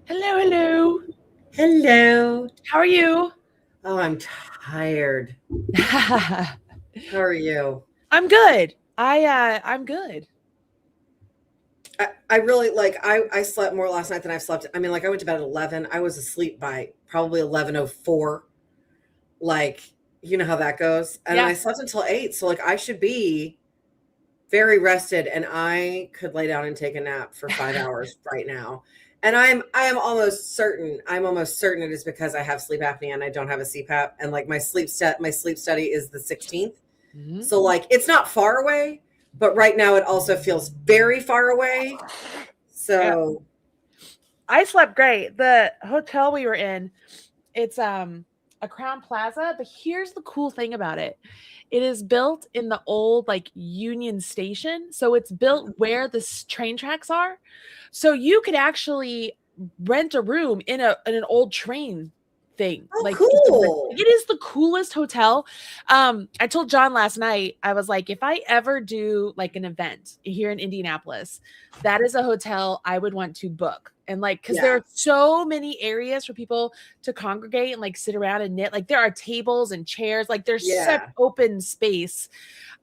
Hello, hello. Hello. How are you? Oh, I'm tired. I'm How are you? good. I'm good. I really I slept more last night than I've slept. I mean, like I went to bed at 11. I was asleep by probably 11:04. Like, you know how that goes. And then Yeah. I slept until 8. So like I should be very rested and I could lay down and take a nap for 5 hours right now. And I'm almost certain it is because I have sleep apnea and I don't have a CPAP and like my sleep study is the 16th. Mhm. So like it's not far away, but right now it also feels very far away. Yeah. So I slept great. The hotel we were in, it's a Crown Plaza, but here's the cool thing about it. It is built in the old like Union Station, so it's built where the train tracks are. So you could actually rent a room in an old train thing. oh Like cool. it is the coolest hotel. I told John last night, I was like, if I ever do like an event here in Indianapolis, that is a hotel I would want to book. And like, because there Yeah. are so many areas for people to congregate and like sit around and knit. Like there are tables and chairs, like there's such Yeah. open space.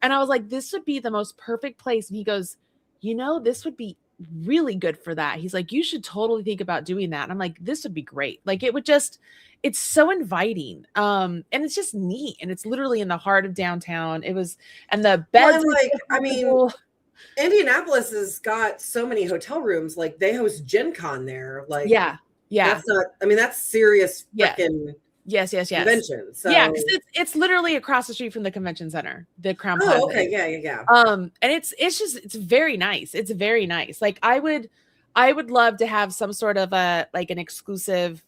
And I was like, this would be the most perfect place. And he goes, this would be really good for that. He's like, you should totally think about doing that. And I'm like, this would be great. Like it would just, it's so inviting. And it's just neat. And it's literally in the heart of downtown. It was, and the Well, beds and were like so I mean, comfortable. Indianapolis has got so many hotel rooms. Like they host Gen Con there. Like Yeah. Yeah. that's not I mean, that's serious Yeah. freaking Yes, yes, yes. convention. Yeah, because So it's literally across the street from the convention center, the Crown oh, Plaza okay. is. Yeah, yeah, yeah. And it's just it's very nice. It's very nice. Like I would love to have some sort of a like an exclusive,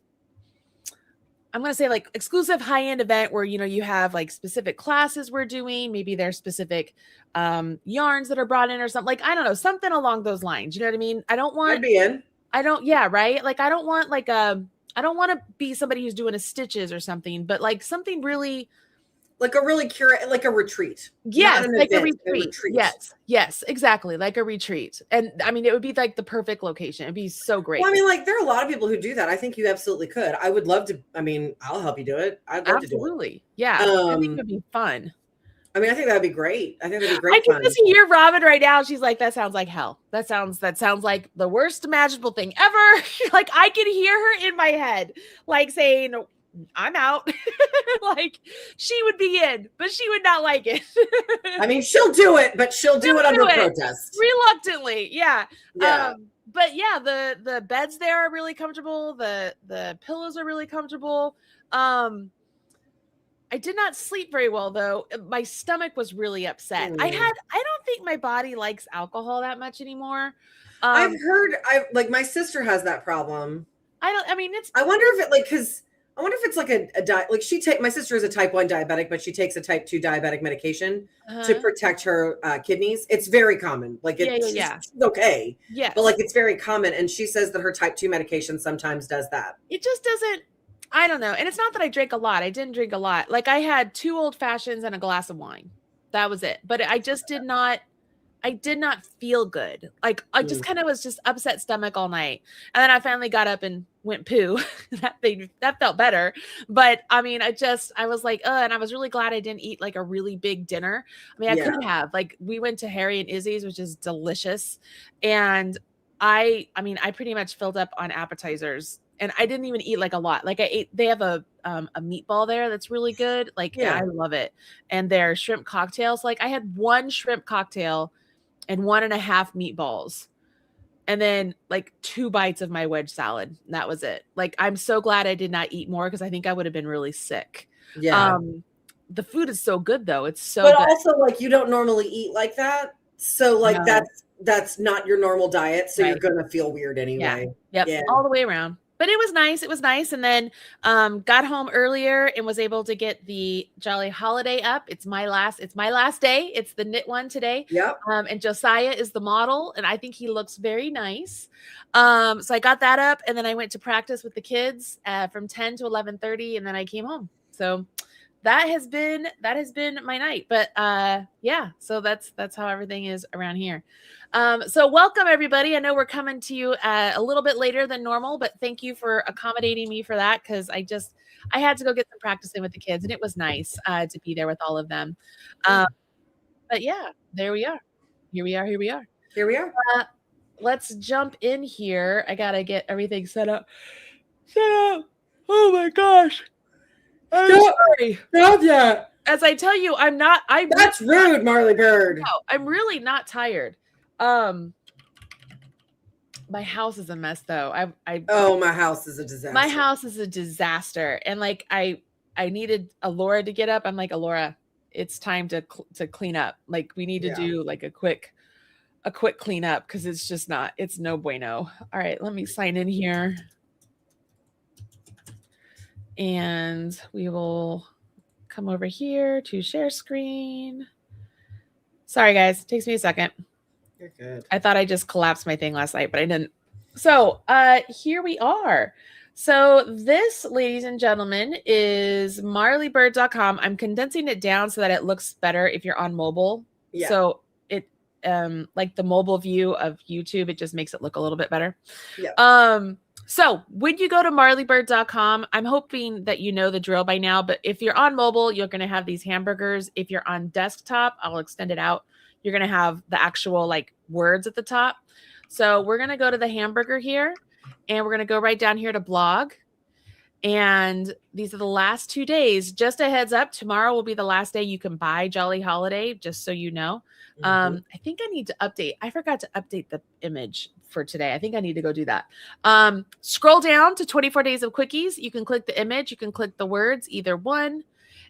I'm gonna say like exclusive high-end event where you have like specific classes we're doing. Maybe there's specific yarns that are brought in or something. Like I don't know, something along those lines. You know what I mean? I'd be in. I don't, yeah, right? Like I don't want to be somebody who's doing a stitches or something, but like something really. Like a really curate like a retreat. Not Yes, an like a event, a retreat. retreat. Yes, yes, exactly, like a retreat. And I mean, it would be like the perfect location. It'd be so Well, I great. mean, like there are a lot of people who do that. I think you absolutely could. I would love to. I mean, I'll help you do it. I'd love to do Absolutely. it. Yeah. I think it would be fun. I mean, I think that'd be great. I think that'd be I great can fun. just hear Robin right now. She's like, that sounds like hell. That sounds like the worst imaginable thing ever. Like I can hear her in my head, like saying, I'm out. Like she would be in, but she would not like it. I mean, she'll do it, but she'll do it She'll under do it protest. reluctantly. Yeah. Yeah. But yeah, the beds there are really comfortable. The pillows are really comfortable. Um, I did not sleep very well though. My stomach was really upset. Hmm. I don't think my body likes alcohol that much anymore. I've Um, heard. I like my sister has that problem. I don't. I mean, I wonder if it like because I wonder if it's like a diet. Like she take my sister is a type 1 diabetic, but she takes a type 2 diabetic medication to uh, protect her kidneys. It's very common. Like yeah, it, yeah, yeah. she's okay, but like Yes. it's very common. And she says that her type 2 medication sometimes does that. It just doesn't. I don't know. And it's not that I drank a lot. I didn't drink a lot. Like I had two old fashions and a glass of wine. That was it. But I just did not. I did not feel good. Like I just Mm. kind of was just upset stomach all night. And then I finally got up and went poo. That felt better. But I mean, I was like, and I was really glad I didn't eat like a really big dinner. I mean, I Yeah, could have. Like we went to Harry and Izzy's, which is delicious. And I mean, I pretty much filled up on appetizers and I didn't even eat like a lot. Like I ate, they have a meatball there that's really good. Like I yeah, love it. And their shrimp cocktails. Like I had one shrimp cocktail and one and a half meatballs and then like 2 bites of my wedge salad. That was it. Like I'm so glad I did not eat more because I think I would have been really sick. yeah. Um the food is so good though. It's so But good. also, like you don't normally eat like that, so like No. that's not your normal diet. So you're Right. gonna feel weird Yeah. anyway. Yep. Yeah, All the way around. But it was nice. It was nice. And then got home earlier and was able to get the Jolly Holiday up. It's my last day. It's the knit one today. yep. And Josiah is the model, and I think he looks very nice. So I got that up, and then I went to practice with the kids from 10 to 11:30, and then I came home. So that has been my night. But yeah, so that's how everything is around here. So welcome everybody. I know we're coming to you a little bit later than normal, but thank you for accommodating me for that, because I had to go get some practice in with the kids, and it was nice to be there with all of them. But yeah, there we are. Here we are. Here we are. Let's jump in here. I gotta get everything set up. Oh my gosh. I'm sorry. Stop that. As I tell you, That's rude, Marley Bird. No, I'm really not tired. My house is a mess though. Oh, my house is a disaster. My house is a disaster. And like I needed Alora to get up. I'm like, Alora, it's time to clean up. Like we need to do like a quick cleanup, because it's no bueno. All right, let me sign in here. And we will come over here to share screen. Sorry, guys. It takes me a second. You're good. I thought I just collapsed my thing last night, but I didn't. So here we are. So this, ladies and gentlemen, is marleybird.com. I'm condensing it down so that it looks better if you're on mobile. Yeah. So it like the mobile view of YouTube, it just makes it look a little bit better. Yeah. So when you go to marleybird.com, I'm hoping that you know the drill by now, but if you're on mobile, you're going to have these hamburgers. If you're on desktop, I'll extend it out. You're going to have the actual like words at the top. So we're going to go to the hamburger here, and we're going to go right down here to blog. And these are the last 2 days. Just a heads up, tomorrow will be the last day you can buy Jolly Holiday, just so you know. I think I need to update. I forgot to update the image for today. I think I need to go do that. Scroll down to 24 Days of Quickies. You can click the image. You can click the words, either one,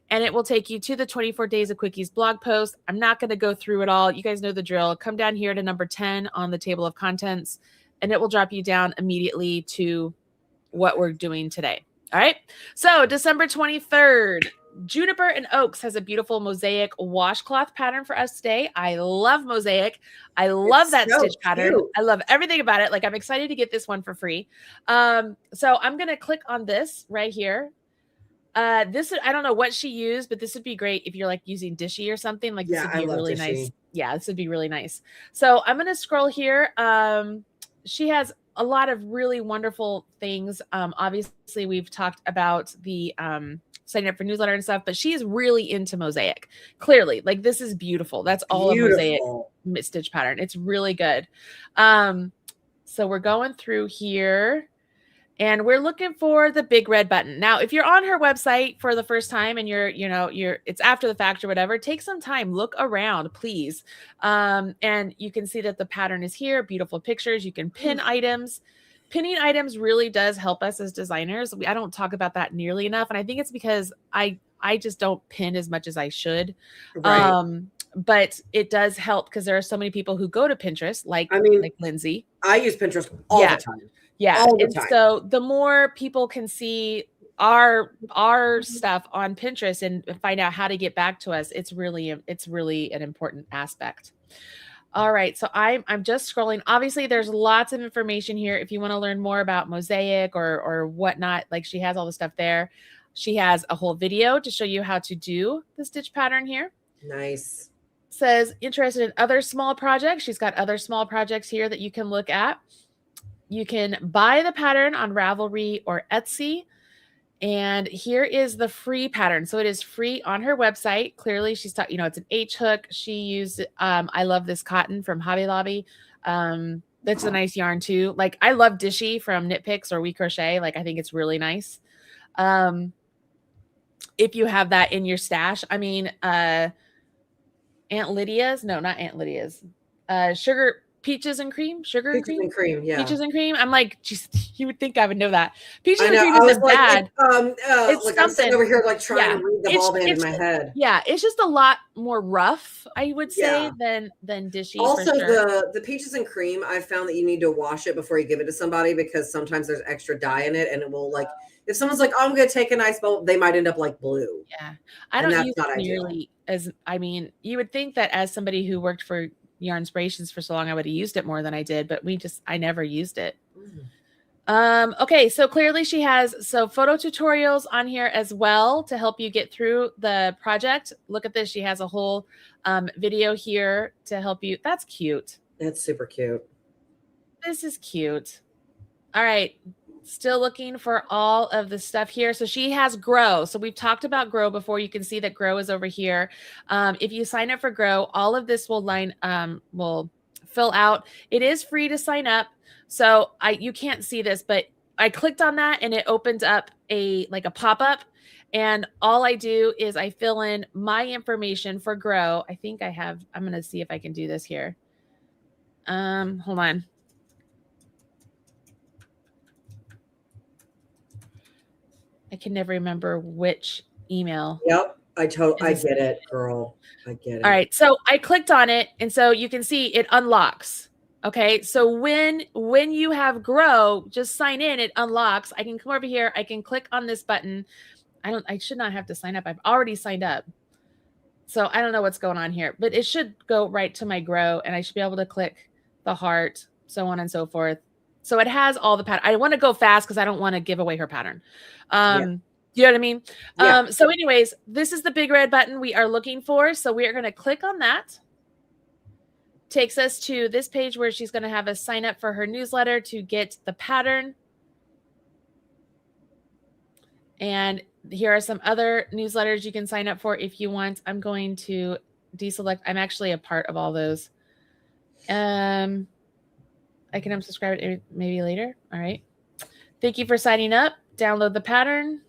and it will take you to the 24 Days of Quickies blog post. I'm not going to go through it all. You guys know the drill. Come down here to number 10 on the table of contents, and it will drop you down immediately to what we're doing today. All right. So December 23rd, Juniper and Oaks has a beautiful mosaic washcloth pattern for us today. I love mosaic. I love that stitch pattern. I love everything about it. Like, I'm excited to get this one for free. So I'm going to click on this right here. I don't know what she used, but this would be great if you're like using Dishy or something. Like, this would be really nice. Yeah, this would be really nice. So I'm going to scroll here. She has a lot of really wonderful things. Obviously, we've talked about the signing up for newsletter and stuff, but she is really into mosaic. Clearly, like, this is beautiful. That's all a mosaic stitch pattern. It's really good. So we're going through here, and we're looking for the big red button. Now, if you're on her website for the first time and it's after the fact or whatever, take some time, look around, please. And you can see that the pattern is here, beautiful pictures. You can pin items. Pinning items really does help us as designers. I don't talk about that nearly enough. And I think it's because I just don't pin as much as I should. Right. But it does help because there are so many people who go to Pinterest, like Lindsey. I use Pinterest all the time. Yeah. And so the more people can see our stuff on Pinterest and find out how to get back to us, it's really an important aspect. All right. So I'm just scrolling. Obviously, there's lots of information here. If you want to learn more about mosaic or whatnot, like, she has all the stuff there. She has a whole video to show you how to do the stitch pattern here. Nice. Says interested in other small projects. She's got other small projects here that you can look at. You can buy the pattern on Ravelry or Etsy. And here is the free pattern. So it is free on her website. Clearly, she's talking, it's an H hook. She used, I love this cotton from Hobby Lobby. That's a nice yarn too. Like, I love Dishy from Knit Picks or We Crochet. Like, I think it's really nice. If you have that in your stash, Aunt Lydia's, no, not Aunt Lydia's, Peaches and Cream, Sugar and Cream, yeah. Peaches and Cream. I'm like, geez, you would think I would know that. Peaches and Cream isn't bad. It's like, I'm sitting over here like trying to read the ball band in my head. Yeah, it's just a lot more rough, I would say, than Dishy. Also, the Peaches and Cream, I found that you need to wash it before you give it to somebody, because sometimes there's extra dye in it, and it will, like, if someone's like, oh, I'm going to take a nice bowl, they might end up like blue. Yeah, I don't use it nearly as. You would think that as somebody who worked for Yarn Inspirations for so long, I would have used it more than I did, but I never used it. Okay, so clearly she has photo tutorials on here as well to help you get through the project. Look at this. She has a whole video here to help you. That's cute. That's super cute. This is cute. All right. Still looking for all of the stuff here. So she has Grow. So we've talked about Grow before. You can see that Grow is over here. If you sign up for Grow, all of this will fill out. It is free to sign up. So you can't see this, but I clicked on that and it opens up a pop-up. And all I do is I fill in my information for Grow. I think I'm going to see if I can do this here. Hold on. I can never remember which email. Yep. I get it, girl. I get it. All right. So I clicked on it. And so you can see it unlocks. Okay. So when you have Grow, just sign in, it unlocks. I can come over here. I can click on this button. I should not have to sign up. I've already signed up. So I don't know what's going on here, but it should go right to my Grow and I should be able to click the heart, so on and so forth. So it has all the pattern. I want to go fast because I don't want to give away her pattern. You know what I mean? Yeah. So anyways, this is the big red button we are looking for. So we are going to click on that. Takes us to this page where she's going to have us sign up for her newsletter to get the pattern. And here are some other newsletters you can sign up for if you want. I'm going to deselect. I'm actually a part of all those. I can unsubscribe it maybe later. All right. Thank you for signing up. Download the pattern.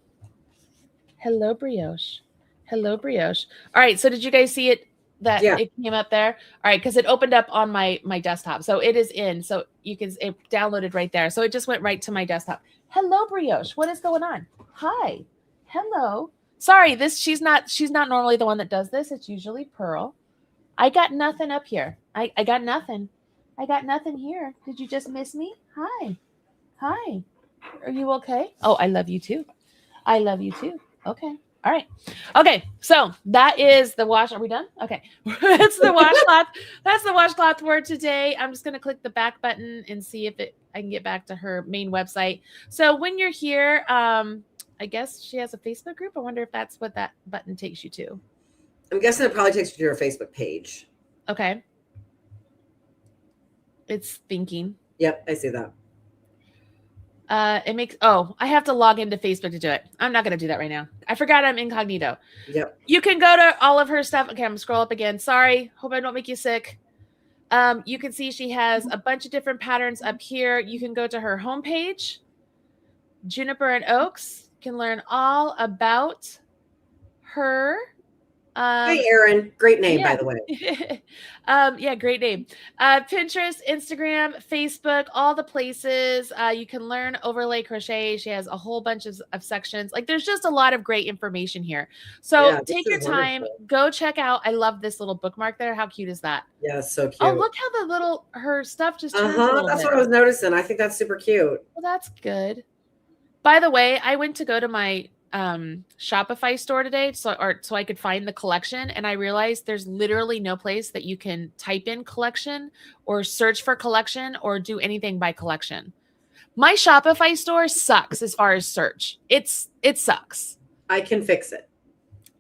Hello, Brioche. Hello, Brioche. All right. So did you guys see it? It came up there. All right. Because it opened up on my desktop. So it is in. So it downloaded right there. So it just went right to my desktop. Hello, Brioche. What is going on? Hi. Hello. Sorry, she's not normally the one that does this. It's usually Pearl. I got nothing up here. I got nothing. I got nothing here. Did you just miss me? Hi. Hi. Are you okay? Oh, I love you too. I love you too. Okay. All right. Okay. So that is the wash. Are we done? Okay. That's the washcloth. That's the washcloth for today. I'm just going to click the back button and see if I can get back to her main website. So when you're here, I guess she has a Facebook group. I wonder if that's what that button takes you to. I'm guessing it probably takes you to her Facebook page. Okay. It's thinking. Yep, I see that. I have to log into Facebook to do it. I'm not going to do that right now. I forgot I'm incognito. Yep. You can go to all of her stuff. Okay, I'm going to scroll up again. Sorry. Hope I don't make you sick. You can see she has a bunch of different patterns up here. You can go to her homepage, Juniper and Oaks. You can learn all about her. Hi, Erin. Great name, by the way. Yeah, great name. Pinterest, Instagram, Facebook, all the places. You can learn overlay crochet. She has a whole bunch of sections. There's just a lot of great information here. So take your time, go check out. I love this little bookmark there. How cute is that? Yeah, so cute. Oh, look how her stuff just turned That's what I was noticing. I think that's super cute. Well, that's good. By the way, I went to go to my Shopify store today so I could find the collection, and I realized there's literally no place that you can type in collection or search for collection or do anything by collection. My Shopify store sucks as far as search. It sucks. I can fix it.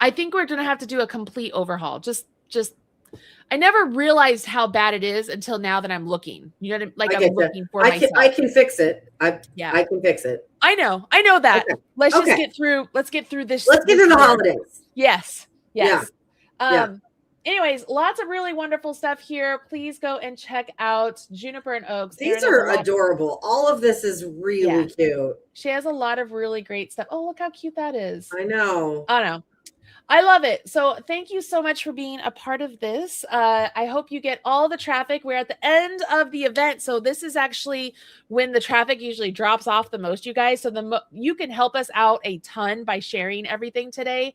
I think we're gonna have to do a complete overhaul. Just I never realized how bad it is until now that I'm looking. You know, I'm looking for myself. I can fix it. I can fix it. I know that. Okay. Let's get through this. Let's get through the holidays. Yes. Yeah. Anyways, lots of really wonderful stuff here. Please go and check out Juniper and Oaks. These are adorable. All of this is really cute. She has a lot of really great stuff. Oh, look how cute that is. I know. I love it. So thank you so much for being a part of this. I hope you get all the traffic. We're at the end of the event. So this is actually when the traffic usually drops off the most, you guys. So you can help us out a ton by sharing everything today.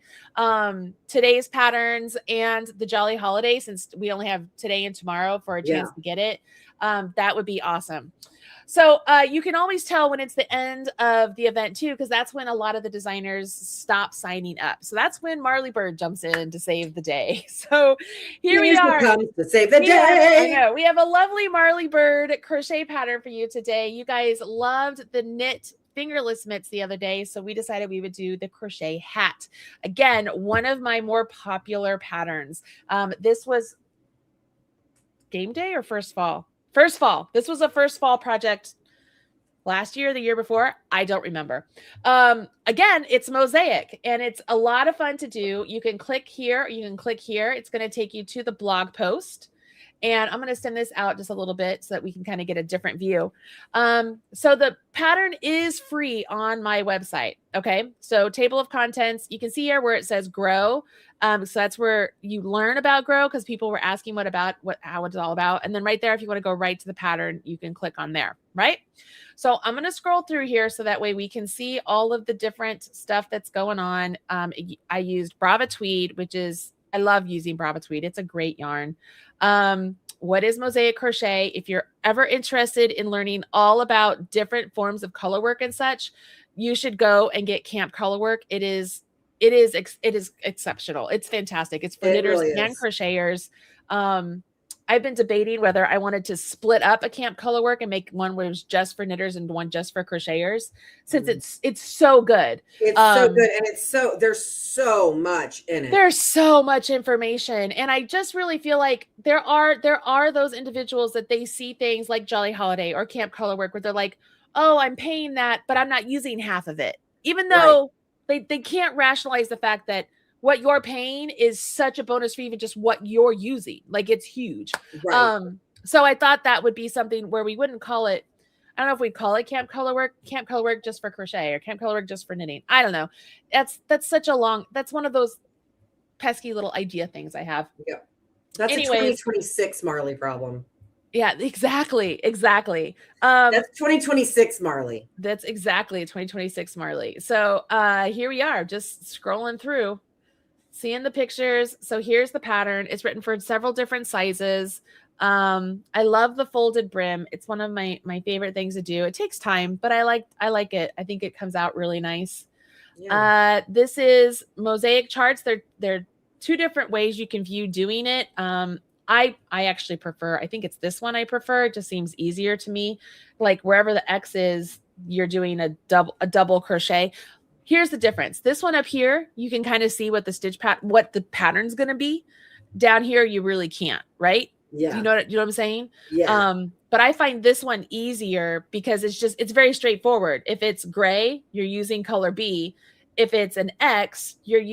Today's patterns and the Jolly Holiday, since we only have today and tomorrow for a chance to get it. That would be awesome. So you can always tell when it's the end of the event too, because that's when a lot of the designers stop signing up. So that's when Marley Bird jumps in to save the day. So here we are. Comes to save the day. I know. We have a lovely Marley Bird crochet pattern for you today. You guys loved the knit fingerless mitts the other day, so we decided we would do the crochet hat. Again, one of my more popular patterns. This was game day or first fall? First fall. This was a first fall project last year, the year before. I don't remember. Again, it's mosaic and it's a lot of fun to do. You can click here. You can click here. It's going to take you to the blog post. And I'm going to send this out just a little bit so that we can kind of get a different view. So the pattern is free on my website. Okay. So table of contents, you can see here where it says grow. So that's where you learn about grow, because people were asking how it's all about. And then right there, if you want to go right to the pattern, you can click on there. Right. So I'm going to scroll through here so that way we can see all of the different stuff that's going on. I used Brava Tweed, I love using Brava Tweed. It's a great yarn. What is mosaic crochet? If you're ever interested in learning all about different forms of color work and such, you should go and get Camp Color Work. It is exceptional. It's fantastic. It's for knitters and crocheters. I've been debating whether I wanted to split up a Camp Color Work and make one where it was just for knitters and one just for crocheters, since it's so good. It's so good, and there's so much in it. There's so much information, and I just really feel like there are those individuals that they see things like Jolly Holiday or Camp Color Work where they're like, oh, I'm paying that, but I'm not using half of it, even though they can't rationalize the fact that what you're paying is such a bonus for even just what you're using. Like, it's huge. Right. So I thought that would be something where we wouldn't call it, I don't know if we'd call it Camp Color Work just for crochet, or Camp Color Work just for knitting. I don't know. That's one of those pesky little idea things I have. Yeah. That's a 2026 Marley problem. Yeah, exactly. That's 2026 Marley. That's exactly 2026 Marley. So here we are, just scrolling through, seeing the pictures. So here's the pattern. It's written for several different sizes. I love the folded brim. It's one of my favorite things to do. It takes time, but I like it. I think it comes out really nice. Yeah. This is mosaic charts. They're two different ways you can view doing it. I actually prefer, I think it's this one I prefer. It just seems easier to me. Like wherever the X is, you're doing a double crochet. Here's the difference. This one up here, you can kind of see what the pattern's going to be. Down here, you really can't, right? Yeah. You know what I'm saying? Yeah. But I find this one easier because it's very straightforward. If it's gray, you're using color B. If it's an X, you're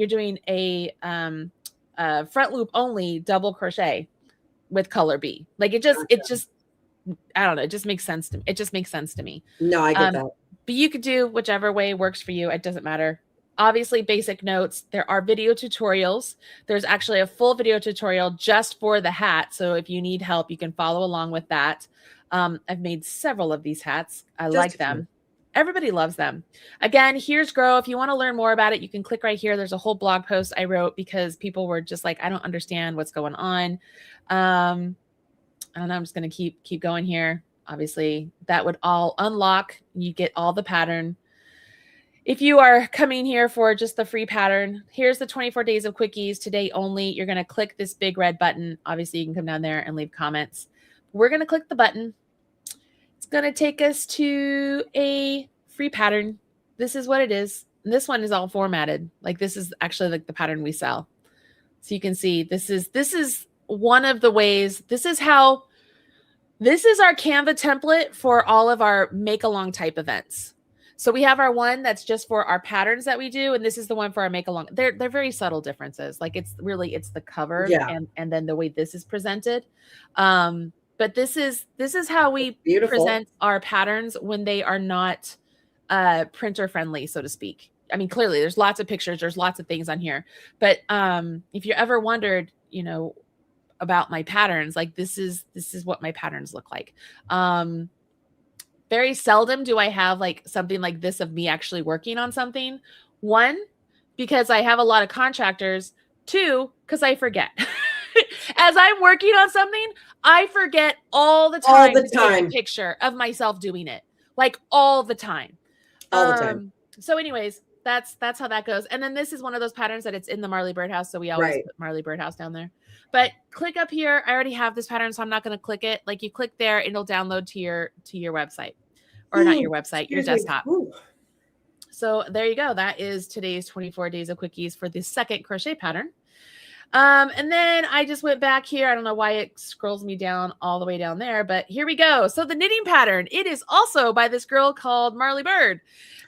doing a front loop only double crochet with color B. Like it just I don't know. It just makes sense to me. No, I get that. But you could do whichever way works for you. It doesn't matter. Obviously, basic notes. There are video tutorials. There's actually a full video tutorial just for the hat. So if you need help, you can follow along with that. I've made several of these hats. I like them. Everybody loves them. Again, here's Grow. If you want to learn more about it, you can click right here. There's a whole blog post I wrote because people were just like, I don't understand what's going on. I don't know. I'm just going to keep going here. Obviously, that would all unlock. You get all the pattern. If you are coming here for just the free pattern, here's the 24 Days of Quickies today only. You're going to click this big red button. Obviously, you can come down there and leave comments. We're going to click the button. It's going to take us to a free pattern. This is what it is. And this one is all formatted. Like this is actually like the pattern we sell. So you can see this is one of the ways. This is our Canva template for all of our make along type events. So we have our one that's just for our patterns that we do. And this is the one for our make along. They're very subtle differences. Like it's the cover and then the way this is presented. But this is how we present our patterns when they are not printer friendly, so to speak. I mean, clearly there's lots of pictures, there's lots of things on here. But if you ever wondered, about my patterns, like this is what my patterns look like. Very seldom do I have like something like this of me actually working on something. One, because I have a lot of contractors. Two, because I forget. As I'm working on something, I forget all the All time the to take a time. picture of myself doing it. Like all the time. All the time. So anyways, that's how that goes. And then this is one of those patterns that it's in the Marley Birdhouse, so we always Right. put Marley Birdhouse down there. But click up here. I already have this pattern, so I'm not going to click it. Like you click there, it'll download to your website. Or not your website, your desktop. So there you go. That is today's 24 Days of Quickies for the second crochet pattern. And then I just went back here. I don't know why it scrolls me down all the way down there, but here we go. So the knitting pattern, it is also by this girl called Marley Bird.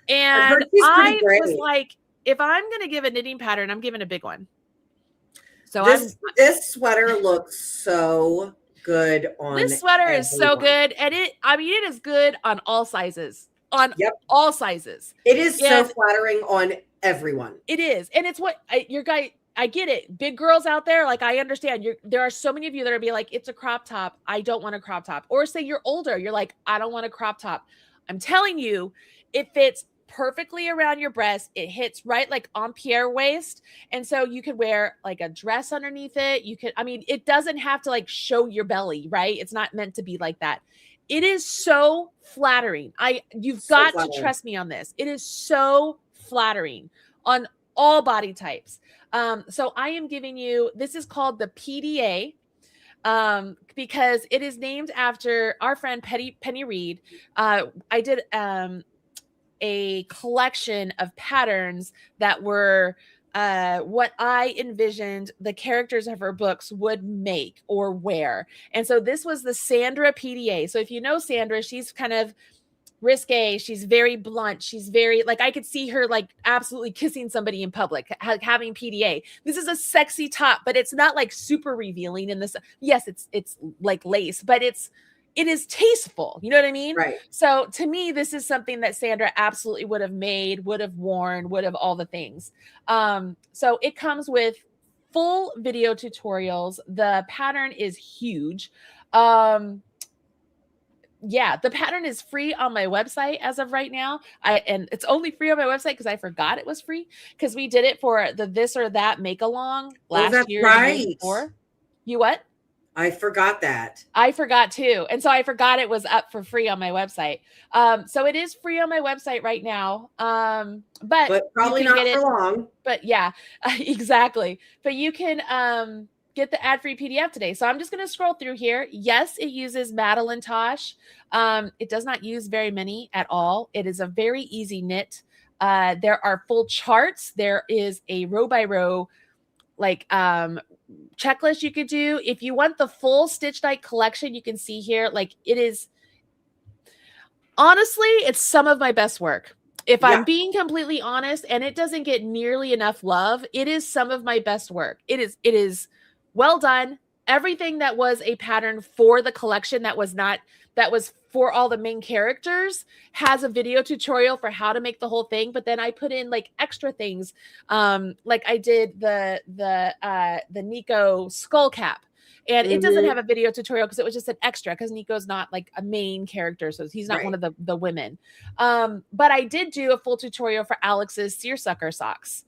And I was like, if I'm going to give a knitting pattern, I'm giving a big one. So this sweater looks so good on this sweater is so good. And it is good on all sizes. On all sizes. It is so flattering on everyone. It is. And it's what your guy, I get it. Big girls out there, like I understand. There are so many of you that are be like, it's a crop top. I don't want a crop top. Or say you're older. You're like, I don't want a crop top. I'm telling you, it fits perfectly around your breast. It hits right like on Pierre waist. And so you could wear like a dress underneath it. You could, it doesn't have to like show your belly, right? It's not meant to be like that. It is so flattering. You've got to trust me on this. It is so flattering on all body types. So I am giving you, this is called the PDA, because it is named after our friend Penny Reed. I did a collection of patterns that were what I envisioned the characters of her books would make or wear. And so this was the Sandra PDA. So if you know Sandra, she's kind of risque. She's very blunt. She's very, like, I could see her like absolutely kissing somebody in public, having PDA. This is a sexy top, but it's not like super revealing in this. Yes, it's like lace, but it is tasteful. You know what I mean? Right. So to me, this is something that Sandra absolutely would have made, would have worn, would have all the things. So it comes with full video tutorials. The pattern is huge. Yeah, the pattern is free on my website as of right now. And it's only free on my website because I forgot it was free because we did it for the This or That make along last year. Right. Before. You what? I forgot that. I forgot too. And so I forgot it was up for free on my website. So it is free on my website right now. But probably not for long. But yeah, exactly. But you can get the ad-free PDF today. So I'm just going to scroll through here. Yes, it uses Madeline Tosh. It does not use very many at all. It is a very easy knit. There are full charts. There is a row by row, like checklist you could do. If you want the full Stitch Night collection, you can see here, like it is, honestly, it's some of my best work. If I'm being completely honest, and it doesn't get nearly enough love, it is some of my best work. It is well done. Everything that was a pattern for the collection that was for all the main characters has a video tutorial for how to make the whole thing. But then I put in like extra things. Like I did the Nico skull cap, and it doesn't have a video tutorial because it was just an extra because Nico's not like a main character. So he's not one of the women. But I did do a full tutorial for Alex's seersucker socks.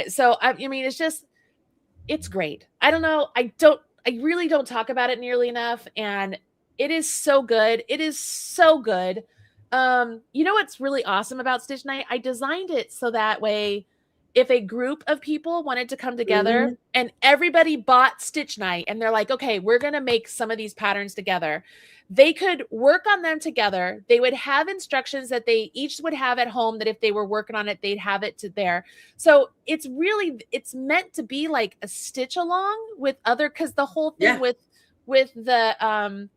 So I mean, it's great. I don't know. I really don't talk about it nearly enough. And it is so good. It is so good. You know what's really awesome about Stitch Night? I designed it so that way if a group of people wanted to come together and everybody bought Stitch Night and they're like, okay, we're going to make some of these patterns together, they could work on them together. They would have instructions that they each would have at home that if they were working on it, they'd have it to there. So it's meant to be like a stitch along with other, because the whole thing with the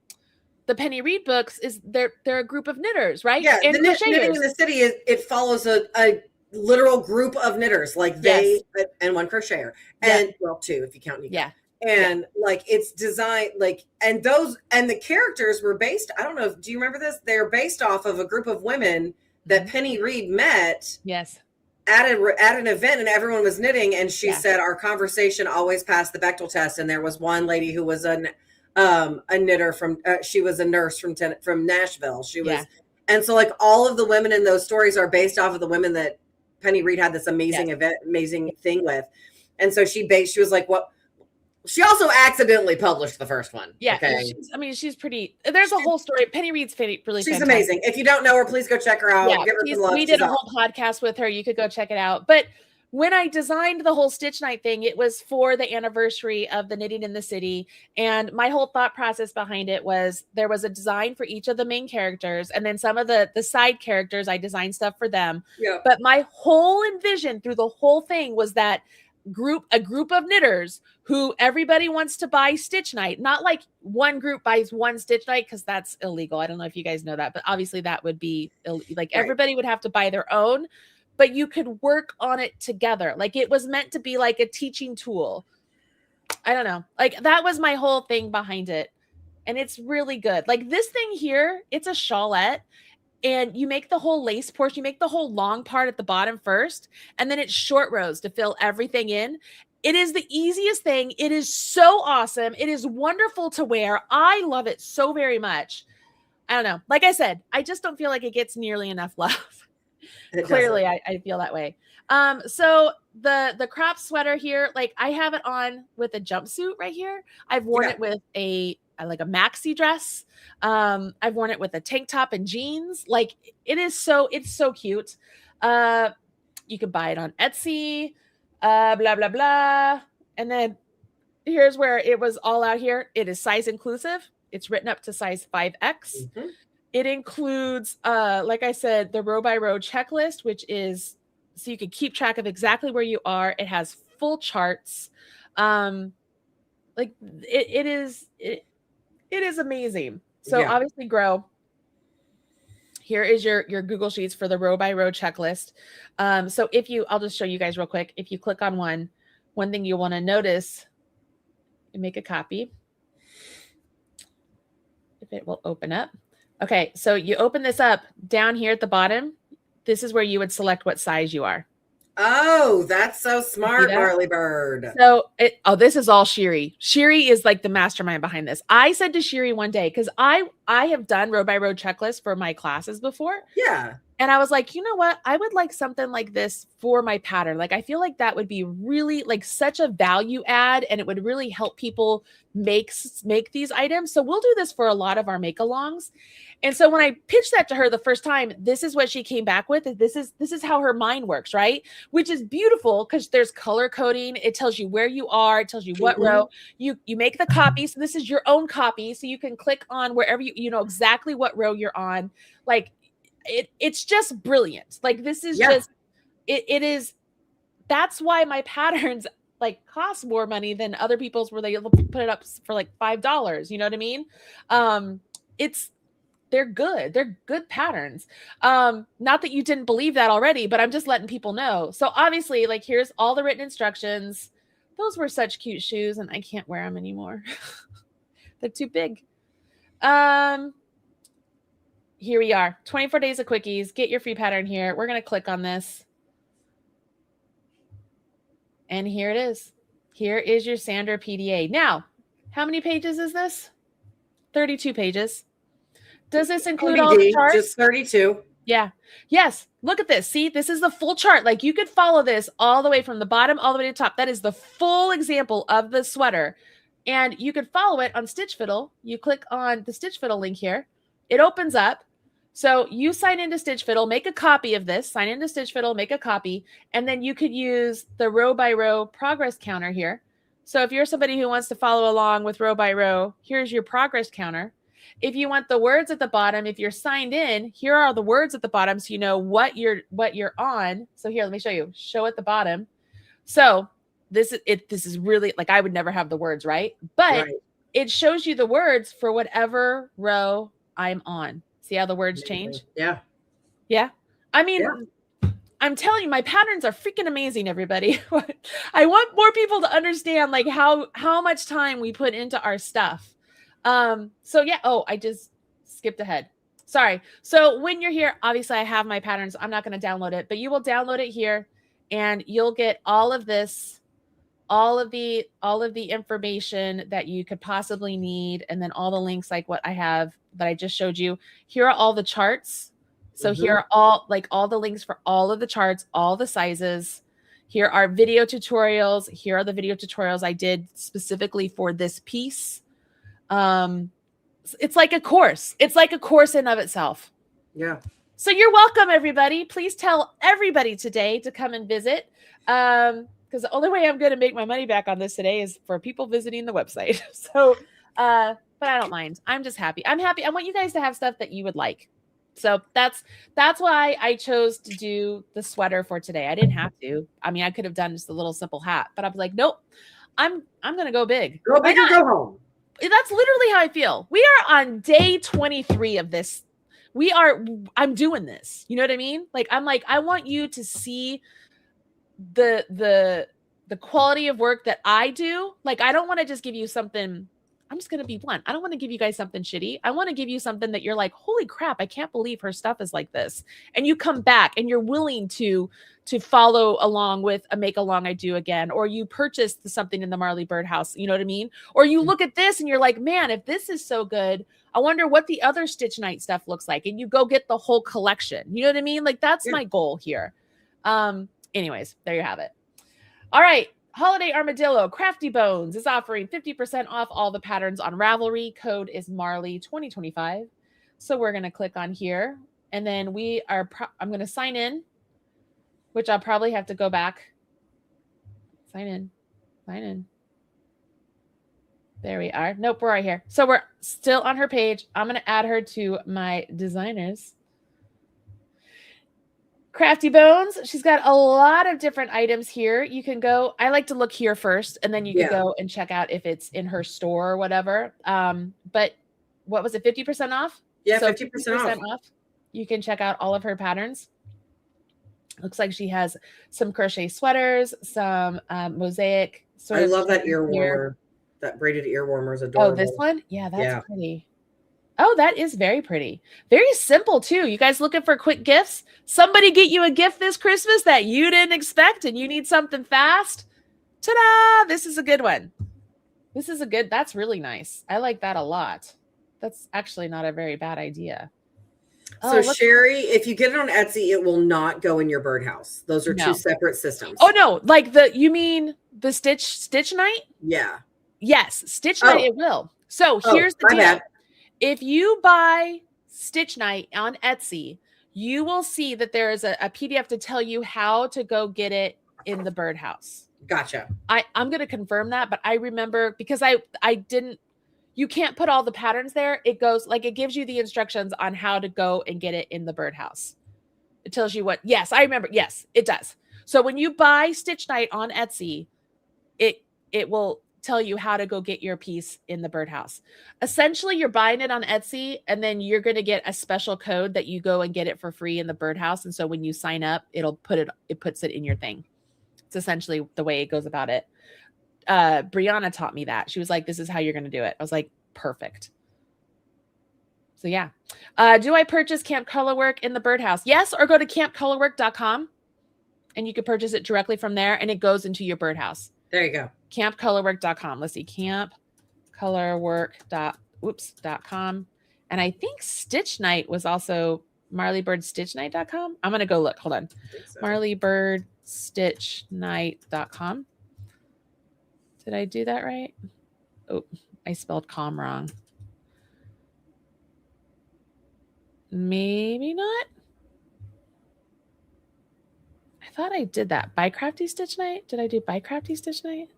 Penny Reed books is they're a group of knitters, right? Yeah, and the knitting in the city it follows a literal group of knitters, like they and one crocheter, and well, two if you count Nico. Yeah. And like it's designed like, and the characters were based, I don't know, do you remember this? They're based off of a group of women that Penny Reed met. Yes. At an event, and everyone was knitting, and she said our conversation always passed the Bechtel test. And there was one lady who was a knitter from she was a nurse from Nashville. She was, and so like all of the women in those stories are based off of the women that Penny Reed had this amazing event, amazing thing with. And so she was like, what She also accidentally published the first one. Yeah, Okay. she's pretty. There's a whole story. Penny Reed's really She's fantastic. amazing. If you don't know her, please go check her out. Yeah, Give her some love. we did a whole podcast with her. You could go check it out. But when I designed the whole Stitch Night thing, it was for the anniversary of the Knitting in the City. And my whole thought process behind it was there was a design for each of the main characters. And then some of the side characters, I designed stuff for them. Yeah. But my whole envision through the whole thing was that a group of knitters who everybody wants to buy Stitch Night, not like one group buys one Stitch Night, because that's illegal. I don't know if you guys know that, but obviously that would be like everybody would have to buy their own, but you could work on it together. Like it was meant to be like a teaching tool. I don't know. Like that was my whole thing behind it. And it's really good. Like this thing here, it's a shawlette. And you make the whole lace portion, you make the whole long part at the bottom first, and then it's short rows to fill everything in. It is the easiest thing. It is so awesome. It is wonderful to wear. I love it so very much. I don't know. Like I said, I just don't feel like it gets nearly enough love. Clearly, I feel that way. So the crop sweater here, like I have it on with a jumpsuit right here. I've worn it with a maxi dress. I've worn it with a tank top and jeans. Like it's so cute. You can buy it on Etsy, blah, blah, blah. And then here's where it was all out here. It is size inclusive. It's written up to size 5X. Mm-hmm. It includes, like I said, the row by row checklist, which is so you can keep track of exactly where you are. It has full charts. Like it is amazing. So obviously grow. Here is your Google Sheets for the row by row checklist. So I'll just show you guys real quick. If you click on one thing you want to notice, you make a copy. If it will open up. Okay, so you open this up down here at the bottom. This is where you would select what size you are. Oh, that's so smart, Marley Bird. So this is all Sherry. Sherry is like the mastermind behind this. I said to Sherry one day, because I have done row by row checklists for my classes before. Yeah. And I was like, you know what? I would like something like this for my pattern. Like, I feel like that would be really like such a value add, and it would really help people make these items. So we'll do this for a lot of our make-alongs. And so when I pitched that to her the first time, this is what she came back with. This is how her mind works, right? Which is beautiful because there's color coding. It tells you where you are. It tells you what row. You make the copy. So this is your own copy. So you can click on wherever you know exactly what row you're on. Like it's just brilliant. Like this is just it is. That's why my patterns like cost more money than other people's where they put it up for like $5. You know what I mean? They're good. They're good patterns. Not that you didn't believe that already, but I'm just letting people know. So obviously, like here's all the written instructions. Those were such cute shoes, and I can't wear them anymore. They're too big. Here we are. 24 Days of Quickies. Get your free pattern here. We're going to click on this. And here it is. Here is your Sandra PDA. Now, how many pages is this? 32 pages. Does this include all the charts? Just 32. Yeah. Yes. Look at this. See, this is the full chart. Like you could follow this all the way from the bottom all the way to the top. That is the full example of the sweater. And you could follow it on Stitch Fiddle. You click on the Stitch Fiddle link here. It opens up. So you sign into Stitch Fiddle, make a copy of this, sign into Stitch Fiddle, make a copy, and then you could use the row by row progress counter here. So if you're somebody who wants to follow along with row by row, here's your progress counter. If you want the words at the bottom, if you're signed in, here are the words at the bottom so you know what you're on. So here, let me show you. Show at the bottom. So this is really like I would never have the words, right? But it shows you the words for whatever row I'm on. See how the words change? Yeah. Yeah. I mean, I'm telling you, my patterns are freaking amazing, everybody. I want more people to understand like how much time we put into our stuff. So yeah. Oh, I just skipped ahead. Sorry. So when you're here, obviously I have my patterns. I'm not going to download it, but you will download it here and you'll get all of this, all of the information that you could possibly need. And then all the links, like what I have that I just showed you. Here are all the charts. So here are all the links for all of the charts, all the sizes. Here are video tutorials. Here are the video tutorials I did specifically for this piece. It's like a course. It's like a course in of itself. Yeah. So you're welcome, everybody. Please tell everybody today to come and visit. Because the only way I'm going to make my money back on this today is for people visiting the website. So, but I don't mind. I'm just happy. I'm happy. I want you guys to have stuff that you would like. So that's why I chose to do the sweater for today. I didn't have to. I mean, I could have done just a little simple hat, but I was like, nope, I'm going to go big. Go big or go home. That's literally how I feel. We are on day 23 of this. I'm doing this. You know what I mean? Like, I'm like, I want you to see the quality of work that I do. Like, I don't want to just give you something. I'm just going to be blunt. I don't want to give you guys something shitty. I want to give you something that you're like, holy crap, I can't believe her stuff is like this. And you come back and you're willing to follow along with a make along I do again, or you purchased something in the Marley Bird house. You know what I mean? Or you look at this and you're like, man, if this is so good, I wonder what the other Stitch Night stuff looks like. And you go get the whole collection. You know what I mean? Like, that's my goal here. Anyways, there you have it. All right. Holiday Armadillo Crafty Bones is offering 50% off all the patterns on Ravelry. Code is Marley 2025. So we're going to click on here, and then I'm going to sign in, which I'll probably have to go back. Sign in. There we are. Nope, we're right here. So we're still on her page. I'm going to add her to my designers. Crafty Bones. She's got a lot of different items here. You can go. I like to look here first, and then you can go and check out if it's in her store or whatever. But what was it? 50% off? Yeah, so 50% off. You can check out all of her patterns. Looks like she has some crochet sweaters, some mosaic. I love that ear warmer. That braided ear warmer is adorable. Oh, this one? Yeah, that's pretty. Oh, that is very pretty. Very simple, too. You guys looking for quick gifts? Somebody get you a gift this Christmas that you didn't expect and you need something fast? Ta-da! This is a good one. That's really nice. I like that a lot. That's actually not a very bad idea. So, Sherry, if you get it on Etsy, it will not go in your birdhouse. Those are two separate systems. Oh, no. Like you mean the Stitch Night? Yeah. Yes. Stitch Night, it will. So, here's the deal. Bad. If you buy Stitch Night on Etsy, you will see that there is a PDF to tell you how to go get it in the birdhouse. Gotcha. I'm going to confirm that, but I remember because I didn't, you can't put all the patterns there. It goes like, it gives you the instructions on how to go and get it in the birdhouse. It tells you what, yes, I remember. Yes, it does. So when you buy Stitch Night on Etsy, it will tell you how to go get your piece in the birdhouse. Essentially, you're buying it on Etsy, and then you're going to get a special code that you go and get it for free in the birdhouse. And so when you sign up, it puts it in your thing. It's essentially the way it goes about it. Brianna taught me that. She was like, this is how you're going to do it. I was like, perfect. So yeah. Do I purchase Camp Colorwork in the birdhouse? Yes, or go to campcolorwork.com and you can purchase it directly from there, and it goes into your birdhouse. There you go. Campcolorwork.com. Let's see. Campcolorwork.com. And I think Stitch Night was also marleybirdstitchnight.com. I'm going to go look. Hold on. So. Marleybirdstitchnight.com. Did I do that right? Oh, I spelled com wrong. Maybe not. I thought I did that. By Crafty Stitch Night? Did I do By Crafty Stitch Night?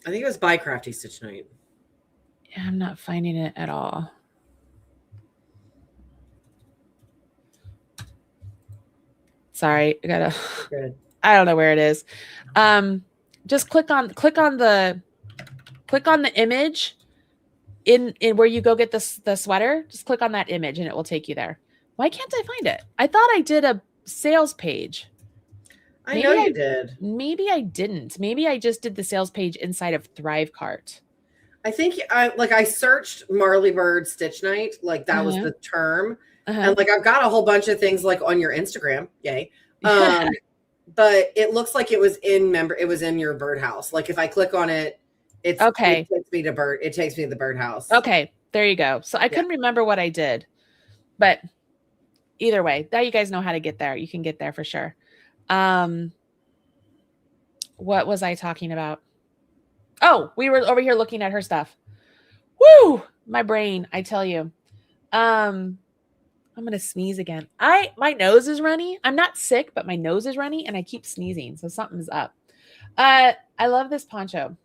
I think it was By Crafty Stitch Night. Yeah, I'm not finding it at all. Sorry, I gotta. Good. I don't know where it is. Just click on the image in where you go get the sweater. Just click on that image and it will take you there. Why can't I find it? I thought I did a sales page. I know you did. Maybe I didn't. Maybe I just did the sales page inside of Thrivecart. I think I searched Marley Bird Stitch Night, like that was the term. And like I've got a whole bunch of things like on your Instagram, yay. But it looks like it was in your birdhouse. Like if I click on it, it takes me to the birdhouse. Okay, there you go. So I couldn't remember what I did, but either way, now you guys know how to get there. You can get there for sure. What was I talking about? Oh, we were over here looking at her stuff. Woo! My brain, I tell you. I'm gonna sneeze again. My nose is runny. I'm not sick, but my nose is runny and I keep sneezing, so something's up. I love this poncho.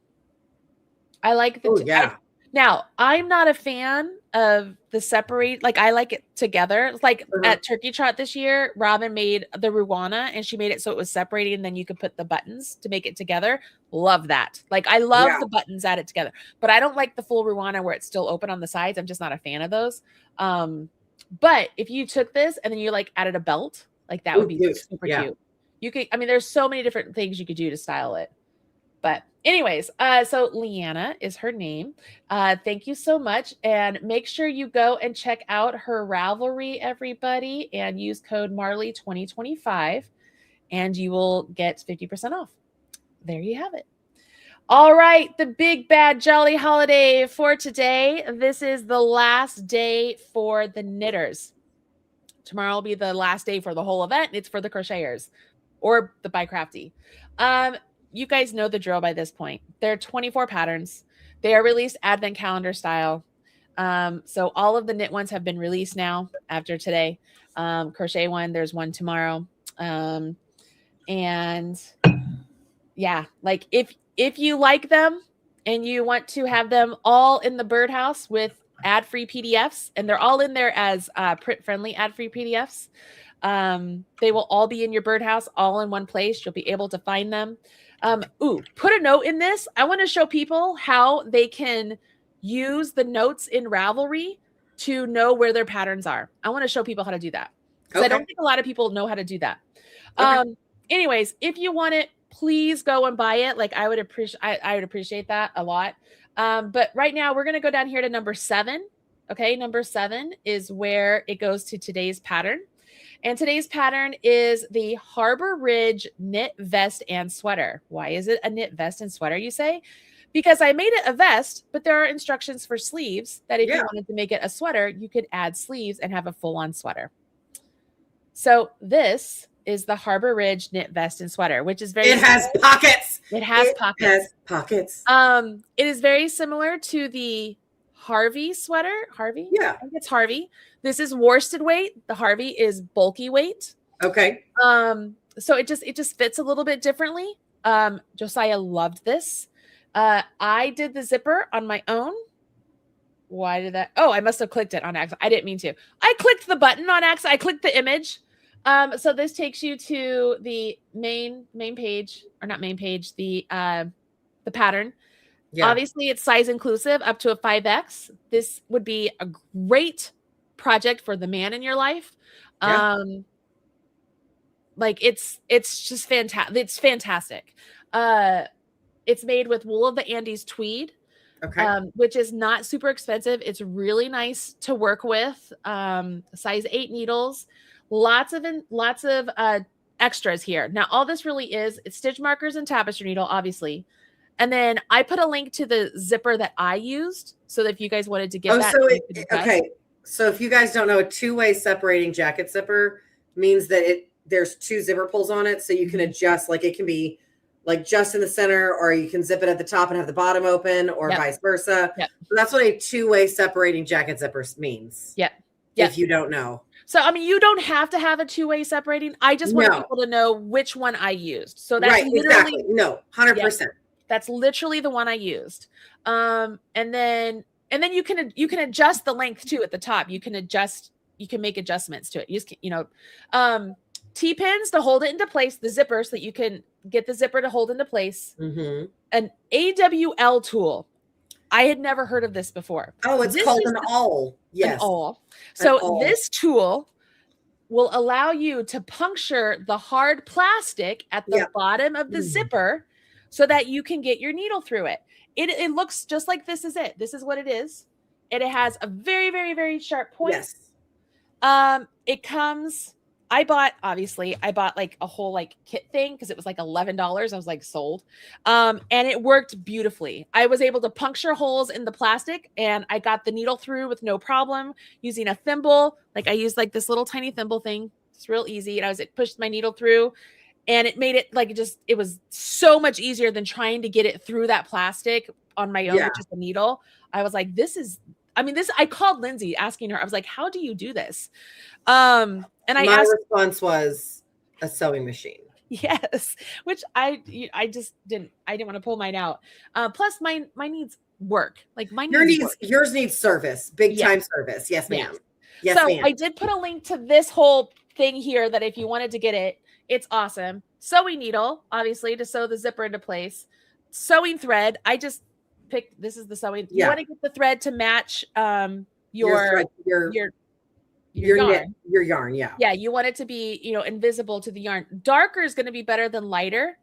I like the now, I'm not a fan of the separate, like I like it together. Like at Turkey Trot this year, Robin made the Ruana and she made it so it was separated and then you could put the buttons to make it together. Love that. Like I love the buttons added together, but I don't like the full Ruana where it's still open on the sides. I'm just not a fan of those. But if you took this and then you like added a belt, like that would be super cute. You could, I mean, there's so many different things you could do to style it. But anyways, so Leanna is her name. Thank you so much. And make sure you go and check out her Ravelry, everybody, and use code Marley2025 and you will get 50% off. There you have it. All right, the big bad jolly holiday for today. This is the last day for the knitters. Tomorrow will be the last day for the whole event. It's for the crocheters or the Buy Crafty. You guys know the drill by this point. There are 24 patterns. They are released advent calendar style. So all of the knit ones have been released now after today. Crochet one, there's one tomorrow. And yeah, like if you like them and you want to have them all in the birdhouse with ad-free PDFs, and they're all in there as print-friendly ad-free PDFs, they will all be in your birdhouse all in one place. You'll be able to find them. Put a note in this. I want to show people how they can use the notes in Ravelry to know where their patterns are. I want to show people how to do that because I don't think a lot of people know how to do that. Anyways, if you want it, please go and buy it. Like I would appreciate that a lot. But right now we're going to go down here to number 7. Okay. Number 7 is where it goes to today's pattern. And today's pattern is the Harbor Ridge knit vest and sweater. Why is it a knit vest and sweater, you say? Because I made it a vest, but there are instructions for sleeves that if you wanted to make it a sweater, you could add sleeves and have a full-on sweater. So this is the Harbor Ridge knit vest and sweater, which is very has pockets. It has pockets. It is very similar to the Harvey sweater. Harvey? Yeah. I think it's Harvey. This is worsted weight. The Harvey is bulky weight. Okay. So it just fits a little bit differently. Josiah loved this. I did the zipper on my own. Why did that? Oh, I must have clicked it on accident. I didn't mean to. I clicked the button on accident. I clicked the image. So this takes you to the main page, or not main page, the pattern. Yeah. Obviously, it's size inclusive up to a 5X. This would be a great project for the man in your life. Yeah. Like it's just fantastic. It's fantastic. It's made with wool of the Andes tweed, which is not super expensive. It's really nice to work with. Size 8 needles, lots of extras here. Now, all this really is, it's stitch markers and tapestry needle, obviously. And then I put a link to the zipper that I used, so that if you guys wanted to get that. So if you guys don't know, a 2-way separating jacket zipper means that there's 2 zipper pulls on it, so you can adjust. Like it can be like just in the center, or you can zip it at the top and have the bottom open, or vice versa. Yep. So that's what a 2-way separating jacket zipper means. Yeah. If you don't know. So, I mean, you don't have to have a 2-way separating. I just want people to know which one I used. So that's exactly. No, 100%. Yeah, that's literally the one I used. And then you can adjust the length too at the top. You can make adjustments to it. T-pins to hold it into place, the zipper, so that you can get the zipper to hold into place. Mm-hmm. An AWL tool. I had never heard of this before. Oh, it's called an awl. Yes. An awl. So this tool will allow you to puncture the hard plastic at the bottom of the zipper so that you can get your needle through it. It looks just like this is it. This is what it is. And it has a very, very, very sharp point. Yes. It comes... I bought like a whole like kit thing because it was like $11. I was like sold. And it worked beautifully. I was able to puncture holes in the plastic and I got the needle through with no problem using a thimble. Like I used like this little tiny thimble thing. It's real easy. And pushed my needle through and it made it like it was so much easier than trying to get it through that plastic on my own with just a needle. I was like, I called Lindsey asking her, I was like, how do you do this? And my response was a sewing machine. Yes, which I didn't want to pull mine out. Plus mine needs work. Like yours needs service, big time service. Yes, ma'am. Yes, so ma'am. I did put a link to this whole thing here that if you wanted to get it, it's awesome. Sewing needle, obviously, to sew the zipper into place. Sewing thread. I just picked, this is the sewing. You want to get the thread to match your yarn. Your yarn, yeah. Yeah, you want it to be, invisible to the yarn. Darker is going to be better than lighter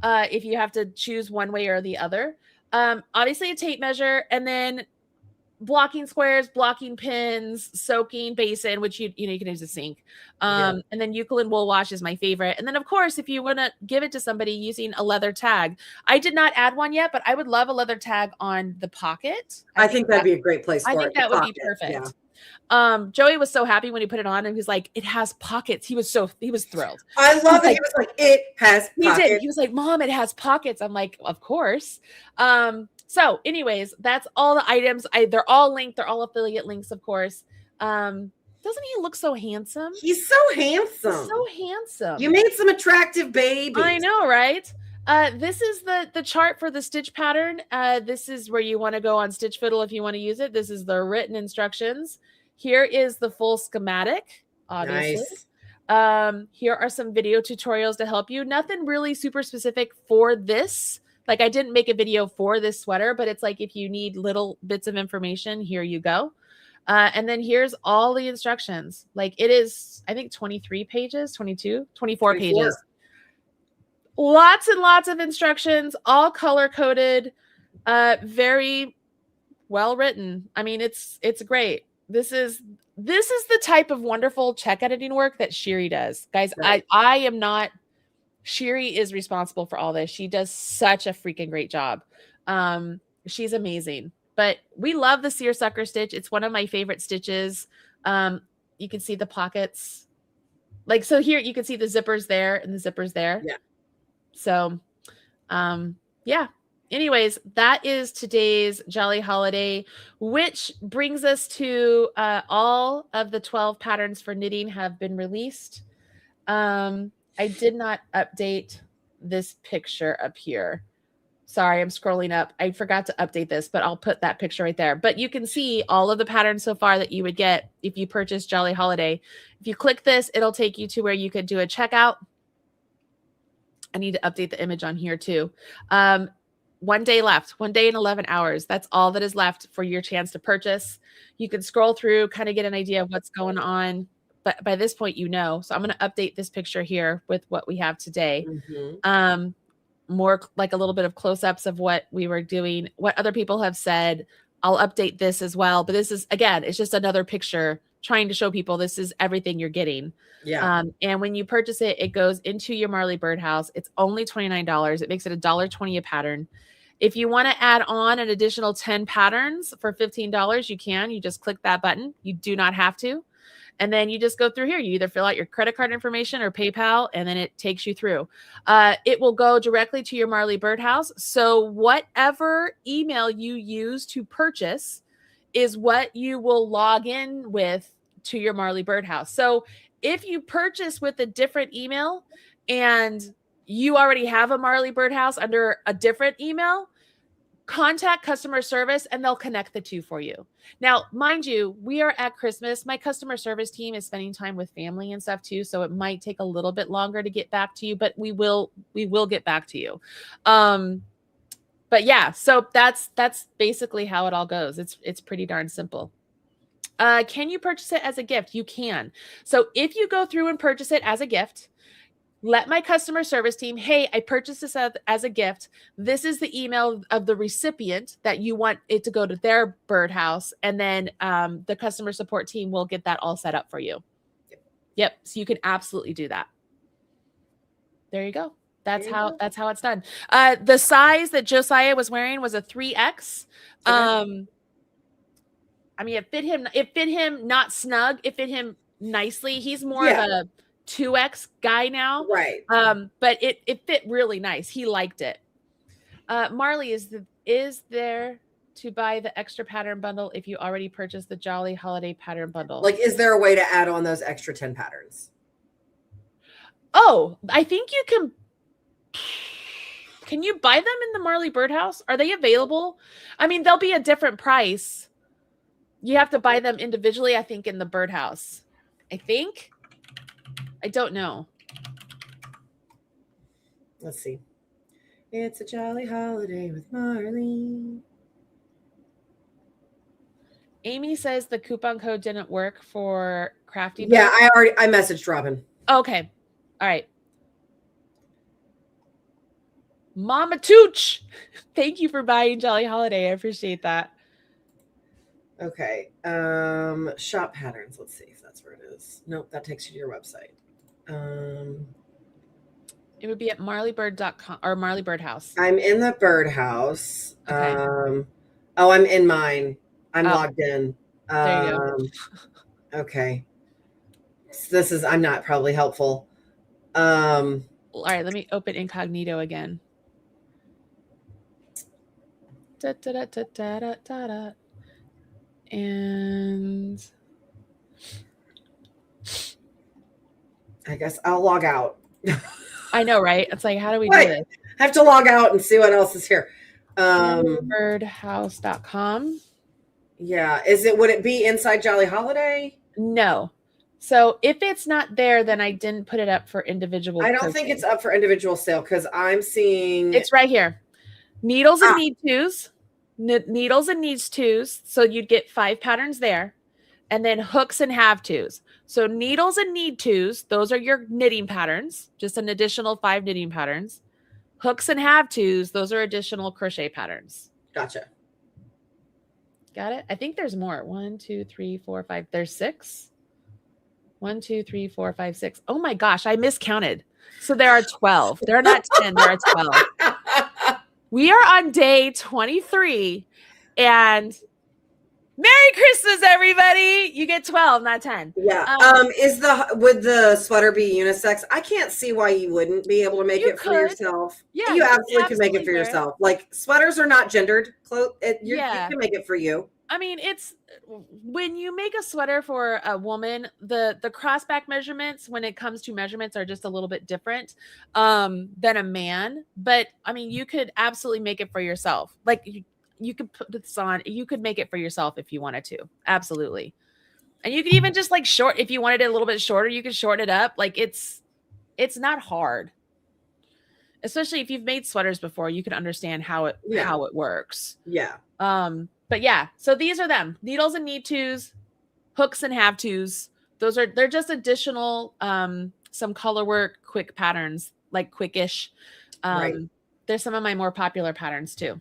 if you have to choose one way or the other. Obviously a tape measure, and then blocking squares, blocking pins, soaking basin, which you can use a sink. And then Eucalyptus wool wash is my favorite. And then of course, if you want to give it to somebody, using a leather tag. I did not add one yet, but I would love a leather tag on the pocket. I think that'd be a great place for it. I think that would be perfect. Yeah. Joey was so happy when he put it on, and he's like, it has pockets. He was thrilled. I love it. He was like, it has pockets. He did. He was like, Mom, it has pockets. I'm like, of course. So anyways, that's all the items. They're all linked. They're all affiliate links, of course. Doesn't he look so handsome? He's so handsome. He's so handsome. You made some attractive babies. I know, right? This is the chart for the stitch pattern. This is where you want to go on Stitch Fiddle if you want to use it. This is the written instructions. Here is the full schematic, obviously. Nice. Here are some video tutorials to help you. Nothing really super specific for this. Like, I didn't make a video for this sweater, but it's like, if you need little bits of information, here you go. And then here's all the instructions. Like, it is, I think 23 pages, 22, 24 pages. Lots and lots of instructions, all color coded, very well written. I mean, it's great. This is the type of wonderful check editing work that Sherry does. Guys, right. I am not, Sherry is responsible for all this. She does such a freaking great job. She's amazing. But we love the seersucker stitch. It's one of my favorite stitches. You can see the pockets. Like, so here you can see the zippers there and the zippers there. Yeah. So, yeah. Anyways, that is today's Jolly Holiday, which brings us to all of the 12 patterns for knitting have been released. I did not update this picture up here. Sorry, I'm scrolling up. I forgot to update this, but I'll put that picture right there. But you can see all of the patterns so far that you would get if you purchase Jolly Holiday. If you click this, it'll take you to where you could do a checkout. I need to update the image on here too. 1 day left, 1 day and 11 hours. That's all that is left for your chance to purchase. You can scroll through, kind of get an idea of what's going on. But by this point, so I'm going to update this picture here with what we have today. Mm-hmm. More like a little bit of close-ups of what we were doing, what other people have said. I'll update this as well. But this is, again, it's just another picture trying to show people this is everything you're getting. Yeah. And when you purchase it, it goes into your Marley Birdhouse. It's only $29. It makes it $1.20 a pattern. If you want to add on an additional 10 patterns for $15, you can. You just click that button. You do not have to. And then you just go through here. You either fill out your credit card information or PayPal, and then it takes you through. It will go directly to your Marley Birdhouse. So whatever email you use to purchase is what you will log in with to your Marley Birdhouse. So if you purchase with a different email and you already have a Marley Birdhouse under a different email, contact customer service and they'll connect the two for you. Now, mind you, we are at Christmas. My customer service team is spending time with family and stuff too, so it might take a little bit longer to get back to you, but we will get back to you. But yeah, so that's basically how it all goes. It's pretty darn simple. Can you purchase it as a gift? You can. So if you go through and purchase it as a gift, let my customer service team, hey, I purchased this as a gift. This is the email of the recipient that you want it to go to their birdhouse. And then the customer support team will get that all set up for you. Yep. So you can absolutely do that. There you go. That's how it's done. The size that Josiah was wearing was a 3X. Okay. I mean, it fit him not snug. It fit him nicely. He's more of a 2X guy now. Right. But it fit really nice. He liked it. Marley, is there to buy the extra pattern bundle if you already purchased the Jolly Holiday pattern bundle? Like, is there a way to add on those extra 10 patterns? Oh, I think you can. Can you buy them in the Marley Birdhouse? Are they available? I mean, they'll be a different price. You have to buy them individually, I think, in the Birdhouse. I think. I don't know. Let's see. It's a jolly holiday with Marley. Amy says the coupon code didn't work for Crafty. Yeah, I messaged Robin. Okay. All right. Mama Tooch, thank you for buying Jolly Holiday. I appreciate that. Okay. Shop patterns. Let's see if that's where it is. Nope, that takes you to your website. It would be at marleybird.com or Marley Birdhouse. I'm in the Birdhouse. Okay. I'm in mine. I'm logged in. There you go. Okay. So I'm not probably helpful. All right, let me open incognito again. And I guess I'll log out. I know, right? It's like, how do we do this? I have to log out and see what else is here. Birdhouse.com. Yeah. Would it be inside Jolly Holiday? No. So if it's not there, then I didn't put it up for individual. I don't think it's up for individual sale because I'm seeing it's right here. Needles and need twos. Needles and needs twos. So you'd get 5 patterns there. And then hooks and have twos. So needles and need twos, those are your knitting patterns, just an additional 5 knitting patterns. Hooks and have twos, those are additional crochet patterns. Gotcha. Got it? I think there's more. 1, 2, 3, 4, 5. There's 6. 1, 2, 3, 4, 5, 6. Oh my gosh, I miscounted. So there are 12. There are not 10, there are 12. We are on day 23 and Merry Christmas, everybody! You get 12, not 10. Yeah. Would the sweater be unisex? I can't see why you wouldn't be able to make it for yourself. Yeah, you absolutely can make it for yourself. Like sweaters are not gendered clothes. You can make it for you. I mean, it's when you make a sweater for a woman, the crossback measurements when it comes to measurements are just a little bit different than a man. But I mean, you could absolutely make it for yourself. Like you could put this on. You could make it for yourself if you wanted to. Absolutely. And you could even just like if you wanted it a little bit shorter, you could shorten it up. Like it's not hard. Especially if you've made sweaters before, you can understand how it works. Yeah. But yeah, so these are them. Needles and need twos, hooks and have twos. They're just additional some color work, quick patterns, like quickish. Right. There's some of my more popular patterns too.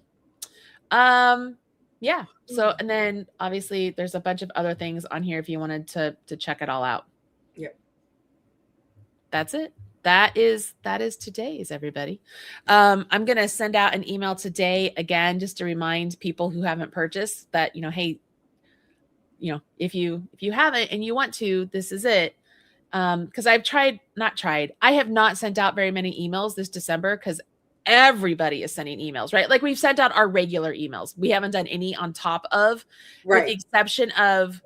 Yeah. So, and then obviously there's a bunch of other things on here if you wanted to check it all out. Yep. That's it. That is today's, everybody. I'm going to send out an email today again, just to remind people who haven't purchased that, hey, if you haven't and you want to, this is it. Cause I have not sent out very many emails this December because everybody is sending emails, right? Like we've sent out our regular emails. We haven't done any on top of, with the exception of,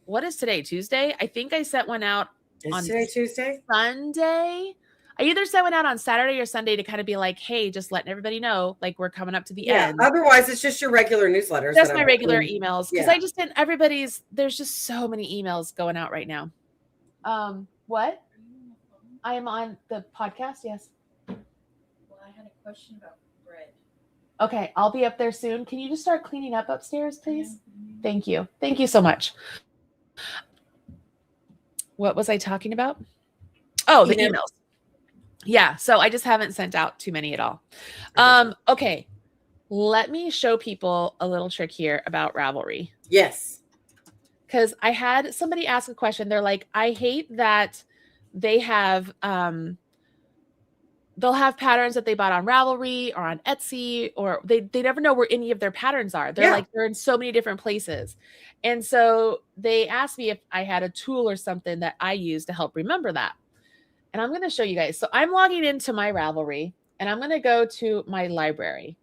what is today? Tuesday? I think I sent one out on today Tuesday? Sunday. I either sent one out on Saturday or Sunday to kind of be like, hey, just letting everybody know, like we're coming up to the end. Otherwise it's just your regular newsletters. Just my regular emails. Because I just didn't, there's just so many emails going out right now. What? I am on the podcast, yes. Well, I had a question about bread. Okay, I'll be up there soon. Can you just start cleaning up upstairs, please? Thank you. Thank you so much. What was I talking about? Oh, the emails. Yeah, so I just haven't sent out too many at all. Okay, let me show people a little trick here about Ravelry. Yes. Because I had somebody ask a question. They're like, I hate that they have they'll have patterns that they bought on Ravelry or on Etsy, or they never know where any of their patterns are. They're like, they're in so many different places. And so they asked me if I had a tool or something that I use to help remember that. And I'm going to show you guys. So I'm logging into my Ravelry and I'm going to go to my library.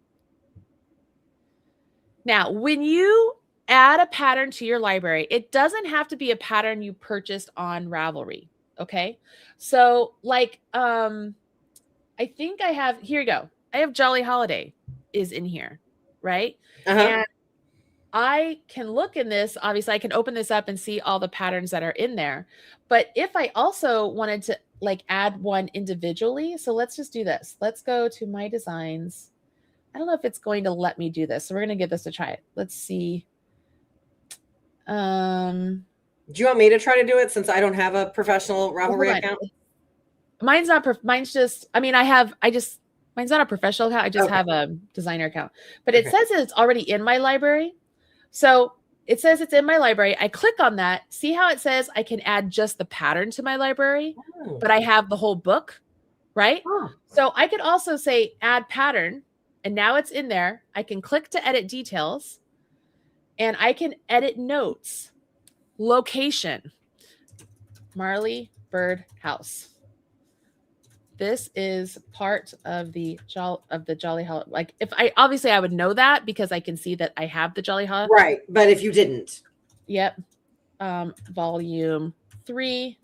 Now, when you add a pattern to your library, it doesn't have to be a pattern you purchased on Ravelry. Okay. So like, I think I have, here you go. I have Jolly Holiday is in here, right? And I can look in this, obviously I can open this up and see all the patterns that are in there. But if I also wanted to like add one individually, so let's just do this. Let's go to my designs. I don't know if it's going to let me do this. So we're going to give this a try. Let's see. Do you want me to try to do it since I don't have a professional Ravelry account? Mine's not, mine's just, I mean, mine's not a professional account. I just have a designer account, but it says that it's already in my library. So it says it's in my library. I click on that. See how it says I can add just the pattern to my library, but I have the whole book, right? So I could also say add pattern, and now it's in there. I can click to edit details, and I can edit notes, location, Marley Bird House. This is part of the Jolly Holiday. Like if obviously I would know that because I can see that I have the Jolly Holiday. Right. But if you didn't. Yep. Volume 3.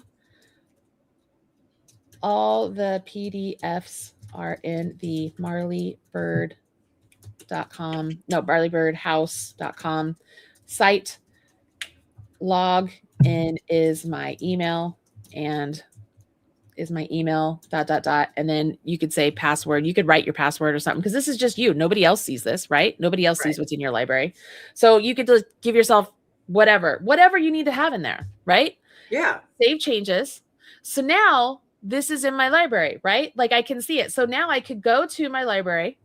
All the PDFs are in the marleybirdhouse.com site. Log in is my email and is my email ... And then you could say password. You could write your password or something because this is just you. Nobody else sees this, right? Nobody else sees what's in your library. So you could just give yourself whatever you need to have in there, right? Yeah. Save changes. So now this is in my library, right? Like I can see it. So now I could go to my library.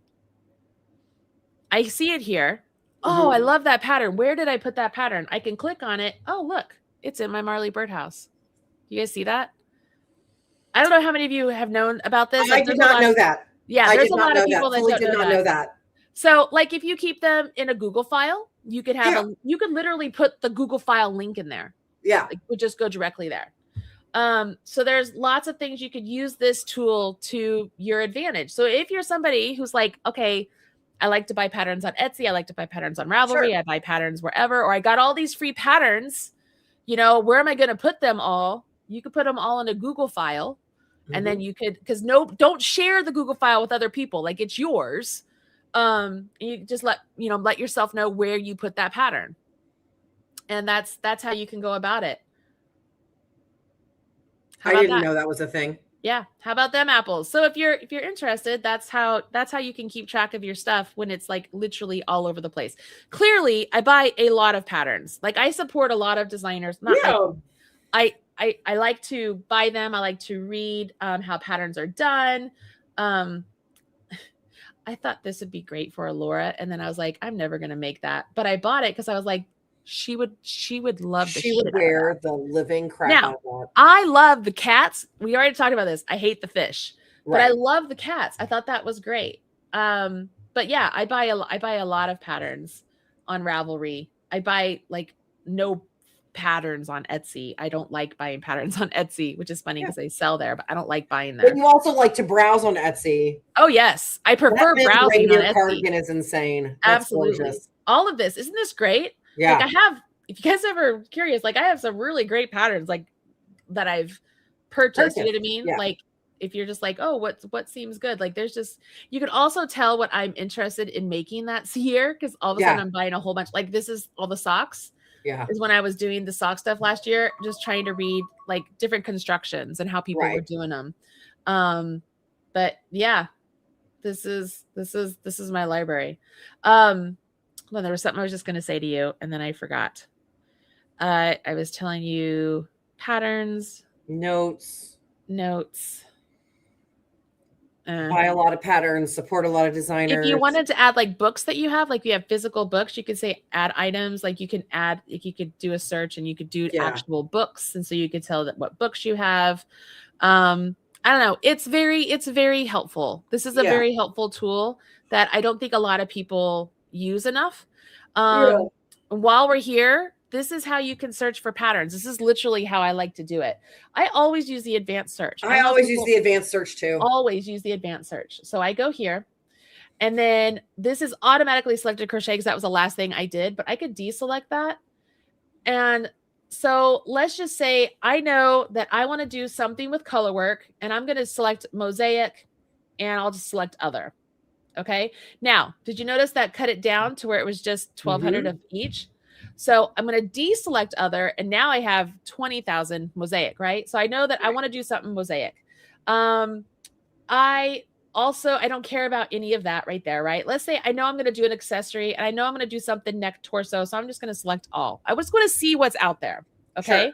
I see it here. Oh, I love that pattern. Where did I put that pattern? I can click on it. Oh, look, it's in my Marley Birdhouse. You guys see that? I don't know how many of you have known about this. I did not know that. Yeah, there's a lot of people that did not know that. So, like, if you keep them in a Google file, you could have you could literally put the Google file link in there. Yeah, it would just go directly there. So there's lots of things you could use this tool to your advantage. So if you're somebody who's like, okay, I like to buy patterns on Etsy, I like to buy patterns on Ravelry, I buy patterns wherever, or I got all these free patterns, where am I going to put them all? You could put them all in a Google file. And then you could, because don't share the Google file with other people. Like it's yours. You just let yourself know where you put that pattern. And that's how you can go about it. I didn't know that was a thing. Yeah. How about them apples? So if you're interested, that's how you can keep track of your stuff when it's like literally all over the place. Clearly, I buy a lot of patterns. Like I support a lot of designers. I like to buy them. I like to read how patterns are done. I thought this would be great for Laura. And then I was like, I'm never going to make that. But I bought it because I was like, she would love the shit. She would wear the living crap out of that. I love the cats. We already talked about this. I hate the fish. But I love the cats. I thought that was great. But yeah, I buy a lot of patterns on Ravelry. I buy like no patterns on Etsy. I don't like buying patterns on Etsy, which is funny because they sell there, but I don't like buying there. But you also like to browse on Etsy. Oh yes, I prefer browsing on Etsy. Cardigan is insane. That's absolutely gorgeous. All of this, isn't this great? Yeah. Like if you guys ever curious, like I have some really great patterns like that I've purchased. You know what I mean? Yeah. Like if you're just like, oh, what seems good? Like there's just, you can also tell what I'm interested in making that year because all of a sudden I'm buying a whole bunch. Like this is all the socks. Yeah. Is when I was doing the sock stuff last year, just trying to read like different constructions and how people were doing them. But yeah, this is my library. Well, there was something I was just going to say to you and then I forgot. I was telling you patterns, notes. Buy a lot of patterns, support a lot of designers. If you wanted to add like books that you have, like you have physical books, you could say add items. Like you can add, like you could do a search and you could do actual books. And so you could tell that what books you have. I don't know. It's very helpful. This is a Yeah. very helpful tool that I don't think a lot of people use enough. Yeah. While we're here, this is how you can search for patterns. This is literally how I like to do it. I always use the advanced search. I know always use people the advanced search too. always use the advanced search. So I go here, and then this is automatically selected crochet because that was the last thing I did, but I could deselect that. And so let's just say I know that I want to do something with color work, and I'm going to select mosaic, and I'll just select other. Okay. Now, did you notice that cut it down to where it was just 1,200 of each? So I'm going to deselect other, and now I have 20,000 mosaic, right? So I know that I want to do something mosaic. I don't care about any of that right there, right? Let's say I know I'm going to do an accessory, and I know I'm going to do something neck torso. So I'm just going to select all. I was going to see what's out there. Okay. Sure.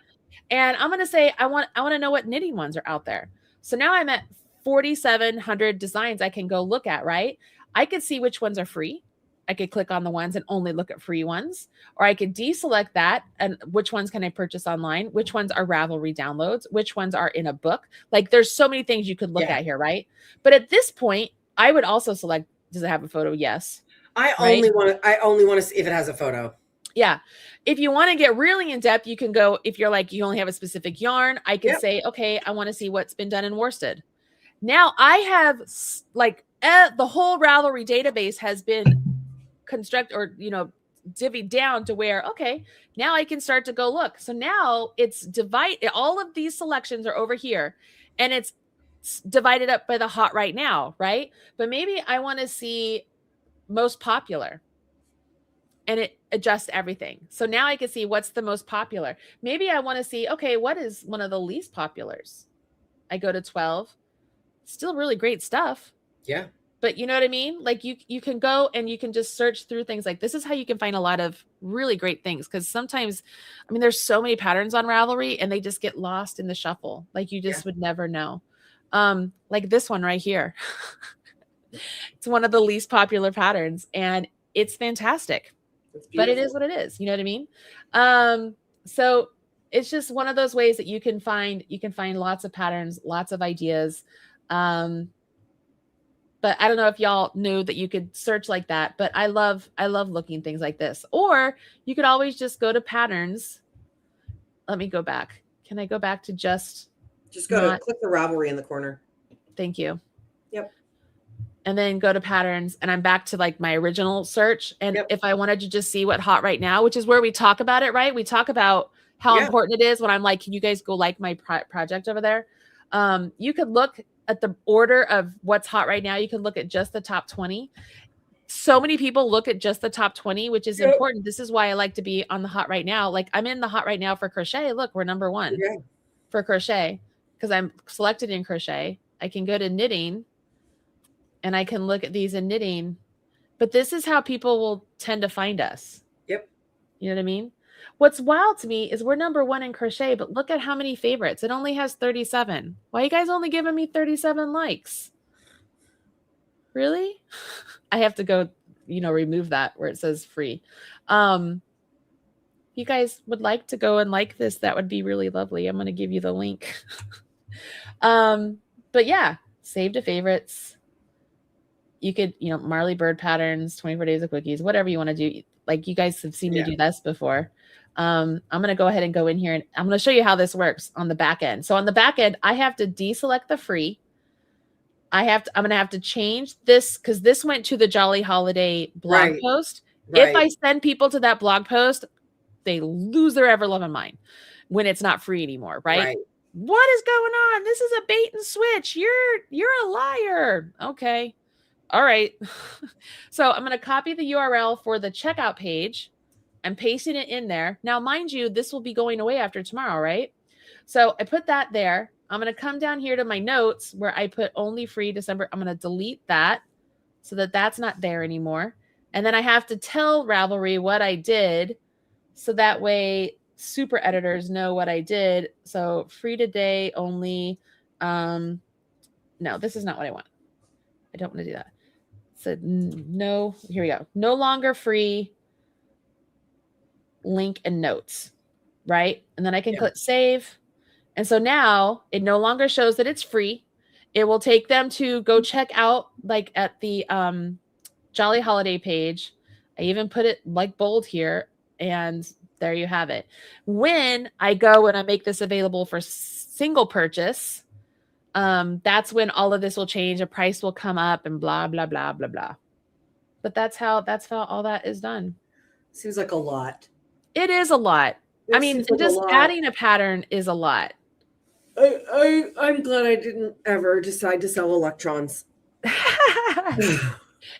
And I'm going to say, I want to know what knitting ones are out there. So now I'm at 4,700 designs I can go look at, right? I could see which ones are free. I could click on the ones and only look at free ones, or I could deselect that and which ones can I purchase online, which ones are Ravelry downloads, which ones are in a book. Like there's so many things you could look at here, right? But at this point, I would also select, does it have a photo? Yes. I only want to see if it has a photo. Yeah. If you want to get really in depth, you can go, if you're like, you only have a specific yarn, I can say, okay, I want to see what's been done in worsted. Now I have like the whole Ravelry database has been constructed or, divvied down to where, okay, now I can start to go look. So now it's divided. All of these selections are over here, and it's divided up by the hot right now, right? But maybe I want to see most popular, and it adjusts everything. So now I can see what's the most popular. Maybe I want to see, okay, what is one of the least populars? I go to 12. Still really great stuff. Yeah. But you know what I mean? Like you can go and you can just search through things. Like this is how you can find a lot of really great things. Because sometimes, I mean, there's so many patterns on Ravelry and they just get lost in the shuffle. Like you just would never know. Like this one right here. It's one of the least popular patterns and it's fantastic. But it is what it is. You know what I mean? So it's just one of those ways that you can find lots of patterns, lots of ideas. But I don't know if y'all knew that you could search like that, but I love looking things like this. Or you could always just go to patterns. Let me go back. Can I go back to just go to click the Ravelry in the corner. Thank you. Yep. And then go to patterns, and I'm back to like my original search. And if I wanted to just see what hot right now, which is where we talk about it, right? We talk about how important it is when I'm like, can you guys go like my project over there? You could look at the order of what's hot right now. You can look at just the top 20. So many people look at just the top 20, which is important. This is why I like to be on the hot right now. Like I'm in the hot right now for crochet. Look, we're number 1 for crochet because I'm selected in crochet. I can go to knitting and I can look at these in knitting, but this is how people will tend to find us. Yep. You know what I mean? What's wild to me is we're number 1 in crochet, but look at how many favorites. It only has 37. Why are you guys only giving me 37 likes? Really? I have to go, remove that where it says free. You guys would like to go and like this, that would be really lovely. I'm going to give you the link. But yeah, save to favorites. You could, Marley Bird patterns, 24 Days of Quickies, whatever you want to do. Like you guys have seen me do this before. I'm going to go ahead and go in here and I'm going to show you how this works on the back end. So on the back end, I have to deselect the free. I'm going to have to change this because this went to the Jolly Holiday blog post. If I send people to that blog post, they lose their ever loving mind when it's not free anymore. Right? What is going on? This is a bait and switch. You're a liar. Okay. All right. So I'm going to copy the URL for the checkout page. I'm pasting it in there. Now, mind you, this will be going away after tomorrow, right? So I put that there. I'm going to come down here to my notes where I put only free December. I'm going to delete that so that that's not there anymore. And then I have to tell Ravelry what I did so that way super editors know what I did. So free today only. No, this is not what I want. I don't want to do that. So no, here we go. No longer free. Link and notes, right? And then I can click save. And so now it no longer shows that it's free. it will take them to go check out like at the Jolly Holiday page. I even put it like bold here, and there you have it. When I go and I make this available for single purchase, that's when all of this will change. A price will come up and blah, blah, blah, blah, blah. But that's how all that is done. Seems like a lot. It is a lot. I mean, just adding a pattern is a lot. I'm glad I didn't ever decide to sell electrons.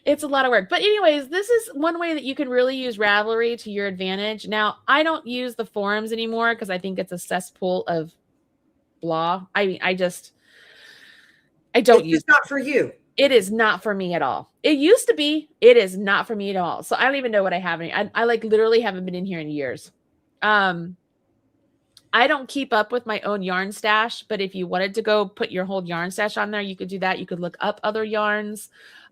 It's a lot of work. But anyways, this is one way that you can really use Ravelry to your advantage. Now, I don't use the forums anymore because I think it's a cesspool of blah. I mean, I don't use it. It's not for you. It is not for me at all. It used to be. It is not for me at all. So I don't even know what I have. I like literally haven't been in here in years. I don't keep up with my own yarn stash, but if you wanted to go put your whole yarn stash on there, you could do that. You could look up other yarns.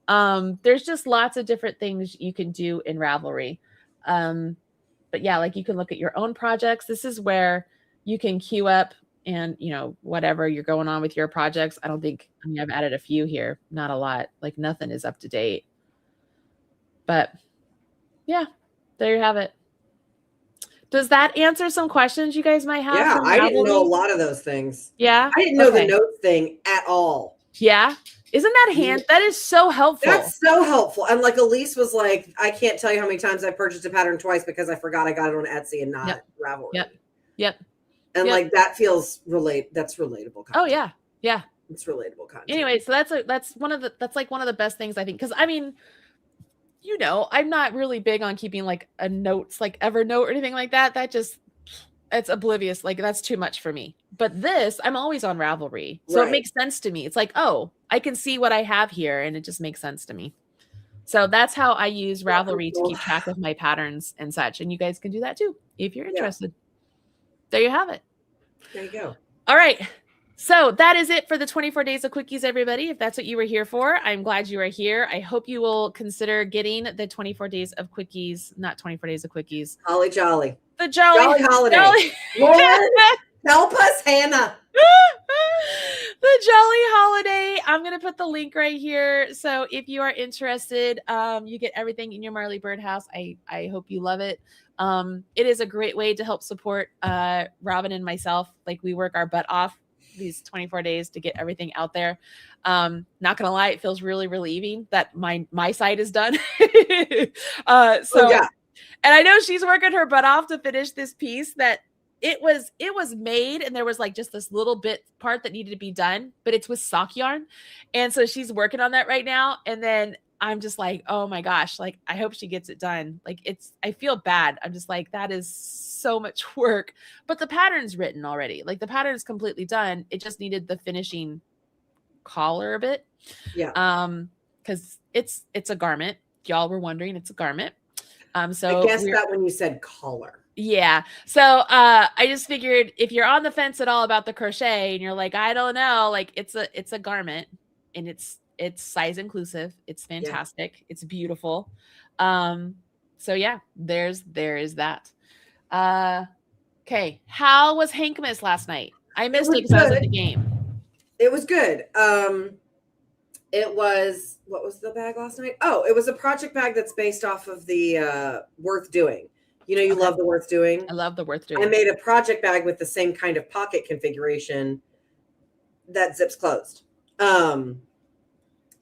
There's just lots of different things you can do in Ravelry. But yeah, like you can look at your own projects. This is where you can queue up and, you know, whatever you're going on with your projects. I mean, I've added a few here, not a lot, like nothing is up to date, but yeah, there you have it. Does that answer some questions you guys might have? Yeah, I didn't know a lot of those things. Yeah. I didn't know the notes thing at all. Yeah. Isn't that that is so helpful. That's so helpful. And like Elise was like, I can't tell you how many times I purchased a pattern twice because I forgot I got it on Etsy and not Ravelry. Yep. And like that feels that's relatable content. Oh yeah. Yeah. It's relatable content. Anyway, so that's one of the best things I think. Cause I mean, you know, I'm not really big on keeping like a notes, like Evernote or anything like that. It's oblivious. Like that's too much for me. But this, I'm always on Ravelry. So it makes sense to me. It's like, oh, I can see what I have here and it just makes sense to me. So that's how I use Ravelry to keep track of my patterns and such. And you guys can do that too, if you're interested. There you have it. There you go. All right. So that is it for the 24 Days of Quickies, everybody. If that's what you were here for, I'm glad you are here. I hope you will consider getting the 24 Days of Quickies, not 24 Days of Quickies. Holly Jolly. The Jolly Holiday. Lord, help us, Hannah. The Jolly Holiday. I'm going to put the link right here. So if you are interested, you get everything in your Marley Birdhouse. I hope you love it. It is a great way to help support Robin and myself. Like we work our butt off these 24 days to get everything out there. Not gonna lie, it feels really relieving that my side is done. And I know she's working her butt off to finish this piece that it was made, and there was like just this little bit part that needed to be done, but it's with sock yarn, and so she's working on that right now. And then I'm just like, oh my gosh, like I hope she gets it done. Like I feel bad. I'm just like, that is so much work, but the pattern's written already. Like the pattern's completely done. It just needed the finishing collar a bit. Yeah. Cause it's a garment. Y'all were wondering, it's a garment. So I guessed that when you said collar. Yeah. So I just figured if you're on the fence at all about the crochet and you're like, I don't know, like it's a garment and it's size inclusive. It's fantastic. Yeah. It's beautiful. So yeah, there is that. Okay. How was Hankmas last night? I missed it because I was at the game. It was good. It was, what was the bag last night? Oh, it was a project bag that's based off of the Worth Doing. You know, you love the Worth Doing. I love the Worth Doing. I made a project bag with the same kind of pocket configuration that zips closed.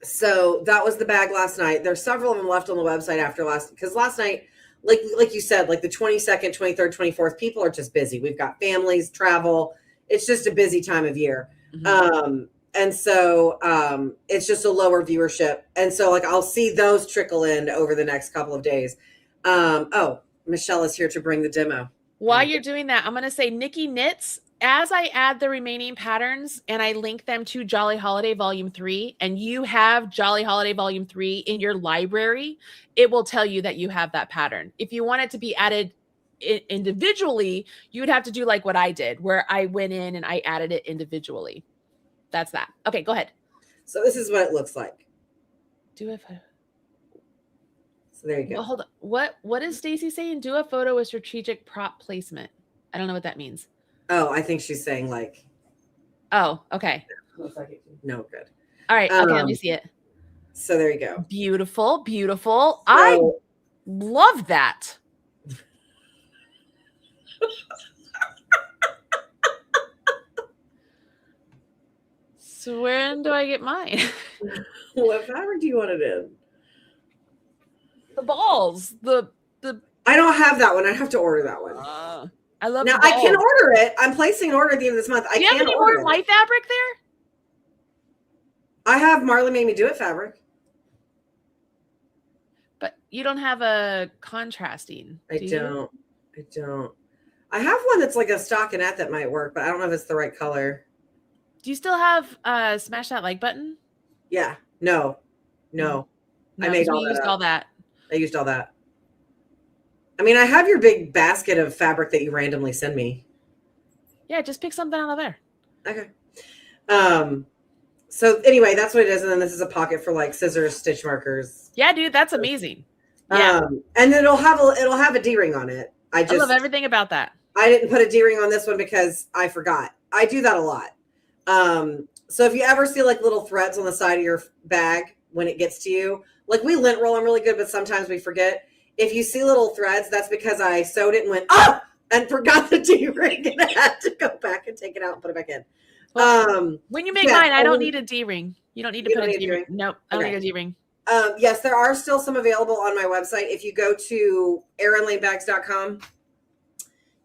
So that was the bag last night. There's several of them left on the website after because last night, like you said, like the 22nd, 23rd, 24th, people are just busy. We've got families, travel. It's just a busy time of year. Mm-hmm. And so it's just a lower viewership. And so like I'll see those trickle in over the next couple of days. Oh, Michelle is here to bring the demo. While you're doing that, I'm going to say Nikki Knits, as I add the remaining patterns and I link them to Jolly Holiday Volume 3, and you have Jolly Holiday Volume 3 in your library, it will tell you that you have that pattern. If you want it to be added individually, you would have to do like what I did, where I went in and I added it individually. That's that. Okay, go ahead. So this is what it looks like. Do it. So there you go. Well, hold on. What is Stacy saying? Do a photo with strategic prop placement. I don't know what that means. Oh, I think she's saying like. Oh, okay. Looks like it. No, good. All right. Okay, let me see it. So there you go. Beautiful, beautiful. I love that. So when do I get mine? What fabric do you want it in? The balls. The I don't have that one. I have to order that one. I love. Now I can order it. I'm placing an order at the end of this month. Do you have any more white fabric there? I have Marley Made Me Do It fabric. But you don't have a contrasting. I don't. I have one that's like a stockinette that might work, but I don't know if it's the right color. Do you still have smash that like button? Yeah. No. I made all that. I used all that. I mean, I have your big basket of fabric that you randomly send me. Yeah, just pick something out of there. Okay. So anyway, that's what it is. And then this is a pocket for like scissors, stitch markers. Yeah, dude, that's amazing. Yeah. And then it'll have a D-ring on it. I love everything about that. I didn't put a D-ring on this one because I forgot. I do that a lot. So if you ever see like little threads on the side of your bag when it gets to you, like we lint roll them really good, but sometimes we forget. If you see little threads, that's because I sewed it and went, and forgot the D-ring and I had to go back and take it out and put it back in. Well, when you make mine, I don't need a D-ring. You don't need to put a D-ring. Nope, I don't need a D-ring. Yes, there are still some available on my website. If you go to Erin.Lane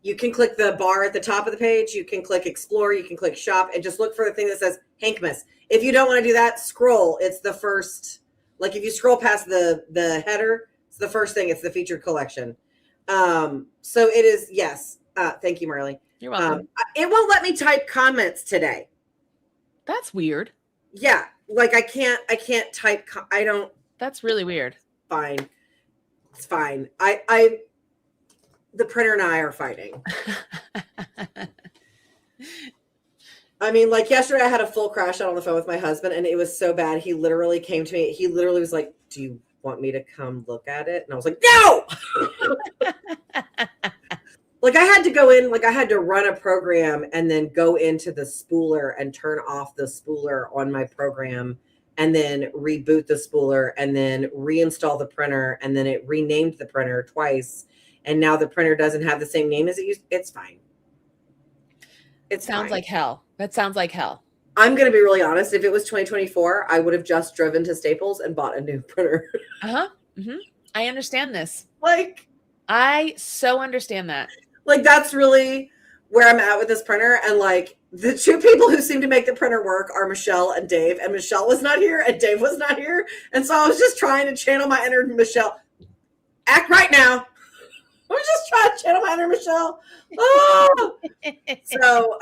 you can click the bar at the top of the page. You can click explore. You can click shop and just look for the thing that says Hankmas. If you don't want to do that, scroll. It's the first, like if you scroll past the header, it's the first thing. It's the featured collection. So it is, yes. Thank you, Marley. You're welcome. It won't let me type comments today. That's weird. Yeah. Like I can't type. I don't. That's really weird. Fine. It's fine. The printer and I are fighting. I mean, like yesterday I had a full crash out on the phone with my husband and it was so bad. He literally came to me. He literally was like, do you want me to come look at it? And I was like, no. Like I had to go in, like I had to run a program and then go into the spooler and turn off the spooler on my program and then reboot the spooler and then reinstall the printer. And then it renamed the printer twice. And now the printer doesn't have the same name as it used. It's fine. It sounds like hell. That sounds like hell. I'm going to be really honest. If it was 2024, I would have just driven to Staples and bought a new printer. Mm-hmm. I understand this. Like, I so understand that. Like, that's really where I'm at with this printer. And like the two people who seem to make the printer work are Michelle and Dave. And Michelle was not here and Dave was not here. And so I was just trying to channel my inner Michelle. Act right now. I was just trying to channel my inner Michelle. Oh! So,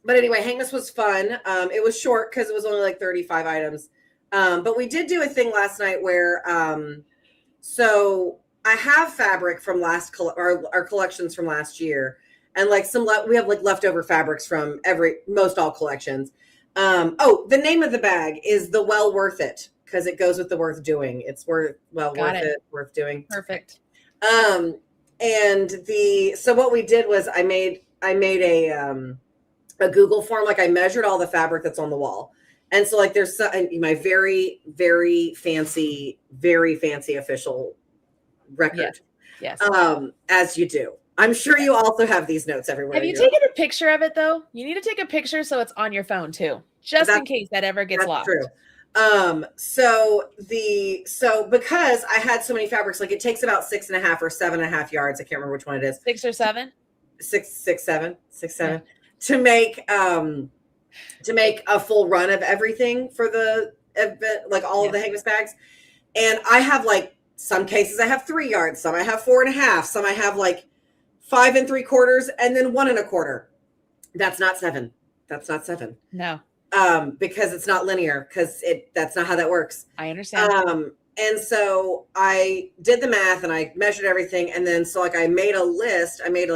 but anyway, Hankmas was fun. It was short because it was only like 35 items. But we did do a thing last night where, so I have fabric from our collections from last year. And like we have like leftover fabrics from most all collections. The name of the bag is the Well Worth It because it goes with the worth doing. It's worth doing. Perfect. So what we did was I made a Google form. Like I measured all the fabric that's on the wall. And so like there's my very, very fancy official record. Yes. As you do. I'm sure you also have these notes everywhere. Have you taken a picture of it though? You need to take a picture so it's on your phone too, just in case that ever gets lost. True. So because I had so many fabrics, like it takes about 6.5 or 7.5 yards. I can't remember which one it is. 6 or 7? 6, 7 yeah. To make a full run of everything for the event, like all of the Hankmas bags. And I have like some cases I have 3 yards, some I have 4.5, some I have like 5 3/4, and then 1 1/4. That's not 7. No. Because it's not linear, because that's not how that works. I understand. And so I did the math and I measured everything. And then, so like I made a list. I made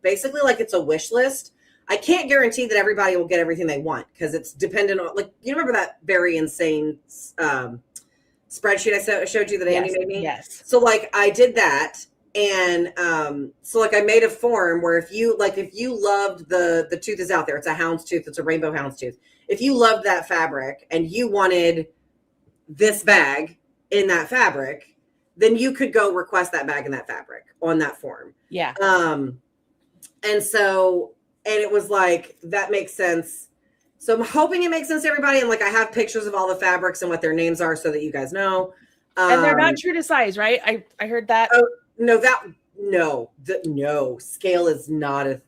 basically like it's a wish list. I can't guarantee that everybody will get everything they want because it's dependent on, like, you remember that very insane spreadsheet I showed you that Andy made me? Yes. So like I did that. And so like I made a form where if you loved the tooth is out there, it's a houndstooth, it's a rainbow houndstooth. If you loved that fabric and you wanted this bag in that fabric, then you could go request that bag in that fabric on that form. Yeah. And it was like, that makes sense. So I'm hoping it makes sense to everybody. And like, I have pictures of all the fabrics and what their names are so that you guys know. And they're not true to size, right? I heard that. Oh, no, scale is not a,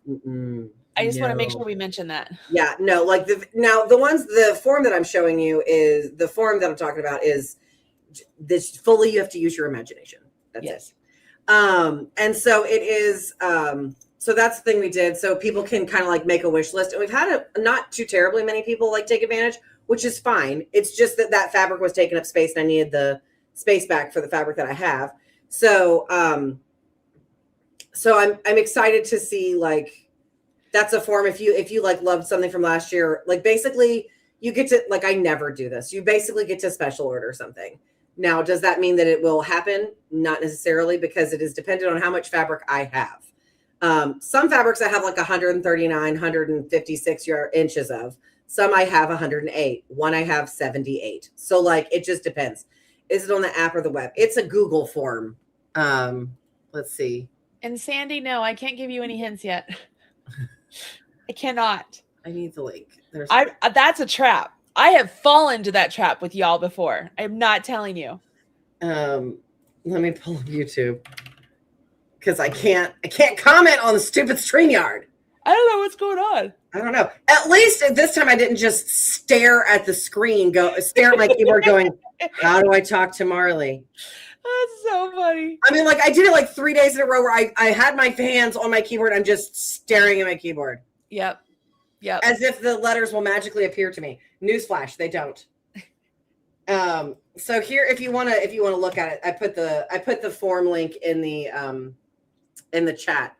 I just want to make sure we mention that. Yeah, no, like the form that I'm showing you is the form that I'm talking about is this fully, you have to use your imagination. That's it. And so it is, so that's the thing we did. So people can kind of like make a wish list, and we've had not too terribly many people like take advantage, which is fine. It's just that fabric was taking up space and I needed the space back for the fabric that I have. So, so I'm excited to see, like, that's a form. If you like loved something from last year, like basically you get to, like, I never do this. You basically get to special order something. Now, does that mean that it will happen? Not necessarily, because it is dependent on how much fabric I have. Some fabrics I have like 139, 156 inches of. Some I have 108. One I have 78. So like, it just depends. Is it on the app or the web? It's a Google form. Let's see. And Sandy, no, I can't give you any hints yet. I cannot. I need the link. That's a trap. I have fallen to that trap with y'all before. I'm not telling you. Let me pull up YouTube because I can't comment on the stupid StreamYard. I don't know what's going on. I don't know. At least at this time I didn't just stare at the screen, stare at my keyboard going, how do I talk to Marley? That's so funny. I mean, like, I did it like 3 days in a row where I had my hands on my keyboard. I'm just staring at my keyboard. Yep. As if the letters will magically appear to me. Newsflash, they don't. So here, if you want to look at it, I put the form link in the chat.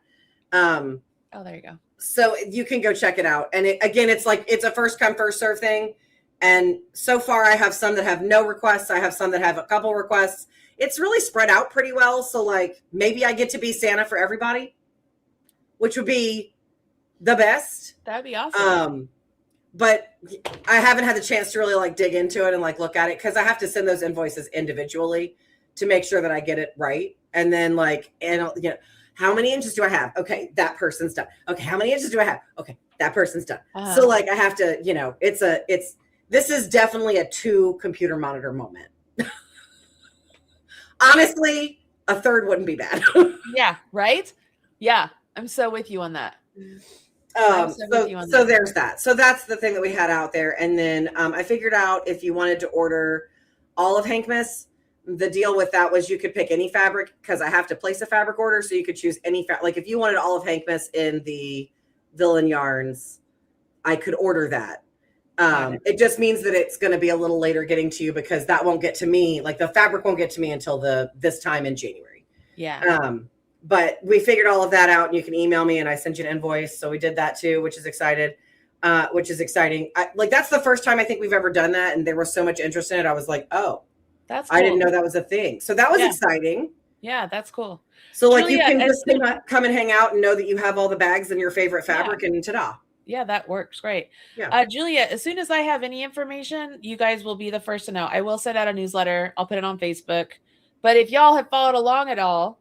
Oh, there you go. So you can go check it out. And it's like, it's a first come, first serve thing. And so far I have some that have no requests. I have some that have a couple requests. It's really spread out pretty well. So like, maybe I get to be Santa for everybody, which would be the best. That'd be awesome. But I haven't had the chance to really like dig into it and like look at it, because I have to send those invoices individually to make sure that I get it right. And then like, how many inches do I have? Okay, that person's done. Okay, how many inches do I have? Okay, that person's done. So like, I have to, this is definitely a 2 computer monitor moment. Honestly, a third wouldn't be bad. Yeah, right? Yeah, I'm so with you on that. So there's that. So that's the thing that we had out there. And then I figured out if you wanted to order all of Hankmas, the deal with that was you could pick any fabric, because I have to place a fabric order. So you could choose any like if you wanted all of Hankmas in the Villain Yarns, I could order that. It just means that it's going to be a little later getting to you, because that won't get to me. Like the fabric won't get to me until this time in January. Yeah. But we figured all of that out, and you can email me and I send you an invoice. So we did that too, which is exciting. That's the first time I think we've ever done that. And there was so much interest in it. I was like, oh, that's cool. I didn't know that was a thing. So that was exciting. Yeah, that's cool. So like, Julia, you can just come and hang out and know that you have all the bags and your favorite fabric, and ta-da. Yeah, that works great. Yeah. Julia, as soon as I have any information, you guys will be the first to know. I will send out a newsletter. I'll put it on Facebook. But if y'all have followed along at all,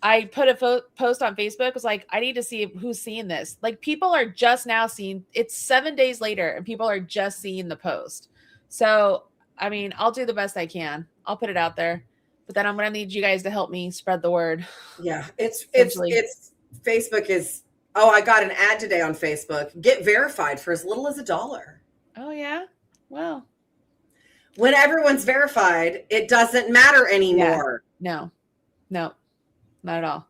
I put a post on Facebook. It was like, I need to see who's seeing this. Like, people are just now seeing, it's 7 days later and people are just seeing the post. So, I mean, I'll do the best I can. I'll put it out there, but then I'm going to need you guys to help me spread the word. Yeah. It's Facebook is, oh, I got an ad today on Facebook. Get verified for as little as $1. Oh yeah. Well, when everyone's verified, it doesn't matter anymore. Yeah. No, not at all.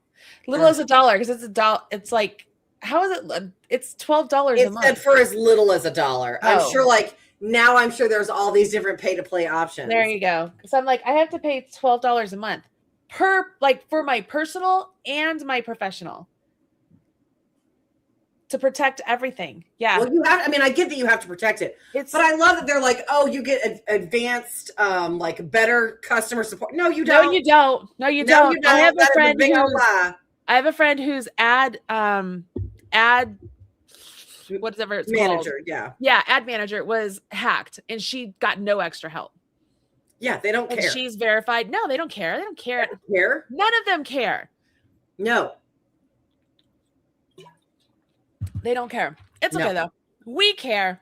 Little as $1, because it's $1. It's like, how is it? It's $12 a month. It said for as little as $1. Oh. I'm sure I'm sure there's all these different pay to play options. There you go. So I'm like, I have to pay $12 a month for my personal and my professional. to protect everything. Yeah. Well, you have, I mean, I get that you have to protect it, It's but I love that they're like, oh, you get advanced, like better customer support. No, you no, don't. you don't. No, you No, don't. you don't. I have That a is friend big old who's lie. I have a friend who's ad whatever it's Manager, called. yeah. Yeah, ad manager was hacked and she got no extra help. Yeah, they don't And care. she's verified. No, they don't care. They don't care. They don't care. None of them care. No. They don't care. It's No. okay though. We care.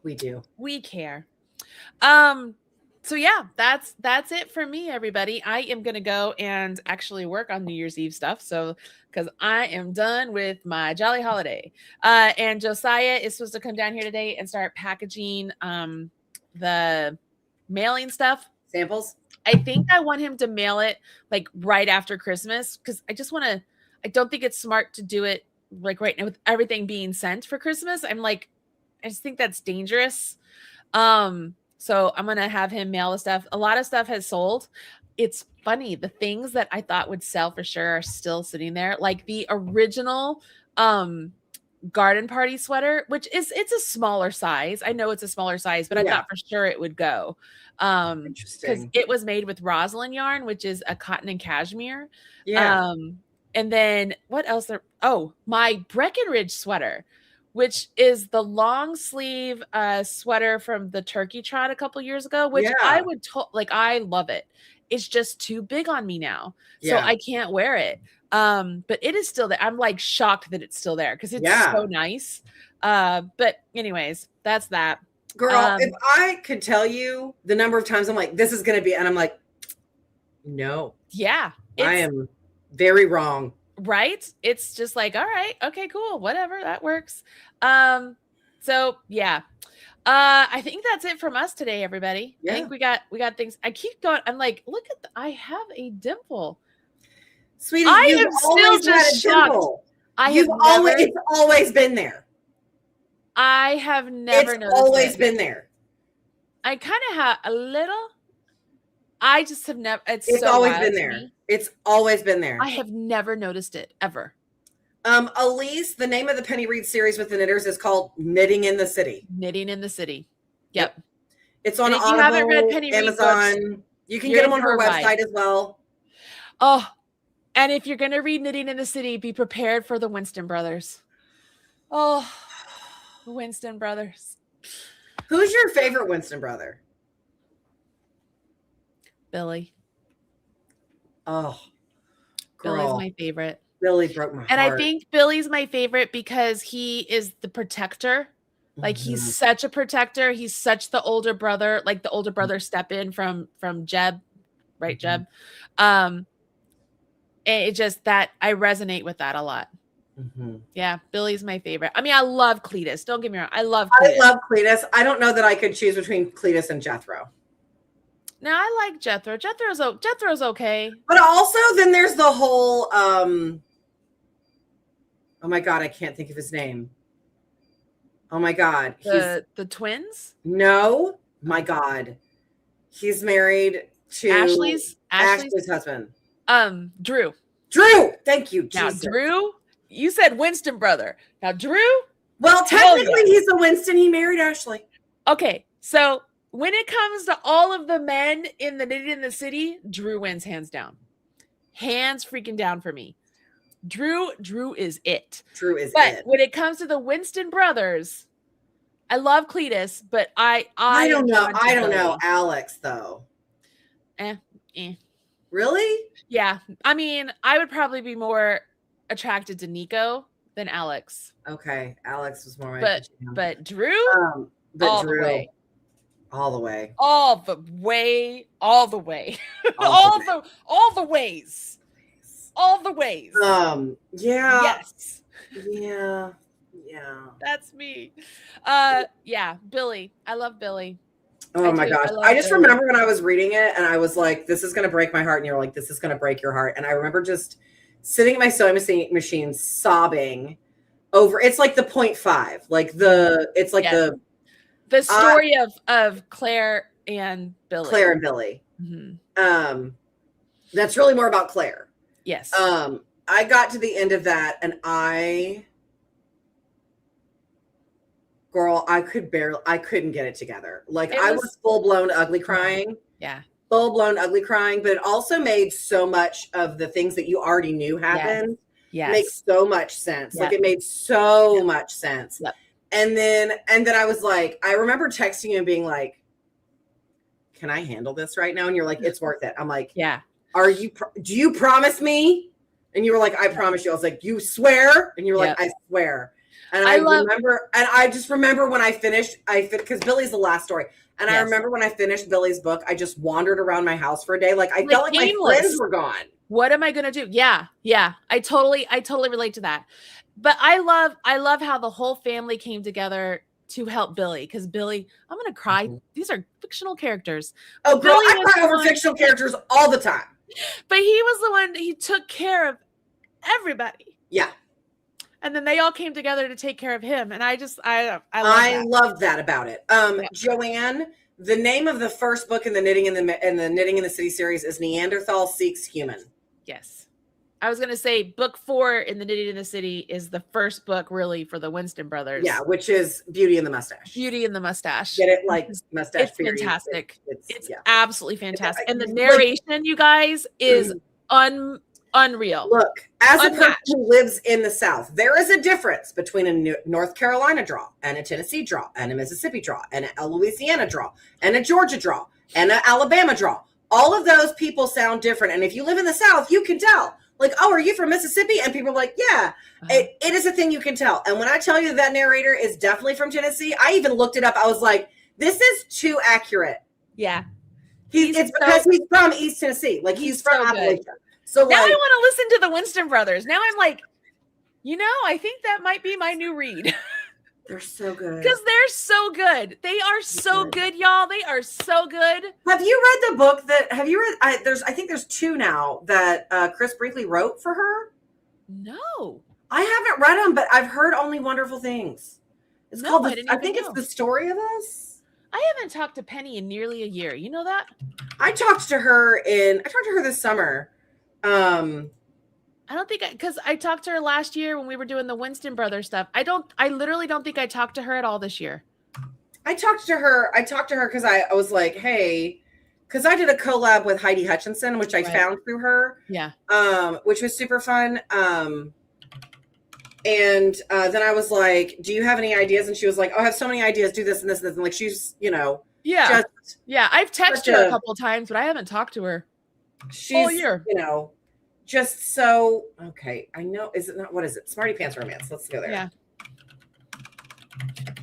We do. We care. So yeah, that's it for me, everybody. I am gonna go and actually work on New Year's Eve stuff. So because I am done with my jolly holiday. And Josiah is supposed to come down here today and start packaging the mailing stuff. Samples? I think I want him to mail it like right after Christmas because I don't think it's smart to do it like right now with everything being sent for Christmas. I just think that's dangerous. So I'm going to have him mail the stuff. A lot of stuff has sold. It's funny. The things that I thought would sell for sure are still sitting there. Like the original, garden party sweater, which it's a smaller size. I know it's a smaller size, but I thought for sure it would go. Because Interesting. it was made with rosin yarn, which is a cotton and cashmere. Yeah. And then what else there? Oh, my Breckenridge sweater, which is the long sleeve sweater from the Turkey Trot a couple years ago, which I would I love it. It's just too big on me now. So I can't wear it. But it is still there. I'm like shocked that it's still there because it's so nice. But anyways, that's that. Girl, if I could tell you the number of times I'm like, this is going to be, and I'm like, no. Yeah. I am very wrong. Right? It's just like, all right, okay, cool, whatever, that works. So yeah. I think that's it from us today, everybody. Yeah. I think we got things. I keep going. I'm like, look at I have a dimple. Sweetie, I you've am still always had just a dimple. It's always been there. I have never It's noticed always it. been there. I kind of have a little. I just have never. It's so always been there. It's always been there. I have never noticed it ever. Elise, the name of the Penny Reed series with the knitters is called Knitting in the City. Knitting in the City. Yep. It's on Audible, you haven't read Penny Reed Amazon. books, you can get them on her website as well. Oh, and if you're going to read Knitting in the City, be prepared for the Winston brothers. Oh, the Winston brothers. Who's your favorite Winston brother? Billy. Oh, girl. Billy's my favorite. Billy broke my heart. And I think Billy's my favorite because he is the protector. Like he's such a protector. He's such the older brother, like the older brother step in from Jeb, right, Jeb? And it just that I resonate with that a lot. Yeah, Billy's my favorite. I mean, I love Cletus. Don't get me wrong. I love Cletus. I don't know that I could choose between Cletus and Jethro. No, I like Jethro. Jethro's okay. But also then there's the whole oh my God, I can't think of his name. Oh my God. The twins? No, my God. He's married to Ashley's husband. Drew. Thank you. Now, Jesus. Drew, you said Winston brother. Now, Drew. Well, technically he's a Winston. He married Ashley. Okay. So when it comes to all of the men in the Knitting in the City, Drew wins hands down. Hands freaking down for me. Drew is it. But when it comes to the Winston brothers, I love Cletus, but I don't know. I don't know Alex though. Really? Yeah. I mean, I would probably be more attracted to Nico than Alex. Okay. Alex was more but Drew? All the way. All the way. All the way. All the way. all the ways. All the ways. Yeah. Yes. Yeah. Yeah. That's me. Yeah, Billy. I love Billy. Oh my gosh. I just remember when I was reading it and I was like, this is going to break my heart. And you're like, this is going to break your heart. And I remember just sitting at my sewing machine sobbing over, it's like the 0.5, like it's like the story of Claire and Billy. Mm-hmm. That's really more about Claire. Yes. I got to the end of that and I girl, I couldn't get it together. Like It I was- was full blown ugly crying. Yeah. Full blown ugly crying, but it also made so much of the things that you already knew happened make Yes. so much sense. Yep. Like it made so much sense. Yep. And then I was like, I remember texting you and being like, can I handle this right now? And you're like, it's worth it. I'm like, Yeah. Do you promise me? And you were like, I promise you. I was like, you swear? And you were like, I swear. And I just remember when I finished, because Billy's the last story. And I remember when I finished Billy's book, I just wandered around my house for a day. Like I felt like my friends were gone. What am I going to do? Yeah. Yeah. I totally relate to that. But I love how the whole family came together to help Billy. Because Billy, I'm going to cry. These are fictional characters. Oh, girl, I cry over fictional characters all the time. But he was the one, he took care of everybody. Yeah. And then they all came together to take care of him. And I love that about it. Joanne, the name of the first book in the Knitting in the City series is Neanderthal Seeks Human. Yes. I was going to say book 4 in the Knitting in the City is the first book really for the Winston brothers. Yeah, which is Beauty and the Mustache. Beauty and the Mustache. Get it? Like mustache. It's fantastic. It's yeah. absolutely fantastic. And the narration, you guys, is unreal. Look, as a person who lives in the South, there is a difference between a North Carolina draw and a Tennessee draw and a Mississippi draw and a Louisiana draw and a Georgia draw and an Alabama draw. All of those people sound different. And if you live in the South, you can tell. Like, oh, are you from Mississippi? And people are like, yeah, it is a thing you can tell. And when I tell you that narrator is definitely from Tennessee, I even looked it up. I was like, this is too accurate. Yeah. It's because he's from East Tennessee. Like he's from Appalachia. So now I want to listen to the Winston brothers. Now I'm like, I think that might be my new read. They're so good. Because they're so good. They are so good, y'all. They are so good. Have you read the book I think there's 2 now that Chris Brinkley wrote for her? No. I haven't read them, but I've heard only wonderful things. It's called, I think it's The Story of Us. I haven't talked to Penny in nearly a year. You know that? I talked to her this summer. I don't think because I talked to her last year when we were doing the Winston Brothers stuff. I literally don't think I talked to her at all this year. I talked to her because I was like, hey, because I did a collab with Heidi Hutchinson, which I found through her. Yeah. Which was super fun. And then I was like, do you have any ideas? And she was like, oh, I have so many ideas. Do this and this and this. And like, she's, yeah. I've texted her a couple of times, but I haven't talked to her all year. Just so, okay. I know. Is it not, what is it? Smarty Pants Romance. Let's go there. Yeah.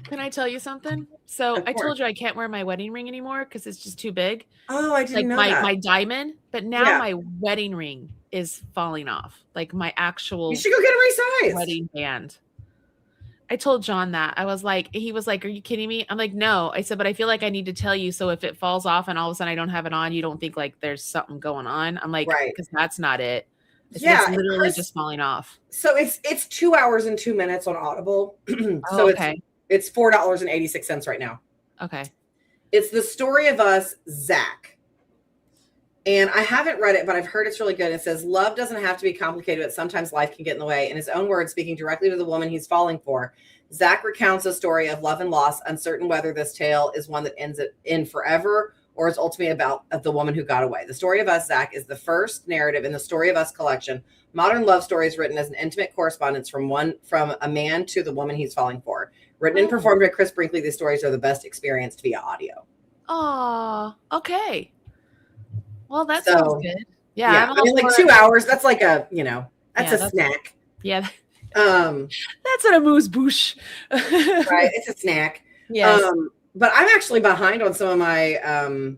Can I tell you something? So I told you I can't wear my wedding ring anymore because it's just too big. Oh, I didn't know that. My diamond, but now my wedding ring is falling off. Like my actual. You should go get it resized. Wedding band. I told John that. He was like, are you kidding me? I'm like, no. I said, but I feel like I need to tell you. So if it falls off and all of a sudden I don't have it on, you don't think like there's something going on. I'm like, because that's not it. It's literally just falling off. So it's 2 hours and 2 minutes on Audible. So okay. It's $4.86 right now. Okay. It's The Story of Us, Zach. And I haven't read it, but I've heard it's really good. It says, love doesn't have to be complicated, but sometimes life can get in the way. In his own words, speaking directly to the woman he's falling for, Zach recounts a story of love and loss, uncertain whether this tale is one that ends in forever or is ultimately about the woman who got away. The Story of Us, Zach, is the first narrative in the Story of Us collection. Modern love stories written as an intimate correspondence from a man to the woman he's falling for. Written and performed by Chris Brinkley, these stories are the best experienced via audio. Oh, okay. Well, that sounds good. Yeah. I mean, like 2 hours. That's like a snack. Yeah. That's an amuse-bouche. Right. It's a snack. Yes. But I'm actually behind on some of my,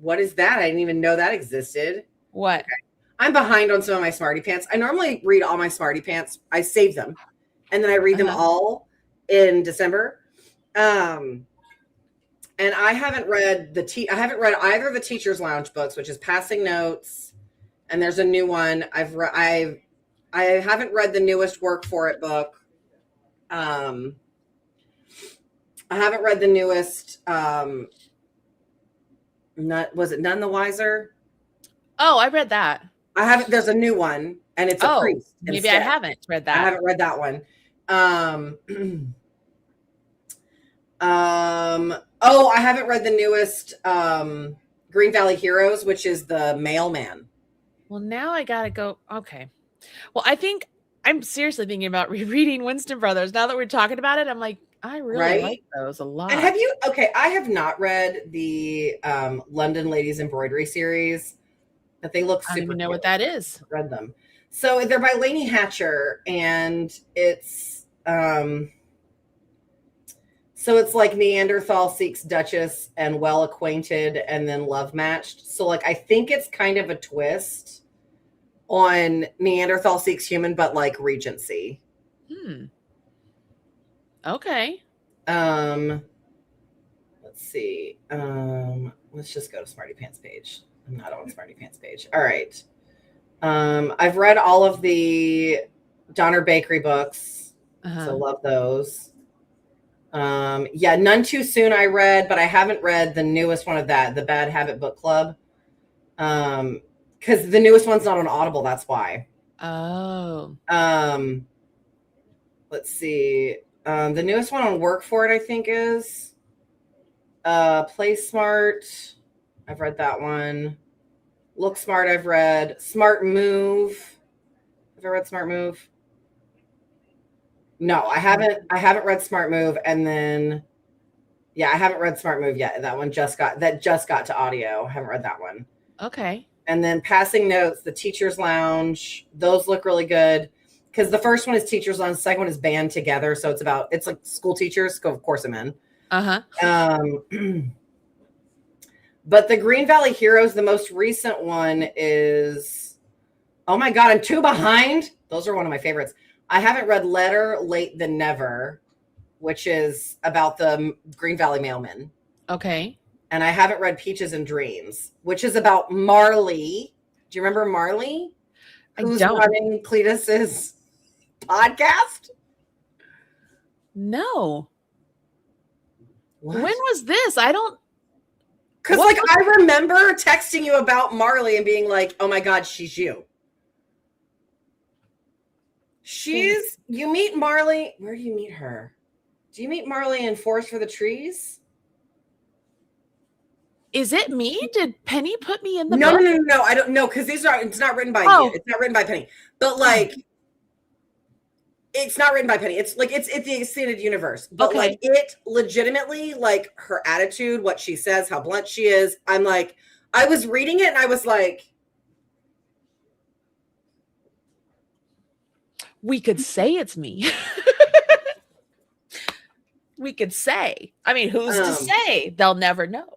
what is that? I didn't even know that existed. What? Okay. I'm behind on some of my Smarty Pants. I normally read all my Smarty Pants. I save them and then I read them all in December. And I haven't read either of the Teacher's Lounge books, which is Passing Notes. And there's a new one. I haven't read the newest Work For It book. I haven't read the newest, was it None the Wiser? Oh, I read that. I haven't, there's a new one and it's a priest. Maybe I haven't read that. I haven't read that one. Oh, I haven't read the newest Green Valley Heroes, which is the mailman. Well, now I gotta go. Okay. Well, I think I'm seriously thinking about rereading Winston Brothers. Now that we're talking about it, I'm like, I really like those a lot. And I have not read the London Ladies Embroidery series, but they look super I don't even know cute. what that is. I've read them. So they're by Lainey Hatcher, and it's so it's like Neanderthal seeks Duchess and well acquainted and then love matched. So like I think it's kind of a twist on Neanderthal seeks human, but like Regency. Okay. Let's see. Let's just go to Smarty Pants page. I'm not on Smarty Pants page. All right. I've read all of the Donner Bakery books. So love those. Yeah, None Too Soon I read, but I haven't read the newest one of that, the Bad Habit Book Club. Because the newest one's not on Audible, that's why. Oh. Let's see. The newest one on Work For It, I think, is Play Smart. I've read that one. Look Smart, I've read. Smart Move. Have I read Smart Move? No, I haven't read Smart Move. And then, yeah, I haven't read Smart Move yet. That one just got to audio. I haven't read that one. Okay. And then Passing Notes, The Teacher's Lounge. Those look really good. Because the first one is Teacher's Lounge. The second one is Band Together. So it's like school teachers. Of course I'm in. But the Green Valley Heroes, the most recent one is, oh my God, I'm too behind. Those are one of my favorites. I haven't read Letter Late Than Never, which is about the Green Valley mailman. Okay. And I haven't read Peaches and Dreams, which is about Marley. Do you remember Marley? Who's running Cletus's podcast? No. What? When was this? I don't. Because I remember texting you about Marley and being like, oh my God, she's you. You meet Marley. Where do you meet her? Do you meet Marley in Forest for the Trees? Is it me? Did Penny put me in the book? No. I don't know. Because it's not written by you. It's not written by Penny. But it's not written by Penny. It's like, it's the extended universe. But like it legitimately, like her attitude, what she says, how blunt she is. I'm like, I was reading it and I was like, we could say it's me. We could say. I mean, who's to say? They'll never know.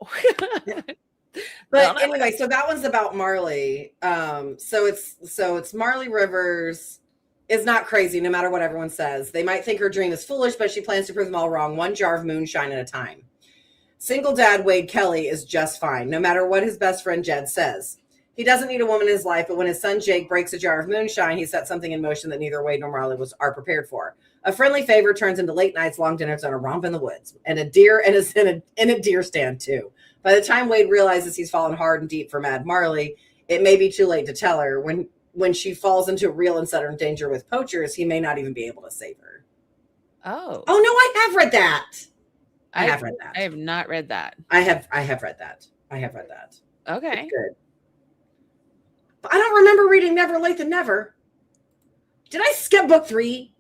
But anyway, so that one's about Marley. So it's Marley Rivers is not crazy, no matter what everyone says. They might think her dream is foolish, but she plans to prove them all wrong, one jar of moonshine at a time. Single dad Wade Kelly is just fine, no matter what his best friend Jed says. He doesn't need a woman in his life, but when his son Jake breaks a jar of moonshine, he sets something in motion that neither Wade nor Marley are prepared for. A friendly favor turns into late nights, long dinners, and a romp in the woods, and a deer in a deer stand too. By the time Wade realizes he's fallen hard and deep for Mad Marley, it may be too late to tell her. When she falls into real and sudden danger with poachers, he may not even be able to save her. Oh no, I have read that. I have read that. I have not read that. I have read that. I have read that. Okay. It's good. But I don't remember reading Never Late Than Never. Did I skip book 3?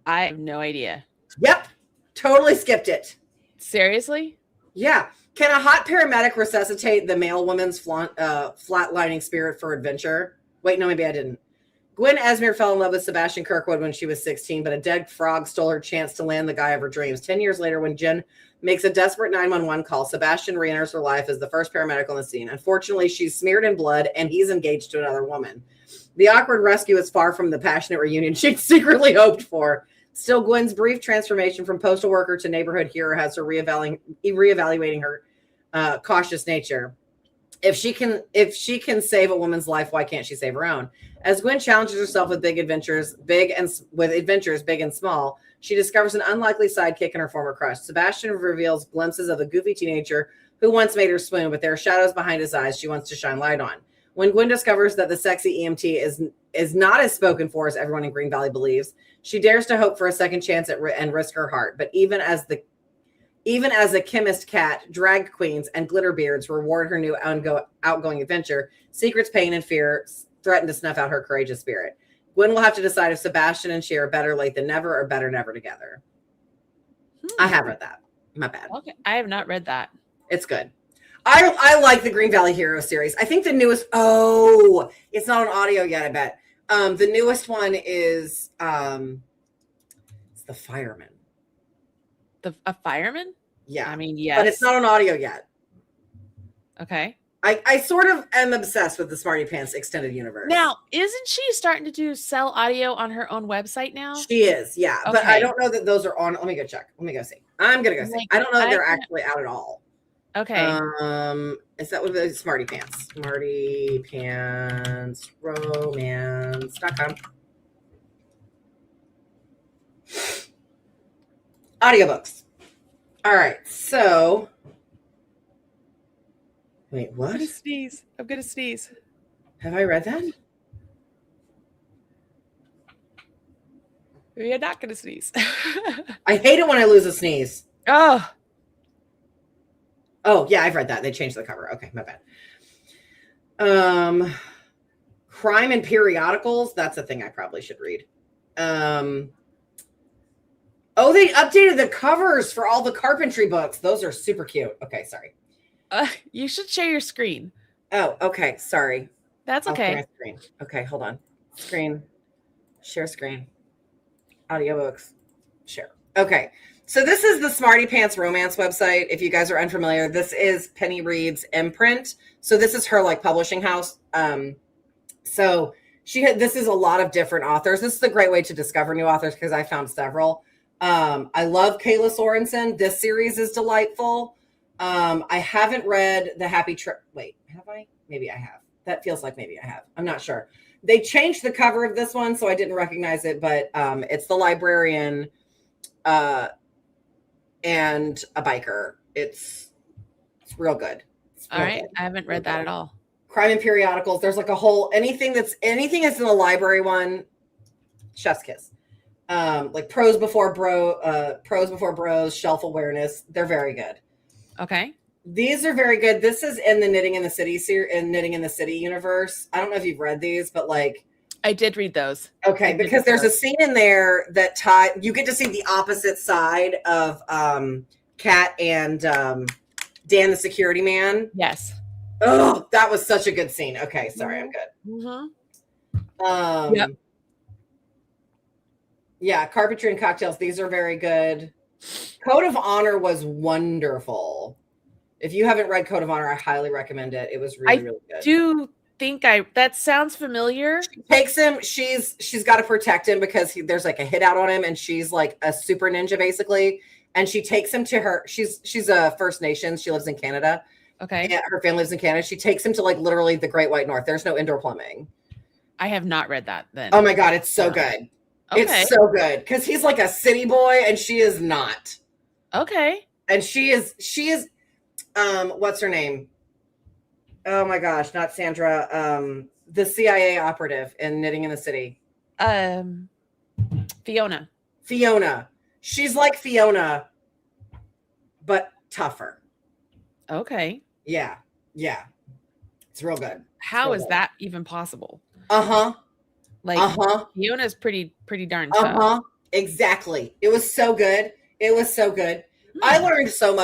I have no idea. Yep. Totally skipped it. Seriously? Yeah. Can a hot paramedic resuscitate the male woman's flatlining spirit for adventure? Wait, no, maybe I didn't. Gwen Esmere fell in love with Sebastian Kirkwood when she was 16, but a dead frog stole her chance to land the guy of her dreams. 10 years later, when Jen makes a desperate 911 call, Sebastian re-enters her life as the first paramedic on the scene. Unfortunately, she's smeared in blood, and he's engaged to another woman. The awkward rescue is far from the passionate reunion she'd secretly hoped for. Still, Gwen's brief transformation from postal worker to neighborhood hero has her reevaluating her cautious nature. If she can save a woman's life, why can't she save her own? As Gwen challenges herself with adventures big and small, she discovers an unlikely sidekick in her former crush. Sebastian reveals glimpses of a goofy teenager who once made her swoon, but there are shadows behind his eyes she wants to shine light on. When Gwen discovers that the sexy EMT is not as spoken for as everyone in Green Valley believes, she dares to hope for a second chance and risk her heart. But even as a chemist cat, drag queens, and glitterbeards reward her new outgoing adventure, secrets, pain, and fear threaten to snuff out her courageous spirit. Gwen will have to decide if Sebastian and she are better late than never or better never together. I have read that. My bad. Okay, I have not read that. It's good. I like the Green Valley Hero series. I think the newest, it's not on audio yet, I bet. The newest one is it's the Fireman. A fireman? Yeah. I mean, yes. But it's not on audio yet. Okay. I sort of am obsessed with the Smarty Pants extended universe. Now, isn't she starting to sell audio on her own website now? She is, yeah. Okay. But I don't know that those are on. Let me go check. Let me go see. I'm gonna go see. I don't know that they're actually out at all. Okay. Is that what the Smarty Pants? Smarty Pants romance.com. Audiobooks. All right. So wait, what? I'm gonna sneeze. Have I read that? You're not gonna sneeze. I hate it when I lose a sneeze. Oh, yeah, I've read that. They changed the cover. Okay, my bad. Crime and periodicals. That's a thing I probably should read. They updated the covers for all the carpentry books. Those are super cute. Okay, sorry. You should share your screen. Oh, okay. Sorry. That's okay. Share my screen. Okay, hold on. Screen. Share screen. Audiobooks. Share. Okay. So this is the Smarty Pants romance website. If you guys are unfamiliar, this is Penny Reed's imprint. So this is her publishing house. So this is a lot of different authors. This is a great way to discover new authors because I found several. I love Kayla Sorensen. This series is delightful. I haven't read The Happy Trip. Wait, have I? Maybe I have. That feels like maybe I have. I'm not sure. They changed the cover of this one, so I didn't recognize it, but it's the librarian and a biker. It's real good. All right. I haven't read that at all. Crime and periodicals. There's a whole anything that's in the library one. Chef's kiss. Pros Before Bros, Shelf Awareness. They're very good. Okay. These are very good. This is in the Knitting in the City universe. I don't know if you've read these, but I did read those. Okay, because there's a scene in there that you get to see the opposite side of Kat and Dan the security man. Yes. Oh, that was such a good scene. Okay, sorry, I'm good. Mm-hmm. Yep. Yeah, Carpentry and Cocktails. These are very good. Code of Honor was wonderful. If you haven't read Code of Honor, I highly recommend it. It was really, really good. I do think that sounds familiar. She takes him. She's got to protect him because there's a hit out on him, and she's a super ninja basically. And she takes him to her. She's a First Nations. She lives in Canada. Okay. Yeah, her family lives in Canada. She takes him to literally the Great White North. There's no indoor plumbing. I have not read that then. Oh my God, it's so good. Okay. It's so good because he's a city boy and she is not. Okay. And she is what's her name? Oh my gosh, not Sandra. The CIA operative in Knitting in the City. Fiona. She's like Fiona, but tougher. Okay. Yeah. It's real good. How is that even possible? Fiona's pretty darn tough. Exactly. It was so good. I learned so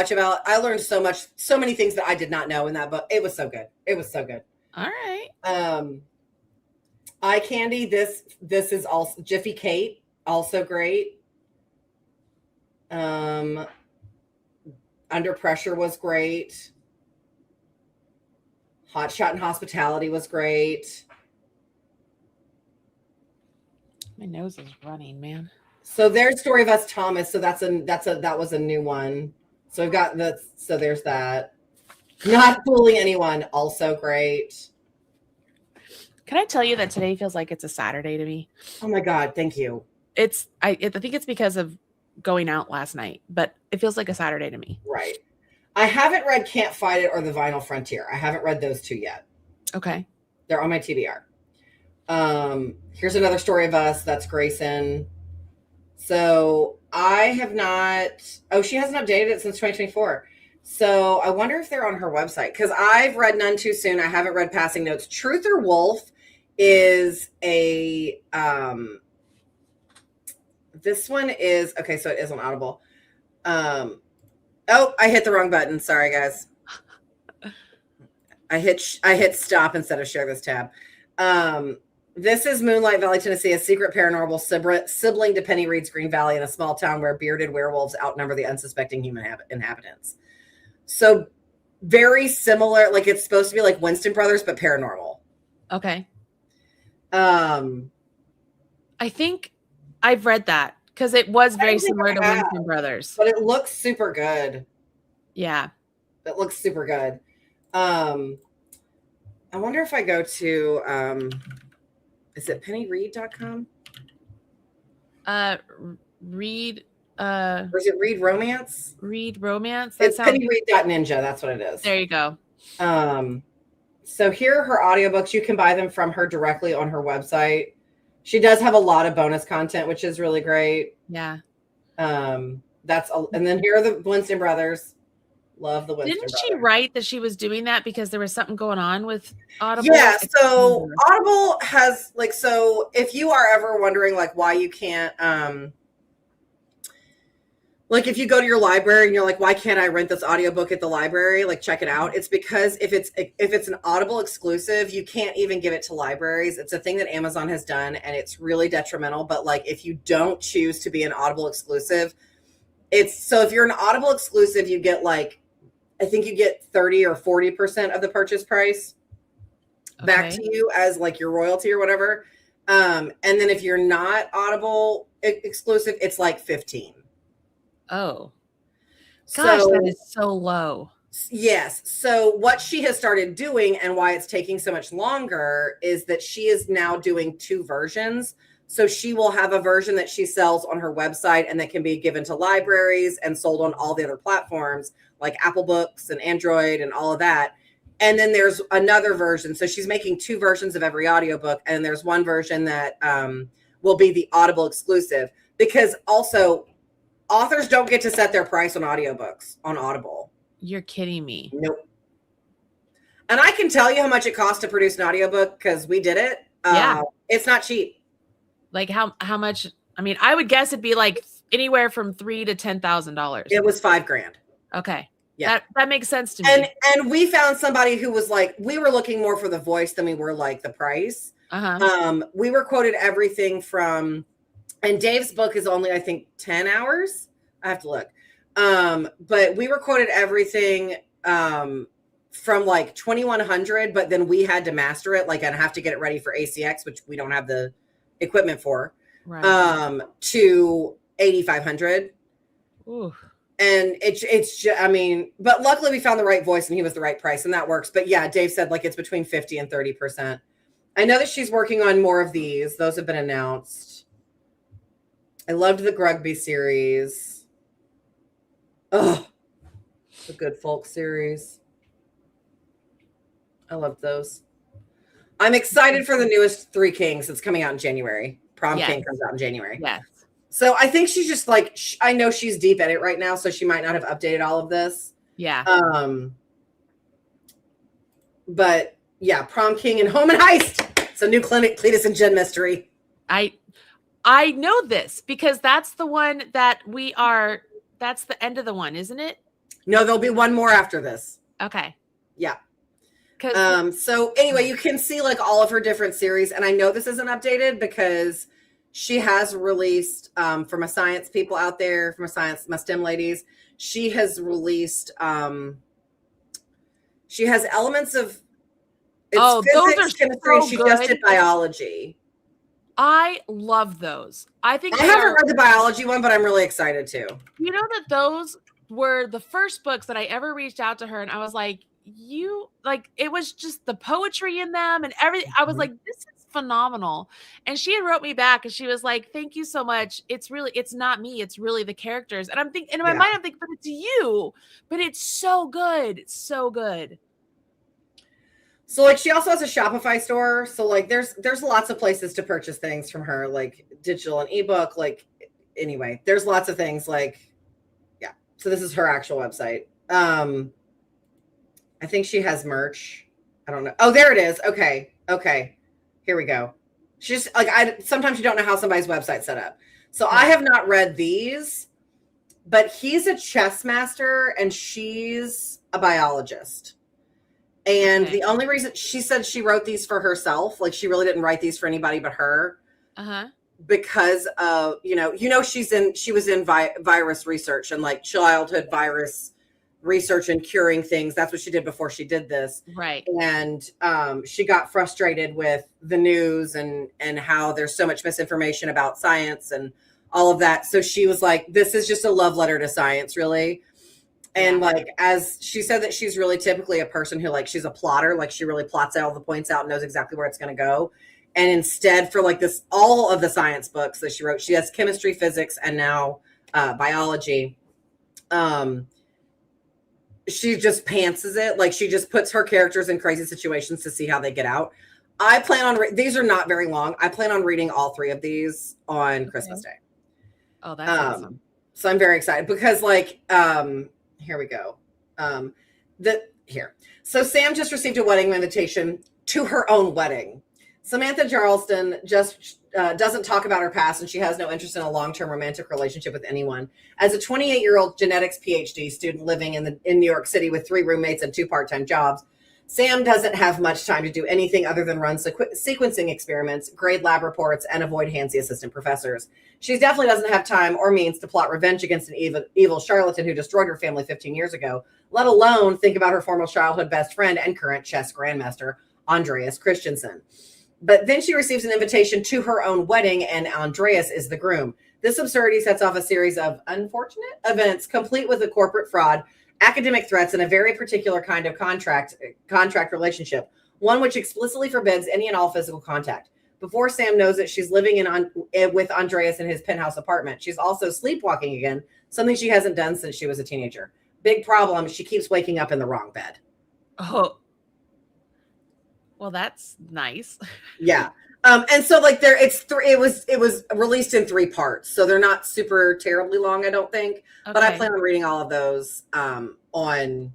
many things that I did not know in that book. It was so good. All right. Eye Candy. This is also Jiffy Kate, also great. Under Pressure was great. Hot Shot and Hospitality was great. My nose is running, man. So there's Story of Us Thomas. So that was a new one. So we've got so there's that. Not Fooling Anyone, also great. Can I tell you that today feels like it's a Saturday to me? Oh my God, thank you. I think it's because of going out last night, but it feels like a Saturday to me. Right. I haven't read Can't Fight It or The Vinyl Frontier. I haven't read those two yet. Okay. They're on my TBR. Here's another story of us. That's Grayson. So I have not. Oh, she hasn't updated it since 2024. So I wonder if they're on her website, because I've read None Too Soon. I haven't read Passing Notes. Truth or Wolf is a. This one is okay. So it is on Audible. Oh, I hit the wrong button. Sorry, guys. I hit stop instead of share this tab. This is Moonlight Valley, Tennessee, a secret paranormal sibling to Penny Reed's Green Valley, in a small town where bearded werewolves outnumber the unsuspecting human inhabitants. So very similar, like it's supposed to be like Winston Brothers, but paranormal. Okay. I think I've read that because it was very similar to Winston Brothers. But it looks super good. Yeah. It looks super good. I wonder if I go to is it pennyreed.com? Read or is it Read Romance? Read Romance. It's pennyreed.ninja. That's what it is. There you go. So here are her audiobooks. You can buy them from her directly on her website. She does have a lot of bonus content, which is really great. Yeah. And then here are the Winston Brothers. Love the Winston Didn't Brothers. she write that she was doing that because there was something going on with Audible? Yeah, so Audible has so if you are ever wondering why you can't if you go to your library and you're like, why can't I rent this audiobook at the library? Check it out. It's because if it's an Audible exclusive, you can't even give it to libraries. It's a thing that Amazon has done, and it's really detrimental. But if you don't choose to be an Audible exclusive, if you're an Audible exclusive, you get I think you get 30 or 40% of the purchase price back to you as your royalty or whatever. And then if you're not Audible exclusive, it's 15. Oh, gosh, that is so low. Yes. So what she has started doing, and why it's taking so much longer, is that she is now doing 2 versions. So she will have a version that she sells on her website and that can be given to libraries and sold on all the other platforms like Apple Books and Android and all of that. And then there's another version. So she's making 2 versions of every audiobook. And there's one version that will be the Audible exclusive, because also authors don't get to set their price on audiobooks on Audible. You're kidding me. Nope. And I can tell you how much it costs to produce an audiobook because we did it. Yeah. It's not cheap. How much? I mean, I would guess it'd be anywhere from $3,000 to $10,000. It was $5,000. Okay. Yeah. That makes sense to me. And we found somebody who was we were looking more for the voice than we were the price. We were quoted everything from, and Dave's book is only, I think, 10 hours. I have to look. But we were quoted everything from 2,100, but then we had to master it, and have to get it ready for ACX, which we don't have the equipment for, right. To 8,500. Ooh. And it's just, but luckily we found the right voice and he was the right price, and that works. But yeah, Dave said it's between 50 and 30%. I know that she's working on more of these. Those have been announced. I loved the Grugby series. Oh, the Good Folk series. I loved those. I'm excited for the newest Three Kings that's coming out in January. Prom King comes out in January. Yes. So I think she's just I know she's deep in it right now, so she might not have updated all of this. Yeah. But yeah, Prom King and Home and Heist. It's a new Cletus and Jen mystery. I know this because that's the one that's the end of the one, isn't it? No, there'll be one more after this. Okay. Yeah. So anyway, you can see all of her different series. And I know this isn't updated because she has released, for my science people out there, for my STEM ladies, she has released, she has elements of physics, chemistry, and she just did biology. I love those. I haven't read the biology one, but I'm really excited too. You know that those were the first books that I ever reached out to her, and I was like, it was just the poetry in them and everything. I was like, this is phenomenal. And she had wrote me back and she was like, thank you so much. It's not me. It's really the characters. And I'm thinking, in my mind, I'm thinking, but it's you, but it's so good. It's so good. So like she also has a Shopify store. So like there's lots of places to purchase things from her, like digital and ebook. Like anyway, there's lots of things like, yeah. So this is her actual website. I think she has merch. I don't know. Oh, there it is. Okay. Here we go. She's like, sometimes you don't know how somebody's website's set up. So I have not read these, but he's a chess master and she's a biologist. And the only reason she said she wrote these for herself, like she really didn't write these for anybody but her, because of she was in virus research and like childhood virus research and curing things. That's what she did before she did this, right? And she got frustrated with the news and how there's so much misinformation about science and all of that. So she was like, "This is just a love letter to science, really." And like, as she said that she's really typically a person who like, she's a plotter, like she really plots all the points out and knows exactly where it's going to go. And instead for like this, all of the science books that she wrote, she has chemistry, physics, and now biology. She just pantsses it. Like she just puts her characters in crazy situations to see how they get out. I plan on, these are not very long. I plan on reading all 3 of these on Christmas Day. Oh, that's awesome. So I'm very excited because like, here we go. So Sam just received a wedding invitation to her own wedding. Samantha Charleston just doesn't talk about her past, and she has no interest in a long-term romantic relationship with anyone. As a 28-year-old genetics PhD student living in New York City with 3 roommates and 2 part-time jobs, Sam doesn't have much time to do anything other than run sequencing experiments, grade lab reports, and avoid handsy assistant professors. She definitely doesn't have time or means to plot revenge against an evil charlatan who destroyed her family 15 years ago, let alone think about her former childhood best friend and current chess grandmaster, Andreas Christensen. But then she receives an invitation to her own wedding, and Andreas is the groom. This absurdity sets off a series of unfortunate events, complete with a corporate fraud, academic threats, and a very particular kind of contract relationship, one which explicitly forbids any and all physical contact. Before Sam knows it, she's living with Andreas in his penthouse apartment. She's also sleepwalking again, something she hasn't done since she was a teenager. Big problem, she keeps waking up in the wrong bed. Oh, well, that's nice. Yeah. And so like it was released in 3 parts, so they're not super terribly long, I don't think. Okay. But I plan on reading all of those on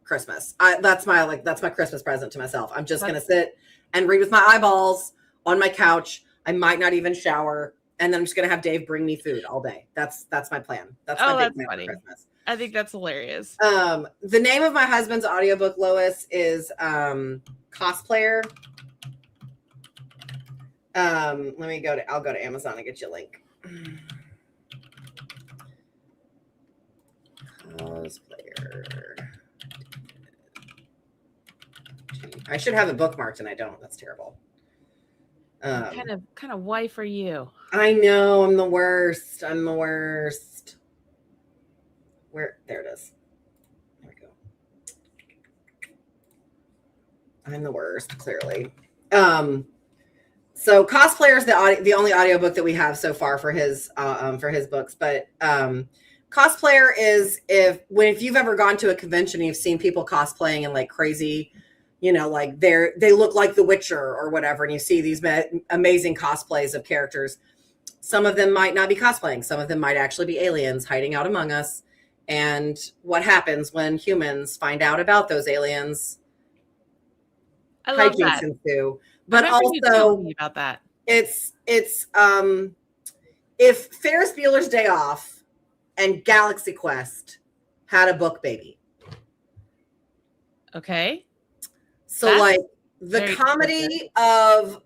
Christmas. That's my Christmas present to myself. I'm just gonna sit and read with my eyeballs on my couch. I might not even shower, and then I'm just gonna have Dave bring me food all day. That's my plan. That's my big plan for Christmas. I think that's hilarious. The name of my husband's audiobook, Lois, is Cosplayer. I'll go to Amazon and get you a link. Cosplayer. I should have it bookmarked and I don't. That's terrible. What kind of wife are you? I know, I'm the worst. There it is. There we go. I'm the worst, clearly. So Cosplayer is the only audiobook that we have so far for his books. But Cosplayer is if you've ever gone to a convention and you've seen people cosplaying in like crazy, like they look like The Witcher or whatever, and you see these amazing cosplays of characters. Some of them might not be cosplaying. Some of them might actually be aliens hiding out among us. And what happens when humans find out about those aliens? I love that. Ensue. But also about that. It's if Ferris Bueller's Day Off and Galaxy Quest had a book baby. Okay. So that's like the comedy of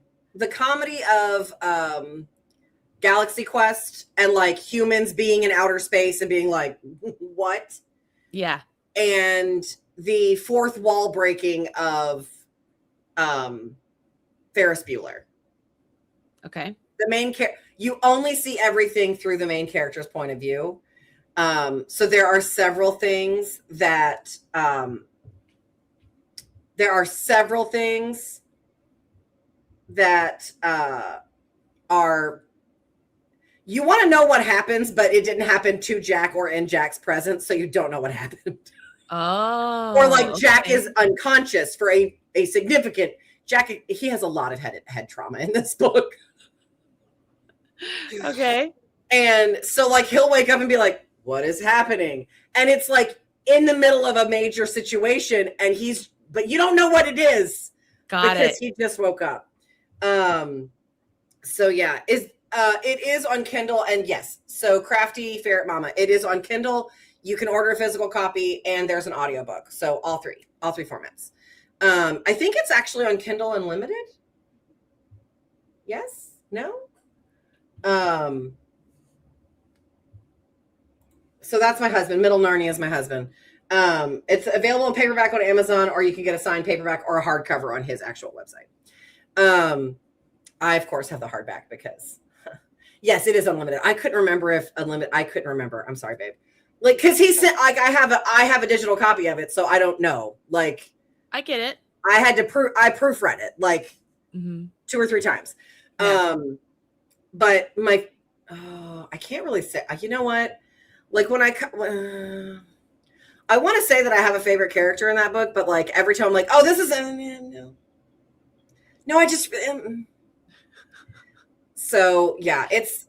Galaxy Quest and like humans being in outer space and being like, what? Yeah. And the fourth wall breaking of Ferris Bueller. Okay. The main you only see everything through the main character's point of view. So there are several things that are you want to know what happens, but it didn't happen to Jack or in Jack's presence, so you don't know what happened. Oh. Or like Jack is unconscious for a a significant Jack. He has a lot of head trauma in this book. Okay. And so like he'll wake up and be like, what is happening? And it's like in the middle of a major situation, and but you don't know what it is. Because he just woke up. So yeah, it is on Kindle, and yes, so Crafty Ferret Mama, it is on Kindle. You can order a physical copy, and there's an audiobook. So all three formats. I think it's actually on Kindle Unlimited. Yes? No? So that's my husband. Middle Narnia is my husband. It's available in paperback on Amazon, or you can get a signed paperback or a hardcover on his actual website. I of course have the hardback because yes, it is unlimited. I couldn't remember if unlimited. I couldn't remember. I'm sorry, babe. Like, because he said, like, I have a digital copy of it, so I don't know. Like, I get it. I had to I proofread it like 2 or 3 times. Yeah. But I can't really say. You know what? Like when I want to say that I have a favorite character in that book, but like every time I'm like, oh, this is no, I just. So yeah, it's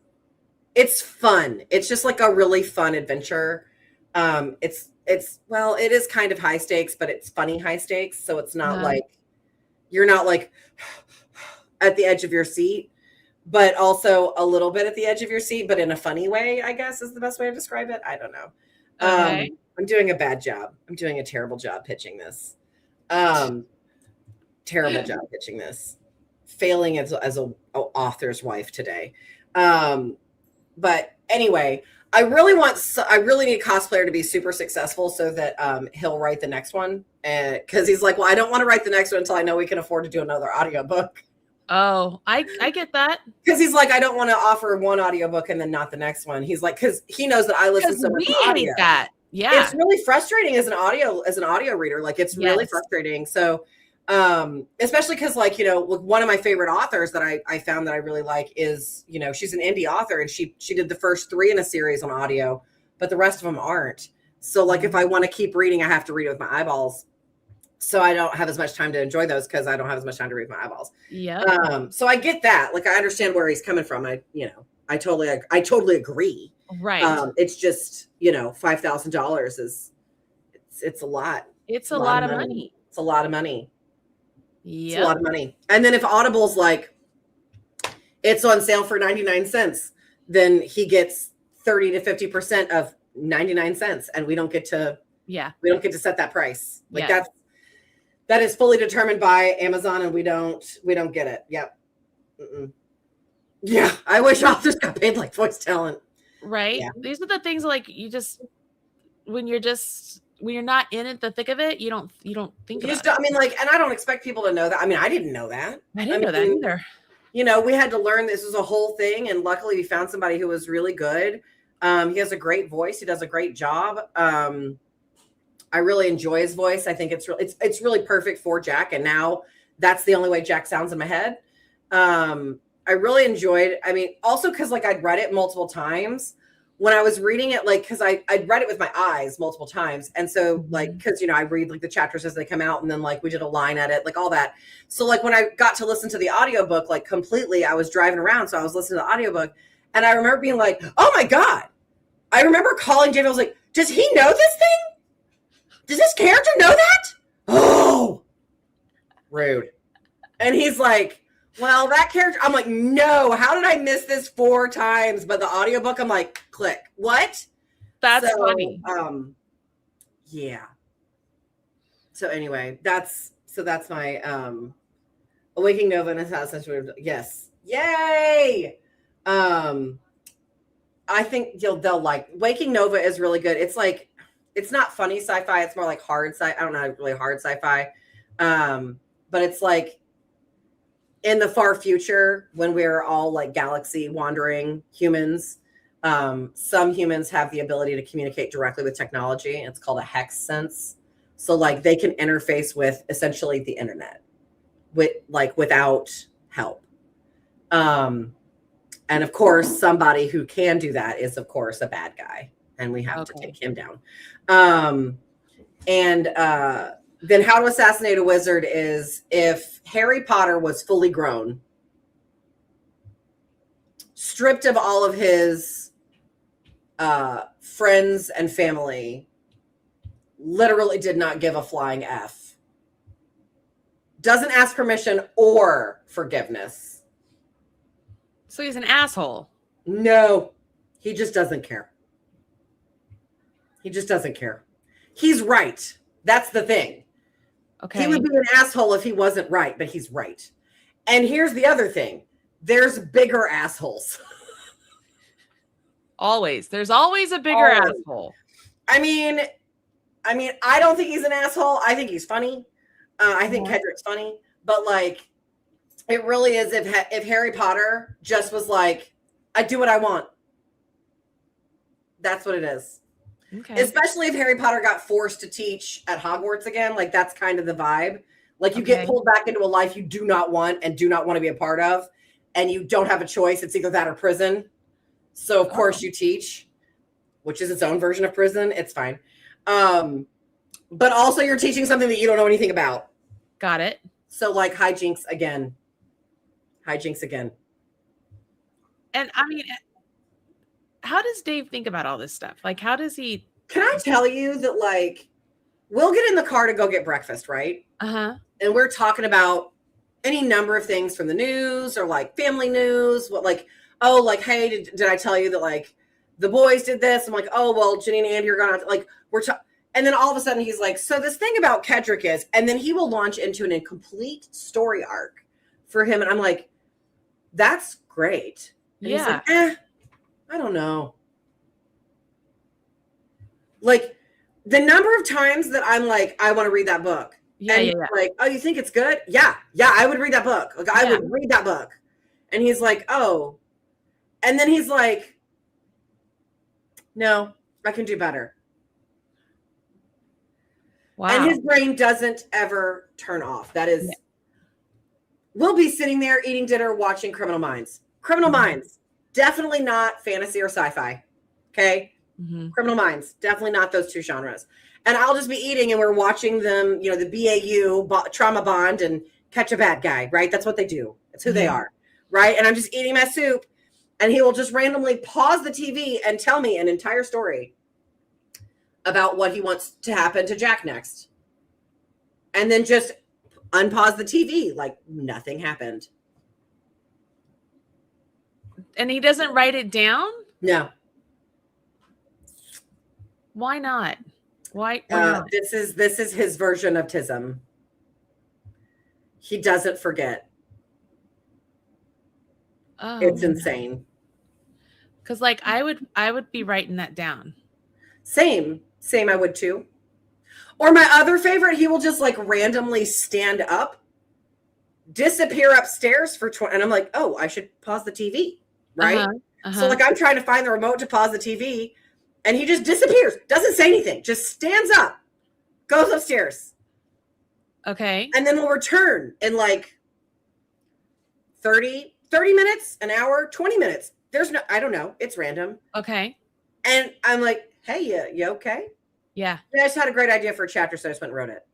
fun. It's just like a really fun adventure. It is kind of high stakes, but it's funny high stakes. So it's not like you're not like at the edge of your seat, but also a little bit at the edge of your seat, but in a funny way, I guess is the best way to describe it. I don't know. Okay. I'm doing a bad job. I'm doing a terrible job pitching this. Terrible job pitching this. Failing as a author's wife today. But anyway, I really need a cosplayer to be super successful so that he'll write the next one. Because he's like, well, I don't want to write the next one until I know we can afford to do another audiobook. Oh, I get that. Because he's like, I don't want to offer one audiobook and then not the next one. He's like, because he knows that I listen so much to audio. Hate that. Yeah. It's really frustrating as an audio reader. Like it's really frustrating. So especially because like, you know, one of my favorite authors that I found that I really like is, you know, she's an indie author and she did the first 3 in a series on audio, but the rest of them aren't. So like if I want to keep reading, I have to read it with my eyeballs. So I don't have as much time to enjoy those because I don't have as much time to read with my eyeballs. Yeah. So I get that. Like I understand where he's coming from. I totally agree. Right. It's just, you know, $5,000 it's a lot. It's a lot of money. It's a lot of money. Yeah. It's a lot of money. And then if Audible's like, it's on sale for 99 cents, then he gets 30 to 50% of 99 cents. And we don't get to set that price. Like that is fully determined by Amazon and we don't get it. Yep. Mm-mm. Yeah. I wish authors got paid like voice talent. Right. Yeah. These are the things like when you're not in the thick of it, you don't think about it. I mean, like, and I don't expect people to know that. I mean, I didn't know that. I didn't know that either. You know, we had to learn this was a whole thing. And luckily we found somebody who was really good. He has a great voice. He does a great job. I really enjoy his voice. I think it's really perfect for Jack. And now that's the only way Jack sounds in my head. I really enjoyed, I mean, also because like I'd read it multiple times when I was reading it, like, because I'd read it with my eyes multiple times. And so like, because, you know, I read like the chapters as they come out and then like we did a line edit, like all that. So like when I got to listen to the audiobook, like completely, I was driving around. So I was listening to the audiobook and I remember being like, oh my God. I remember calling Jamie. I was like, does he know this thing? Does this character know that? Oh, rude. And he's like, well, that character, I'm like, no, how did I miss this 4 times? But the audiobook, I'm like, click. What? That's funny. Yeah. So anyway, that's my Awakening Nova and Assassin's. Yes. Yay. I think they'll like Waking Nova is really good. It's like, it's not funny sci-fi. It's more like hard sci. I don't know, really hard sci-fi. But it's like in the far future when we're all like galaxy wandering humans, some humans have the ability to communicate directly with technology. It's called a hex sense. So like they can interface with essentially the internet without help. And of course, somebody who can do that is of course a bad guy. And we have to take him down. then How to Assassinate a Wizard is if Harry Potter was fully grown, stripped of all of his friends and family, literally did not give a flying F, doesn't ask permission or forgiveness. So he's an asshole. No, he just doesn't care. He just doesn't care. He's right. That's the thing. Okay. He would be an asshole if he wasn't right, but he's right. And here's the other thing. There's bigger assholes. Always. There's always a bigger asshole. I mean, I don't think he's an asshole. I think he's funny. I think Kedrick's funny. But like, it really is if Harry Potter just was like, I do what I want. That's what it is. Okay. Especially if Harry Potter got forced to teach at Hogwarts again. Like, that's kind of the vibe. Like, you get pulled back into a life you do not want and do not want to be a part of. And you don't have a choice. It's either that or prison. So, of course, you teach, which is its own version of prison. It's fine. But also you're teaching something that you don't know anything about. Got it. So, like, hijinks again. Hijinks again. And I mean, how does Dave think about all this stuff? Like, how does he? Can I tell you that, like, we'll get in the car to go get breakfast, right? Uh-huh. And we're talking about any number of things from the news or like family news. What, like, oh, like, hey, did I tell you that like the boys did this? I'm like, oh, well, Jenny and Andy are gonna like and then all of a sudden he's like, so this thing about Kedrick is, and then he will launch into an incomplete story arc for him, and I'm like, that's great. And he's like, I don't know. Like, the number of times that I'm like, I want to read that book. And like, oh, you think it's good? Yeah, I would read that book. Like, I would read that book. And he's like, oh. And then he's like, no, I can do better. Wow. And his brain doesn't ever turn off. That is, we'll be sitting there eating dinner, watching Criminal Minds. Criminal Minds. Definitely not fantasy or sci-fi. Okay? Mm-hmm. Criminal Minds. Definitely not those two genres. And I'll just be eating and we're watching them, you know, the BAU, trauma bond, and catch a bad guy, right? That's what they do. That's who they are, right? And I'm just eating my soup and he will just randomly pause the TV and tell me an entire story about what he wants to happen to Jack next. And then just unpause the TV like nothing happened. And he doesn't write it down? No. Why not? Why not? This is his version of Tism. He doesn't forget. Oh, it's insane. Because like I would be writing that down. Same, I would too. Or my other favorite, he will just like randomly stand up, disappear upstairs for 20, and I'm like, oh, I should pause the TV, right? So like I'm trying to find the remote to pause the TV, and he just disappears, doesn't say anything, just stands up, goes upstairs. Okay. And then we'll return in like 30 minutes, an hour, 20 minutes. There's no, I don't know. It's random. Okay. And I'm like, hey, you okay? Yeah. I just had a great idea for a chapter, so I just went and wrote it.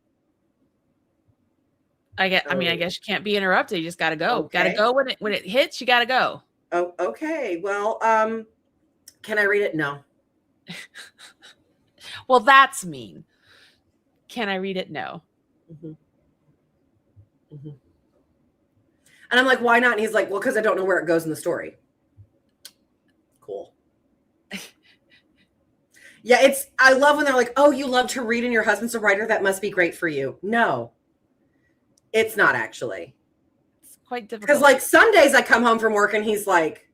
I guess you can't be interrupted. You just got to go. Okay. Got to go when it hits. You got to go. Oh, okay. Well, can I read it? No. Well, that's mean. Can I read it? No. Mm-hmm. Mm-hmm. And I'm like, why not? And he's like, well, because I don't know where it goes in the story. Cool. Yeah, I love when they're like, oh, you love to read and your husband's a writer. That must be great for you. No, it's not actually. It's quite difficult. Because like Sundays I come home from work and he's like,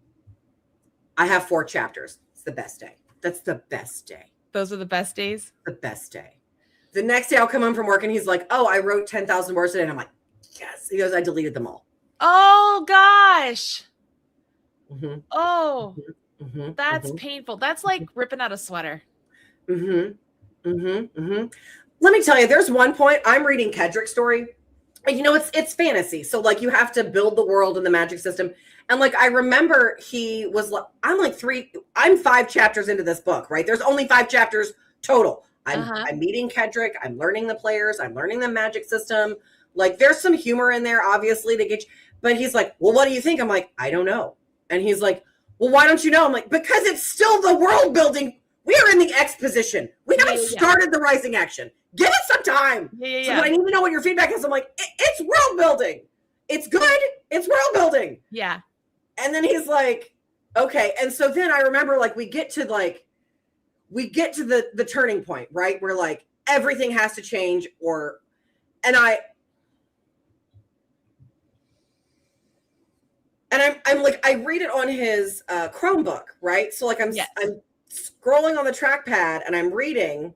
I have 4 chapters. It's the best day. That's the best day. Those are the best days? The best day. The next day I'll come home from work and he's like, oh, I wrote 10,000 words today. And I'm like, yes. He goes, I deleted them all. Oh, gosh. Mm-hmm. Oh, mm-hmm. That's mm-hmm. painful. That's like ripping out a sweater. Mm-hmm. Mm-hmm. Mm-hmm. Let me tell you, there's one point I'm reading Kedrick's story. And you know, it's fantasy. So like you have to build the world and the magic system. And like I remember he was like, I'm 5 chapters into this book, right? There's only 5 chapters total. I'm meeting Kedrick. I'm learning the players. I'm learning the magic system. Like, there's some humor in there, obviously, to get you. But he's like, well, what do you think? I'm like, I don't know. And he's like, well, why don't you know? I'm like, because it's still the world building. We are in the exposition. We haven't started the rising action. Give it some time. So that I need to know what your feedback is. I'm like, it's world building. It's good. It's world building. Yeah. And then he's like, okay. And so then I remember, like, we get to the turning point, right? Where, like, everything has to change, and I'm like, I read it on his Chromebook, right? So, like, I'm scrolling on the trackpad and I'm reading,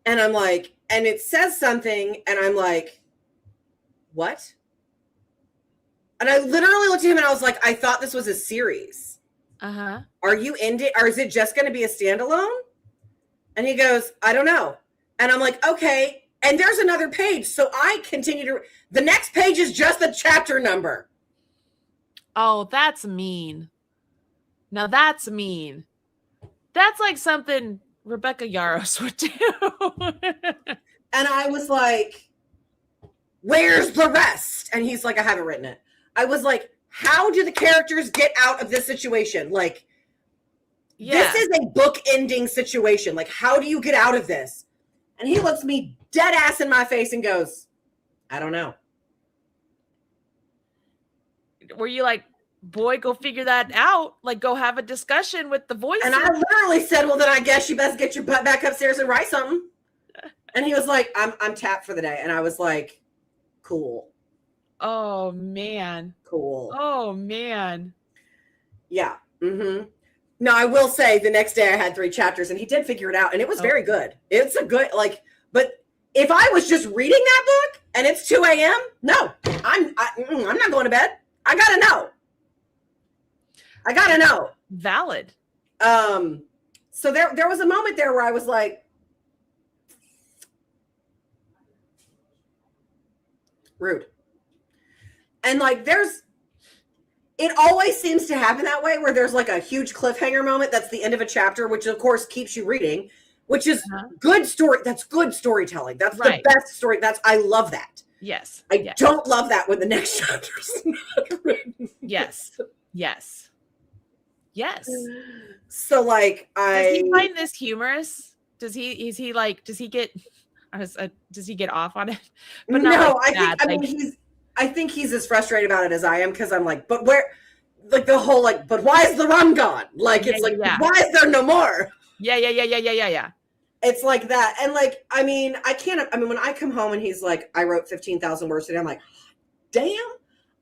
and I'm like, and it says something, and I'm like, what? And I literally looked at him and I was like, I thought this was a series. Are you or is it just going to be a standalone? And he goes, I don't know. And I'm like, okay. And there's another page. So I continue to, the next page is just the chapter number. Oh, that's mean. Now that's mean. That's like something Rebecca Yarros would do. And I was like, where's the rest? And he's like, I haven't written it. I was like, how do the characters get out of this situation? Like, this is a book ending situation. Like, how do you get out of this? And he looks me dead ass in my face and goes, I don't know. Were you like, boy, go figure that out? Like, go have a discussion with the voice. And I literally said, well, then I guess you best get your butt back upstairs and write something. And he was like, I'm tapped for the day. And I was like, cool. Oh, man. Cool. Oh, man. Yeah. Mm-hmm. No, I will say the next day I had 3 chapters and he did figure it out. And it was very good. It's a good, like, but if I was just reading that book and it's 2 a.m., no, I'm not going to bed. I got to know. Valid. So there was a moment there where I was like, rude. And like, it always seems to happen that way where there's like a huge cliffhanger moment. That's the end of a chapter, which of course keeps you reading, which is good story. That's good storytelling. That's the best story. I love that. Yes. I don't love that when the next chapter's not written. Yes. So like, does he find this humorous? Does he get off on it? But no, I think he's as frustrated about it as I am, because I'm like, but where, like the whole like, but why is the rum gone? Like, it's why is there no more? Yeah. It's like that. And like, I mean, when I come home and he's like, I wrote 15,000 words today, I'm like, damn,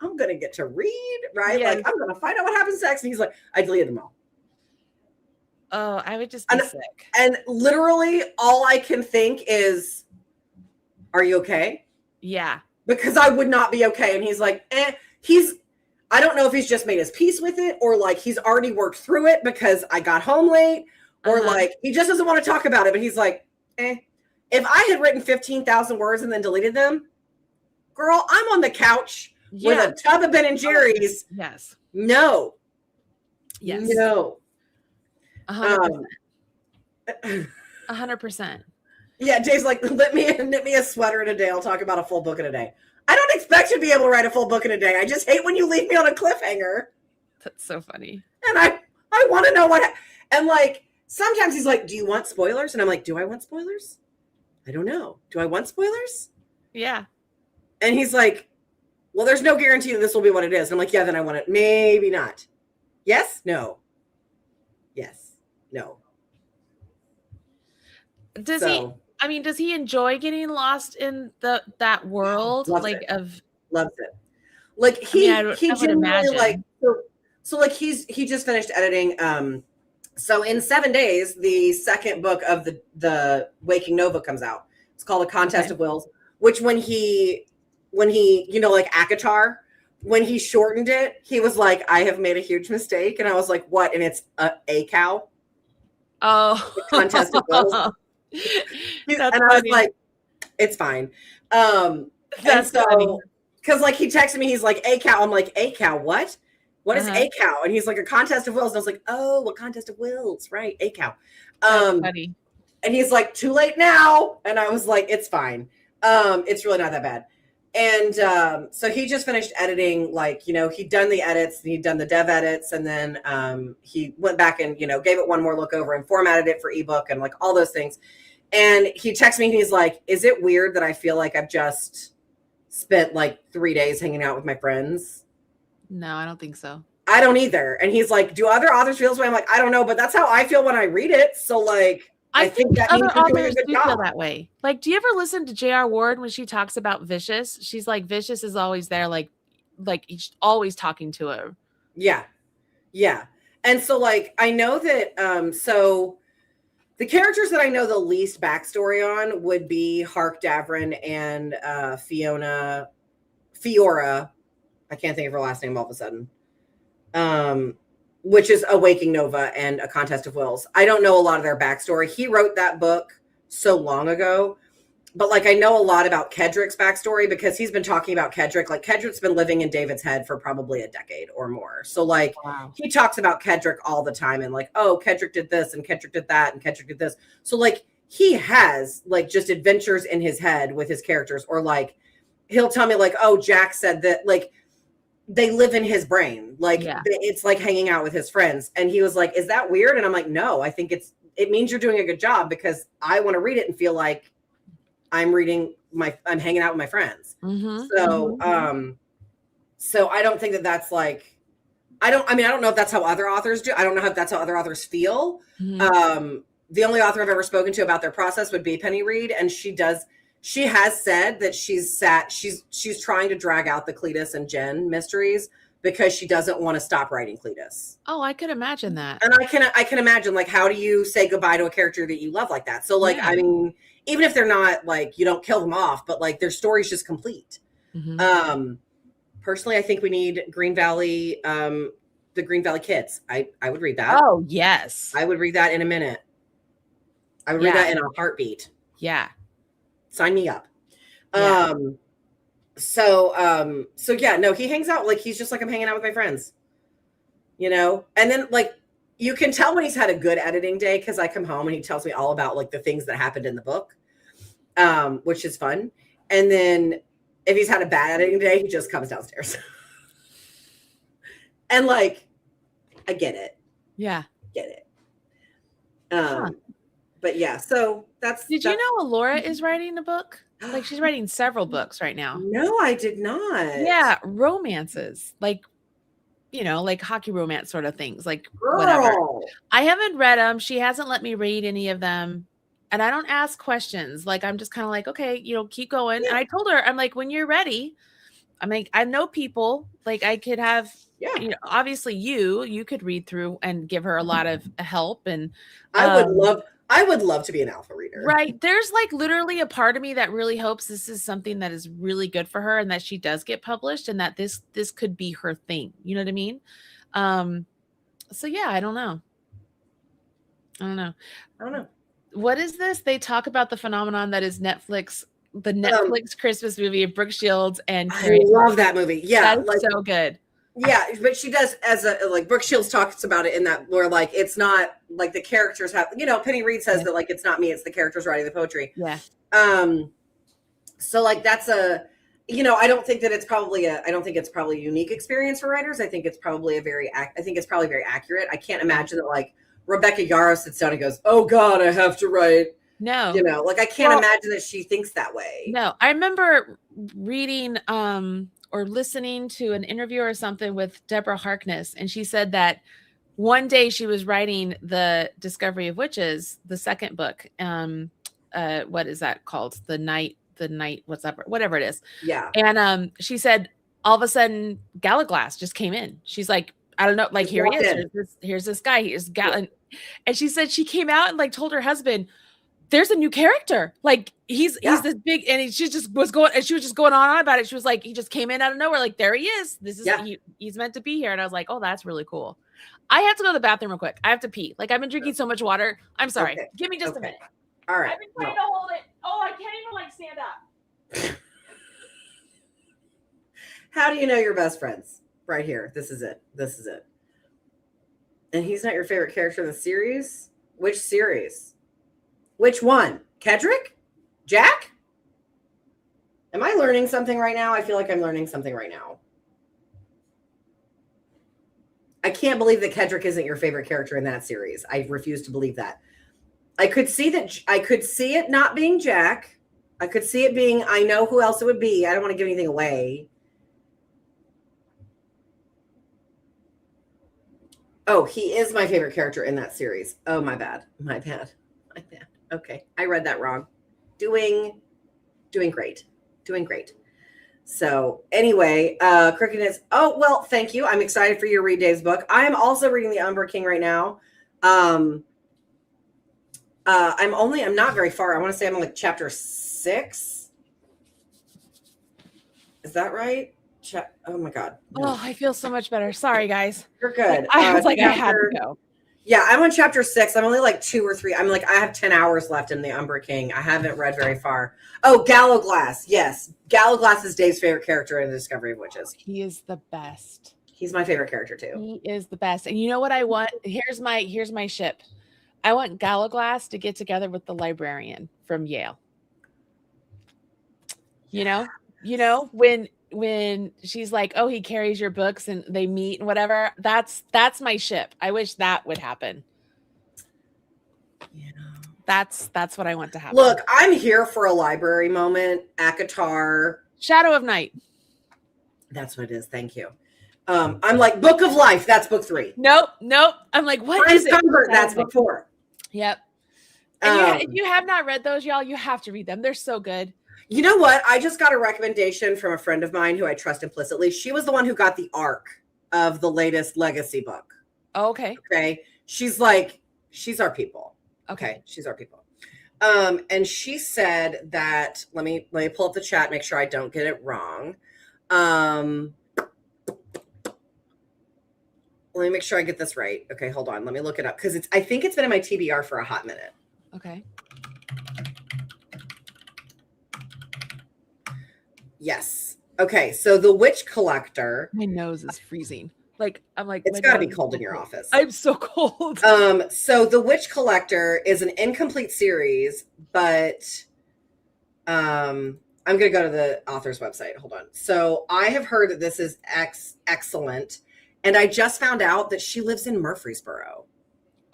I'm going to get to read, right? Like, I'm going to find out what happens next. And he's like, I deleted them all. Oh, I would just be sick. And literally all I can think is, are you okay? Yeah. Because I would not be okay. And he's like, I don't know if he's just made his peace with it, or like he's already worked through it because I got home late, or like he just doesn't want to talk about it. But he's like, if I had written 15,000 words and then deleted them, girl, I'm on the couch with a tub of Ben & Jerry's. Yes. No. Yes. No. 100%. 100%. Yeah, Dave's like, knit me a sweater in a day. I'll talk about a full book in a day. I don't expect you to be able to write a full book in a day. I just hate when you leave me on a cliffhanger. That's so funny. And I want to know what. And like, sometimes he's like, do you want spoilers? And I'm like, do I want spoilers? I don't know. Do I want spoilers? Yeah. And he's like, well, there's no guarantee that this will be what it is. And I'm like, yeah, then I want it. Maybe not. Yes? No. Yes. No. Does he enjoy getting lost in that world? Loves it. Like he I would imagine. Like, so like he just finished editing. So in 7 days, the second book of the Waking Nova comes out. It's called A Contest of Wills, which when he, like ACOTAR, when he shortened it, he was like, I have made a huge mistake. And I was like, what? And it's a cow. Oh. The Contest of Wills. And I was like, it's fine. That's so, because like he texted me, he's like, a cow. I'm like, a cow, what? What is a cow? And he's like, A Contest of Wills. And I was like, oh, A Contest of Wills, right? A cow. That's funny. And he's like, too late now. And I was like, it's fine. It's really not that bad. And so he just finished editing, like, he'd done the edits, he'd done the dev edits, and then he went back and, gave it one more look over and formatted it for ebook and like all those things. And he texts me and he's like, is it weird that I feel like I've just spent like 3 days hanging out with my friends? No, I don't think so. I don't either. And he's like, do other authors feel this way? I'm like, I don't know, but that's how I feel when I read it. So like, I think that means other you're doing a authors good do job. feel that way. Like, do you ever listen to J.R. Ward when she talks about Vicious? She's like, Vicious is always there, like he's always talking to her. Yeah. Yeah. And so like, I know that, so the characters that I know the least backstory on would be Hark Davrin and Fiora. I can't think of her last name all of a sudden. Which is A Waking Nova and A Contest of Wills. I don't know a lot of their backstory. He wrote that book so long ago, but like I know a lot about Kedrick's backstory because he's been talking about Kedrick. Like Kedrick's been living in David's head for probably a decade or more. So like he talks about Kedrick all the time and like, oh, Kedrick did this and Kedrick did that and Kedrick did this. So like he has like just adventures in his head with his characters, or like he'll tell me like, oh, Jack said that, like they live in his brain. Like it's like hanging out with his friends. And he was like, is that weird? And I'm like, no, I think it means you're doing a good job because I want to read it and feel like I'm hanging out with my friends. Mm-hmm. So, so I don't think that that's like, I don't know if that's how other authors do. I don't know if that's how other authors feel. Mm-hmm. The only author I've ever spoken to about their process would be Penny Reed. And she has said that she's trying to drag out the Cletus and Jen mysteries because she doesn't want to stop writing Cletus. Oh, I could imagine that. And I can imagine, like, how do you say goodbye to a character that you love like that? So like, I mean, even if they're not like, you don't kill them off, but like their story's just complete. Mm-hmm. Personally, I think we need Green Valley, the Green Valley Kids. I would read that. Oh yes. I would read that in a minute. I would read that in a heartbeat. Yeah. Sign me up. Yeah. So yeah, no, he hangs out, like, he's just like, I'm hanging out with my friends, and then like, you can tell when he's had a good editing day, because I come home and he tells me all about like the things that happened in the book, which is fun. And then if he's had a bad editing day, he just comes downstairs. And like, I get it. Yeah. Get it. But yeah, so Did you know Alora is writing a book? Like, she's writing several books right now. No, I did not. Yeah, romances, like, like hockey romance sort of things, like Girl. Whatever. I haven't read them. She hasn't let me read any of them, and I don't ask questions. Like, I'm just kind of like, okay, keep going. Yeah. And I told her, I'm like, when you're ready, I'm like, I know people, like I could have. Yeah. Obviously you could read through and give her a lot of help, and I would love to be an alpha reader. Right. There's like literally a part of me that really hopes this is something that is really good for her and that she does get published and that this could be her thing. You know what I mean? So yeah, I don't know. What is this? They talk about the phenomenon that is Netflix Christmas movie of Brooke Shields and Carrie. I love that movie. Yeah. That's so good. Yeah, but she does, as Brooke Shields talks about it in that, where like it's not like the characters have, Penny Reed says that like it's not me, it's the characters writing the poetry. Yeah. So like that's I don't think it's probably a unique experience for writers. I think it's probably very accurate. I can't imagine that like Rebecca Yarros sits down and goes, "Oh God, I have to write." No. Like I can't imagine that she thinks that way. No, I remember reading or listening to an interview or something with Deborah Harkness. And she said that one day she was writing the Discovery of Witches, the second book. What is that called? The night, whatever it is. Yeah. And she said, all of a sudden Galaglass just came in. She's like, I don't know, like, here he is. Here's this guy. Here's Gal. And she said she came out and like told her husband, there's a new character. Like he's this big, and she was just going on about it. She was like, he just came in out of nowhere. Like, there he is. This is he's meant to be here. And I was like, oh, that's really cool. I have to go to the bathroom real quick. I have to pee. Like, I've been drinking so much water. I'm sorry. Okay. Give me just a minute. All right. I've been trying to hold it. Oh, I can't even like stand up. How do you know your best friends? Right here. This is it. And he's not your favorite character in the series? Which series? Which one? Kedrick? Jack? Am I learning something right now? I feel like I'm learning something right now. I can't believe that Kedrick isn't your favorite character in that series. I refuse to believe that. I could see it not being Jack. I could see it being, I know who else it would be. I don't want to give anything away. Oh, he is my favorite character in that series. Oh, my bad. My bad. My bad. Okay. I read that wrong. Doing great. Doing great. So anyway, Cricket is, oh, well, thank you. I'm excited for you to read Dave's book. I am also reading The Umber King right now. I'm not very far. I want to say I'm on like chapter 6. Is that right? Oh my God. No. Oh, I feel so much better. Sorry, guys. You're good. I was like, I had to go. Yeah, I'm on chapter 6. I'm only like 2 or 3. I'm like, I have 10 hours left in The Umber King. I haven't read very far. Oh, Gallowglass. Yes. Gallowglass is Dave's favorite character in The Discovery of Witches. He is the best. He's my favorite character too. He is the best. And you know what I want? Here's my ship. I want Gallowglass to get together with the librarian from Yale. You know, when she's like, oh, he carries your books and they meet and whatever. That's my ship. I wish that would happen. Yeah. That's what I want to happen. Look, I'm here for a library moment. ACOTAR. Shadow of Night. That's what it is. Thank you. I'm like, Book of Life. That's book 3. Nope. I'm like, what is it? Comfort, that's book 4. Yep. And if you have not read those, y'all, you have to read them. They're so good. You know what? I just got a recommendation from a friend of mine who I trust implicitly. She was the one who got the arc of the latest Legacy book. Oh, okay. Okay. She's like, she's our people. Okay. She's our people. And she said that, let me pull up the chat, make sure I don't get it wrong. Let me make sure I get this right. Okay, hold on. Let me look it up because I think it's been in my TBR for a hot minute. Okay. Yes. Okay, so The Witch Collector. My nose is freezing. I'm like, it's got to be cold in your office. I'm so cold. So The Witch Collector is an incomplete series, but I'm going to go to the author's website. Hold on. So I have heard that this is excellent. And I just found out that she lives in Murfreesboro.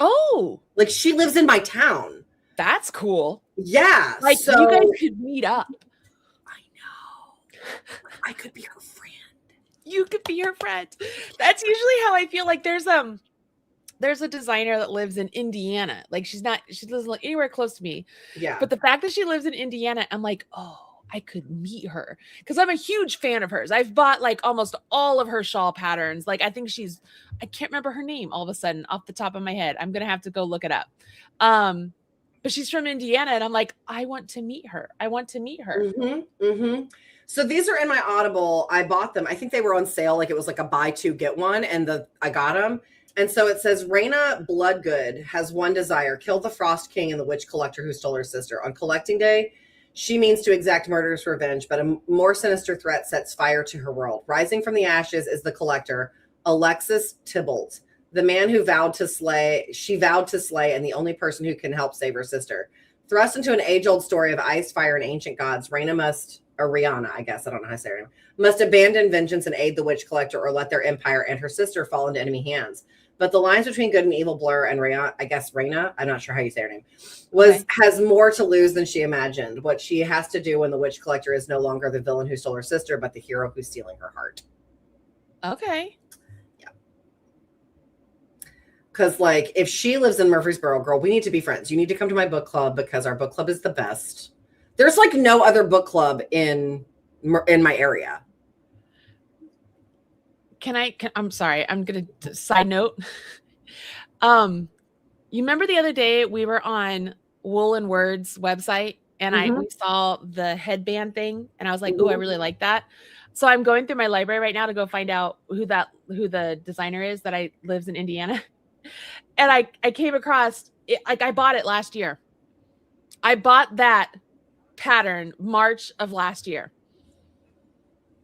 Oh. Like she lives in my town. That's cool. Yeah. Like so, you guys could meet up. I know. I could be her friend. You could be her friend. That's usually how I feel. Like there's a designer that lives in Indiana. Like she doesn't live anywhere close to me. Yeah. But the fact that she lives in Indiana, I'm like, oh, I could meet her because I'm a huge fan of hers. I've bought like almost all of her shawl patterns. Like I think I can't remember her name all of a sudden off the top of my head. I'm going to have to go look it up. But she's from Indiana and I'm like, I want to meet her. Mm-hmm, mm-hmm. So these are in my Audible. I bought them. I think they were on sale. Like it was like a buy 2, get 1. And I got them. And so it says, Raina Bloodgood has one desire, kill the Frost King and the Witch Collector who stole her sister. On collecting day, she means to exact murderous revenge, but a more sinister threat sets fire to her world. Rising from the ashes is the collector, Alexis Tybalt, the man who she vowed to slay, and the only person who can help save her sister. Thrust into an age-old story of ice, fire, and ancient gods, Rihanna, I guess, I don't know how to say her name, must abandon vengeance and aid the witch collector or let their empire and her sister fall into enemy hands. But the lines between good and evil blur, and Raina, I'm not sure how you say her name, has more to lose than she imagined. What she has to do when the witch collector is no longer the villain who stole her sister, but the hero who's stealing her heart. Okay. Yeah. Because like, if she lives in Murfreesboro, girl, we need to be friends. You need to come to my book club because our book club is the best. There's like no other book club in my area. I'm sorry. I'm going to side note. You remember the other day we were on Wool and Words website and we saw the headband thing and I was like, oh, I really like that. So I'm going through my library right now to go find out who the designer is that lives in Indiana. And I came across it, like I bought it last year. I bought that pattern March of last year.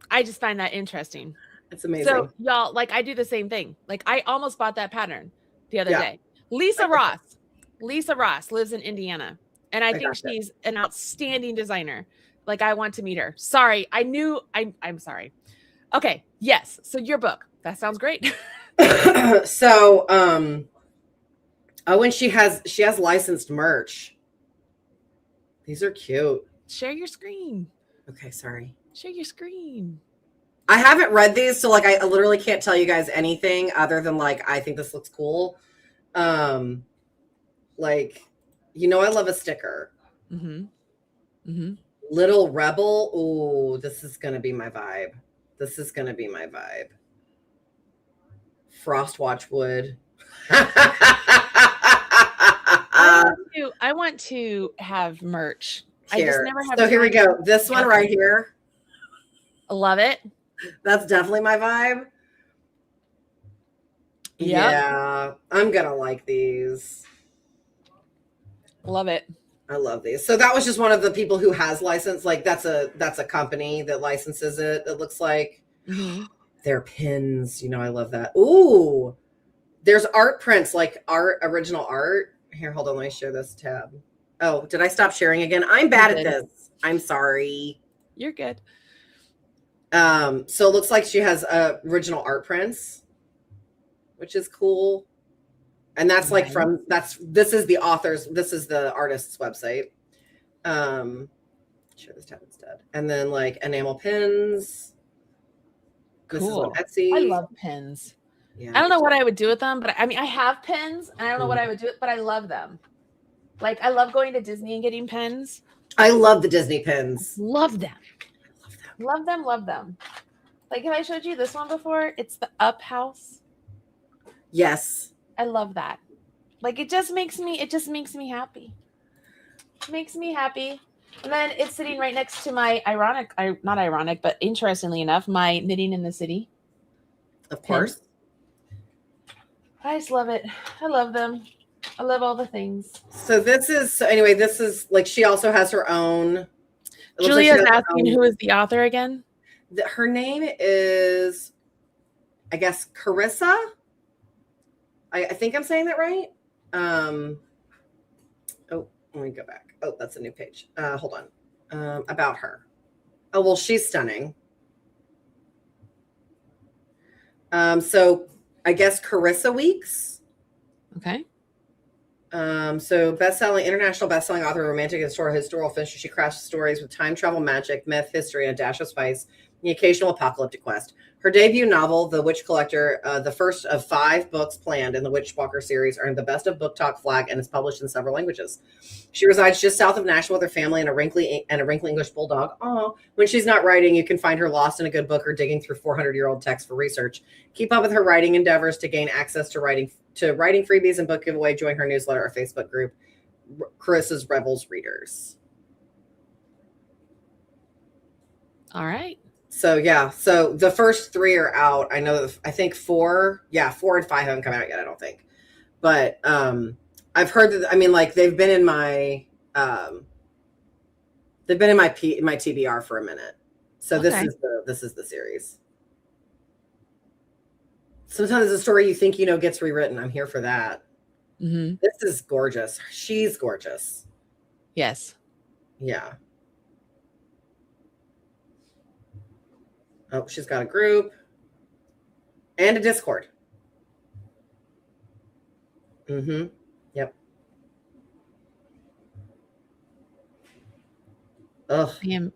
I just find that interesting. It's amazing. So y'all, like I do the same thing. Like I almost bought that pattern the other day. Lisa Ross lives in Indiana. And I think gotcha. she's an outstanding designer. Like, I want to meet her. Sorry. I'm sorry. Okay. Yes. So your book. That sounds great. So, oh, and she has licensed merch. These are cute. Share your screen. Okay, sorry. Share your screen. I haven't read these, so like I literally can't tell you guys anything other than like I think this looks cool. Like, I love a sticker. Mm-hmm. Mm-hmm. Little Rebel. Ooh, this is gonna be my vibe. This is gonna be my vibe. Frostwatch wood. I want to have merch. Here. I just never have. So here we go. This one right here. I love it. That's definitely my vibe. Yep. Yeah, I'm gonna like these. Love it. I love these. So that was just one of the people who has license. Like that's a company that licenses it. It looks like they're pins. I love that. Ooh, there's art prints, like original art. Here, hold on. Let me share this tab. Oh, did I stop sharing again? I'm bad at this. I'm sorry. You're good. So it looks like she has original art prints, which is cool. And that's like this is the artist's website. Share this tab instead. And then like enamel pins. Cool. This is on Etsy. I love pins. Yeah, I don't know what I would do with them, but I mean, I have pins and I don't know what I would do, but I love them. Like, I love going to Disney and getting pins. I love the Disney pins. Love them. Love them. Love them. Like, have I showed you this one before? It's the Up House. Yes. I love that. Like, it just makes me happy. It makes me happy. And then it's sitting right next to my not ironic, but interestingly enough, my Knitting in the City. Of course. Pin. I just love it. I love them. I love all the things. So this is like, she also has her own. Julia's asking who is the author again? Her name is, I guess, Carissa. I think I'm saying that right. Oh, let me go back. Oh, that's a new page. Hold on. About her. Oh, well, she's stunning. So I guess Carissa Weeks. Okay. So international best-selling author, romantic and historical fiction. She crafts stories with time travel, magic, myth, history, and a dash of spice, and the occasional apocalyptic quest. Her debut novel, The Witch Collector, the first of 5 books planned in the Witchwalker series, earned the Best of Book Talk flag and is published in several languages. She resides just south of Nashville with her family and a wrinkly English bulldog. Oh, when she's not writing, you can find her lost in a good book or digging through 400-year-old texts for research. Keep up with her writing endeavors to gain access to writing freebies and book giveaway. Join her newsletter or Facebook group, Carissa's Rebels Readers. All right. So yeah, so the first 3 are out. I know I think 4 and 5 haven't come out yet, I don't think. But I've heard that, I mean, like, they've been in my TBR for a minute. So okay. this is the series. Sometimes the story you think gets rewritten. I'm here for that. Mm-hmm. This is gorgeous. She's gorgeous. Yes. Yeah. Oh, she's got a group and a Discord. Mm-hmm. Yep. Ugh.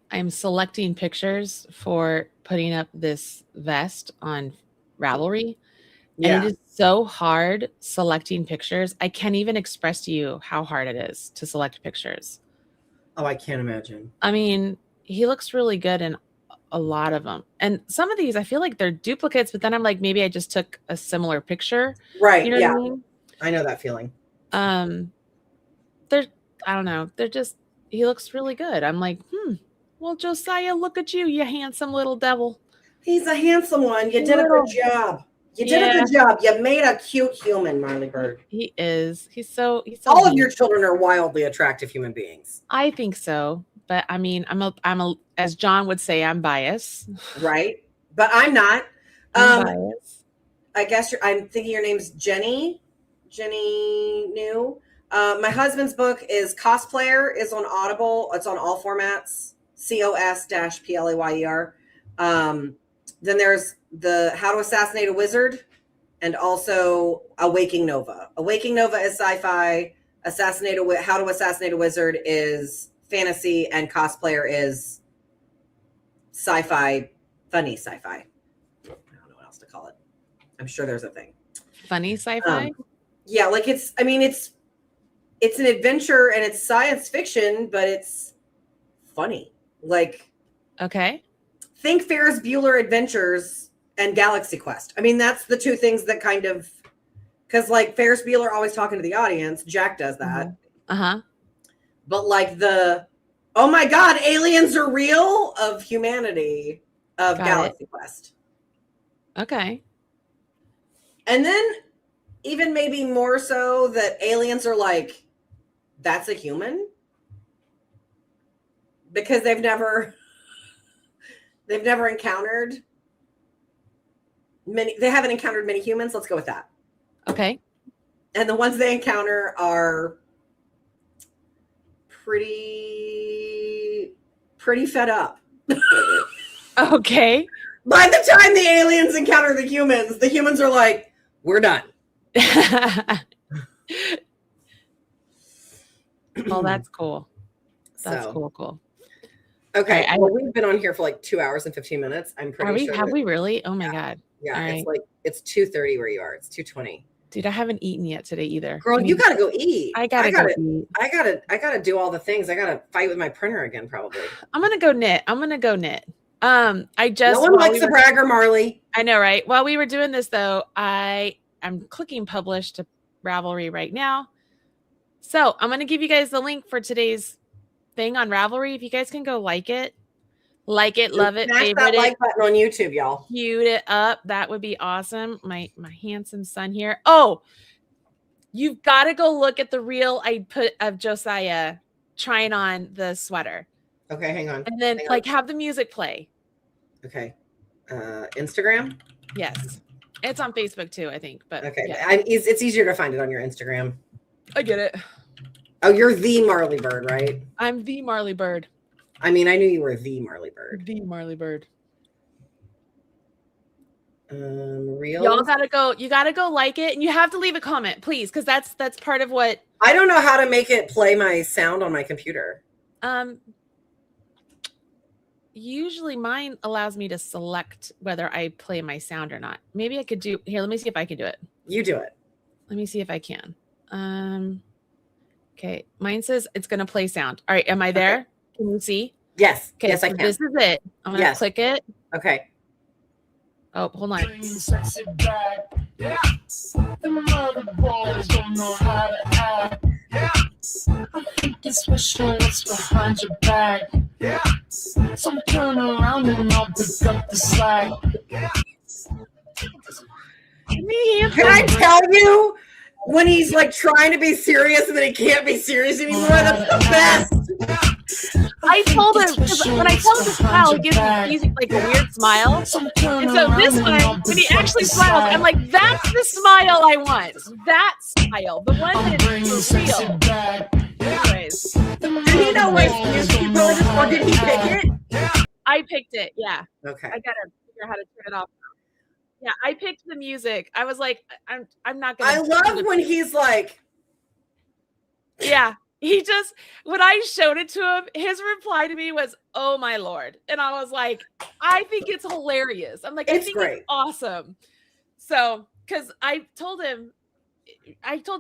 I'm selecting pictures for putting up this vest on Ravelry. Yeah. And it is so hard selecting pictures. I can't even express to you how hard it is to select pictures. Oh, I can't imagine. I mean, he looks really good in a lot of them. And some of these, I feel like they're duplicates, but then I'm like, maybe I just took a similar picture. Right. You know yeah. what I mean? I know that feeling. I don't know. He looks really good. I'm like, well, Josiah, look at you, you handsome little devil. He's a handsome one. You did a good job. You did a good job. You made a cute human, Marley Bird. He is. He's so all of your children are wildly attractive human beings. I think so. But I mean, I'm a as John would say, I'm biased. Right. But I'm not. I'm biased. I guess I'm thinking your name's Jenny New. My husband's book is Cosplayer, is on Audible. It's on all formats, COS-PLAYER. Then there's the How to Assassinate a Wizard, and also Awaking Nova. Awaking Nova is sci-fi. How to Assassinate a Wizard is fantasy, and Cosplayer is sci-fi, funny sci-fi. I don't know what else to call it. I'm sure there's a thing. Funny sci-fi? Yeah, like it's an adventure and it's science fiction, but it's funny. Like, okay. Think Ferris Bueller Adventures and Galaxy Quest. I mean, that's the two things that kind of, because like Ferris Bueller always talking to the audience. Jack does that. Uh-huh. But like the, oh my God, aliens are real of humanity of Galaxy Quest. Okay. And then even maybe more so that aliens are like, that's a human? Because they've never encountered they haven't encountered many humans. Let's go with that. Okay. And the ones they encounter are pretty fed up. Okay. By the time the aliens encounter the humans are like, we're done. Oh, that's cool. That's So, cool. Okay. Right, well, we've been on here for like 2 hours and 15 minutes. I'm pretty sure. Have we really? Oh my God. Yeah. All It's right. like, it's 2:30 where you are. It's 2:20. Dude, I haven't eaten yet today either. Girl, you gotta go eat. I gotta go eat. I gotta do all the things. I gotta fight with my printer again, probably. I'm gonna go knit. I just no one likes a bragger, Marley. I know, right? While we were doing this though, I'm clicking publish to Ravelry right now. So I'm gonna give you guys the link for today's thing on Ravelry. If you guys can go like it, love it, Smash favorite that like button on YouTube, y'all. Cute it up. That would be awesome. My handsome son here. Oh, you've got to go look at the reel I put of Josiah trying on the sweater. Okay, hang on. And then have the music play. Okay. Instagram? Yes. It's on Facebook too, I think. But okay. Yeah. It's easier to find it on your Instagram. I get it. Oh, you're the Marley Bird, right? I'm the Marley Bird. I mean, I knew you were the Marley Bird. The Marley Bird. Reels? Y'all gotta go. You gotta go like it, and you have to leave a comment, please, because that's part of what. I don't know how to make it play my sound on my computer. Usually mine allows me to select whether I play my sound or not. Maybe I could do here. Let me see if I can do it. You do it. Let me see if I can. Okay, mine says it's gonna play sound. All right, am I there? Okay. Can you see? Yes. Okay, yes, so I can. this is it. I'm gonna click it. Okay. Oh, hold on. Yeah. The mother boys don't know how to act. Yeah. I think it's special what's behind your back. Yeah. So turn around and I'll pick up the slack. Yeah. Can I tell you when he's like trying to be serious and then he can't be serious anymore? That's the best. I told him, when I tell him to smile, he gives me music like a weird smile. And so this one, when he actually smiles, I'm like, that's the smile I want. That smile. The one that is real. Anyways. Did he know what music you put or did he pick it? I picked it, yeah. Okay. I gotta figure out how to turn it off. Yeah, I picked the music. I was like, I'm not gonna. I love when he's like. Yeah. He just, when I showed it to him, his reply to me was, "Oh my Lord." And I was like, I think it's hilarious. I'm like, I think it's awesome. So, because I told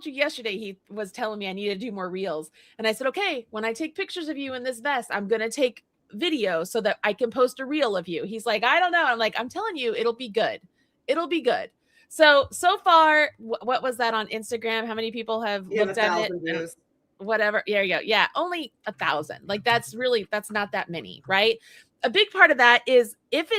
you yesterday, he was telling me I need to do more reels. And I said, okay, when I take pictures of you in this vest, I'm going to take video so that I can post a reel of you. He's like, I don't know. I'm like, I'm telling you, it'll be good. It'll be good. So far, what was that on Instagram? How many people have looked at it? Views. Whatever. There you go. Yeah. Only 1,000. Like that's not that many, right? A big part of that is if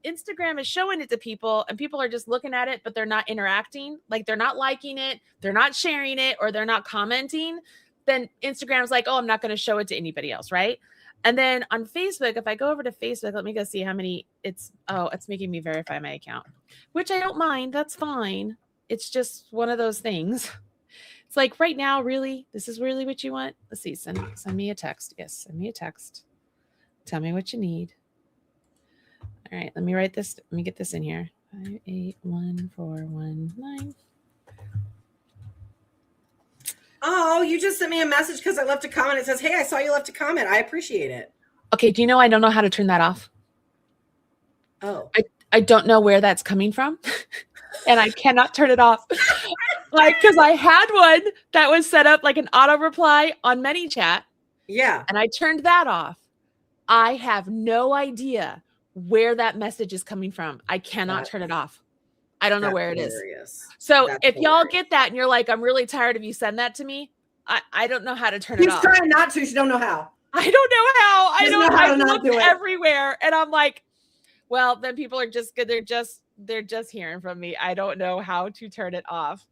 Instagram is showing it to people and people are just looking at it, but they're not interacting, like they're not liking it, they're not sharing it, or they're not commenting, then Instagram's like, oh, I'm not going to show it to anybody else. Right. And then on Facebook, if I go over to Facebook, let me go see how many it's making me verify my account, which I don't mind. That's fine. It's just one of those things. It's like right now, really, this is really what you want. Let's see. Send me a text. Yes, send me a text. Tell me what you need. All right, let me write this. Let me get this in here. 581419. Oh, you just sent me a message because I left a comment. It says, "Hey, I saw you left a comment. I appreciate it." Okay, do you know I don't know how to turn that off? Oh, I don't know where that's coming from, and I cannot turn it off. Like, because I had one that was set up like an auto reply on ManyChat, yeah. and I turned that off. I have no idea where that message is coming from. I cannot turn it off. I don't know where it is. So if y'all get that and you're like, I'm really tired of you send that to me, I don't know how to turn it off. She's trying not to. She don't know how. I don't know how. I Doesn't know how to I not looked do it. everywhere, and I'm like, well, then people are just good. They're just hearing from me. I don't know how to turn it off.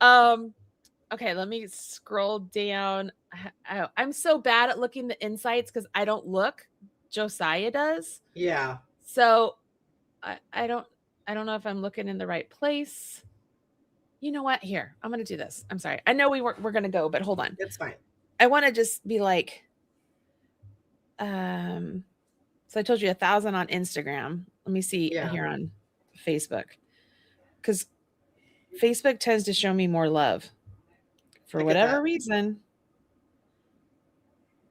Okay, let me scroll down. I'm so bad at looking the insights because I don't look. Josiah does. Yeah. So I don't know if I'm looking in the right place. You know what? Here, I'm gonna do this. I'm sorry. I know we're gonna go, but hold on. It's fine. I want to just be like, so I told you 1,000 on Instagram. Let me see here on Facebook, because Facebook tends to show me more love for whatever reason.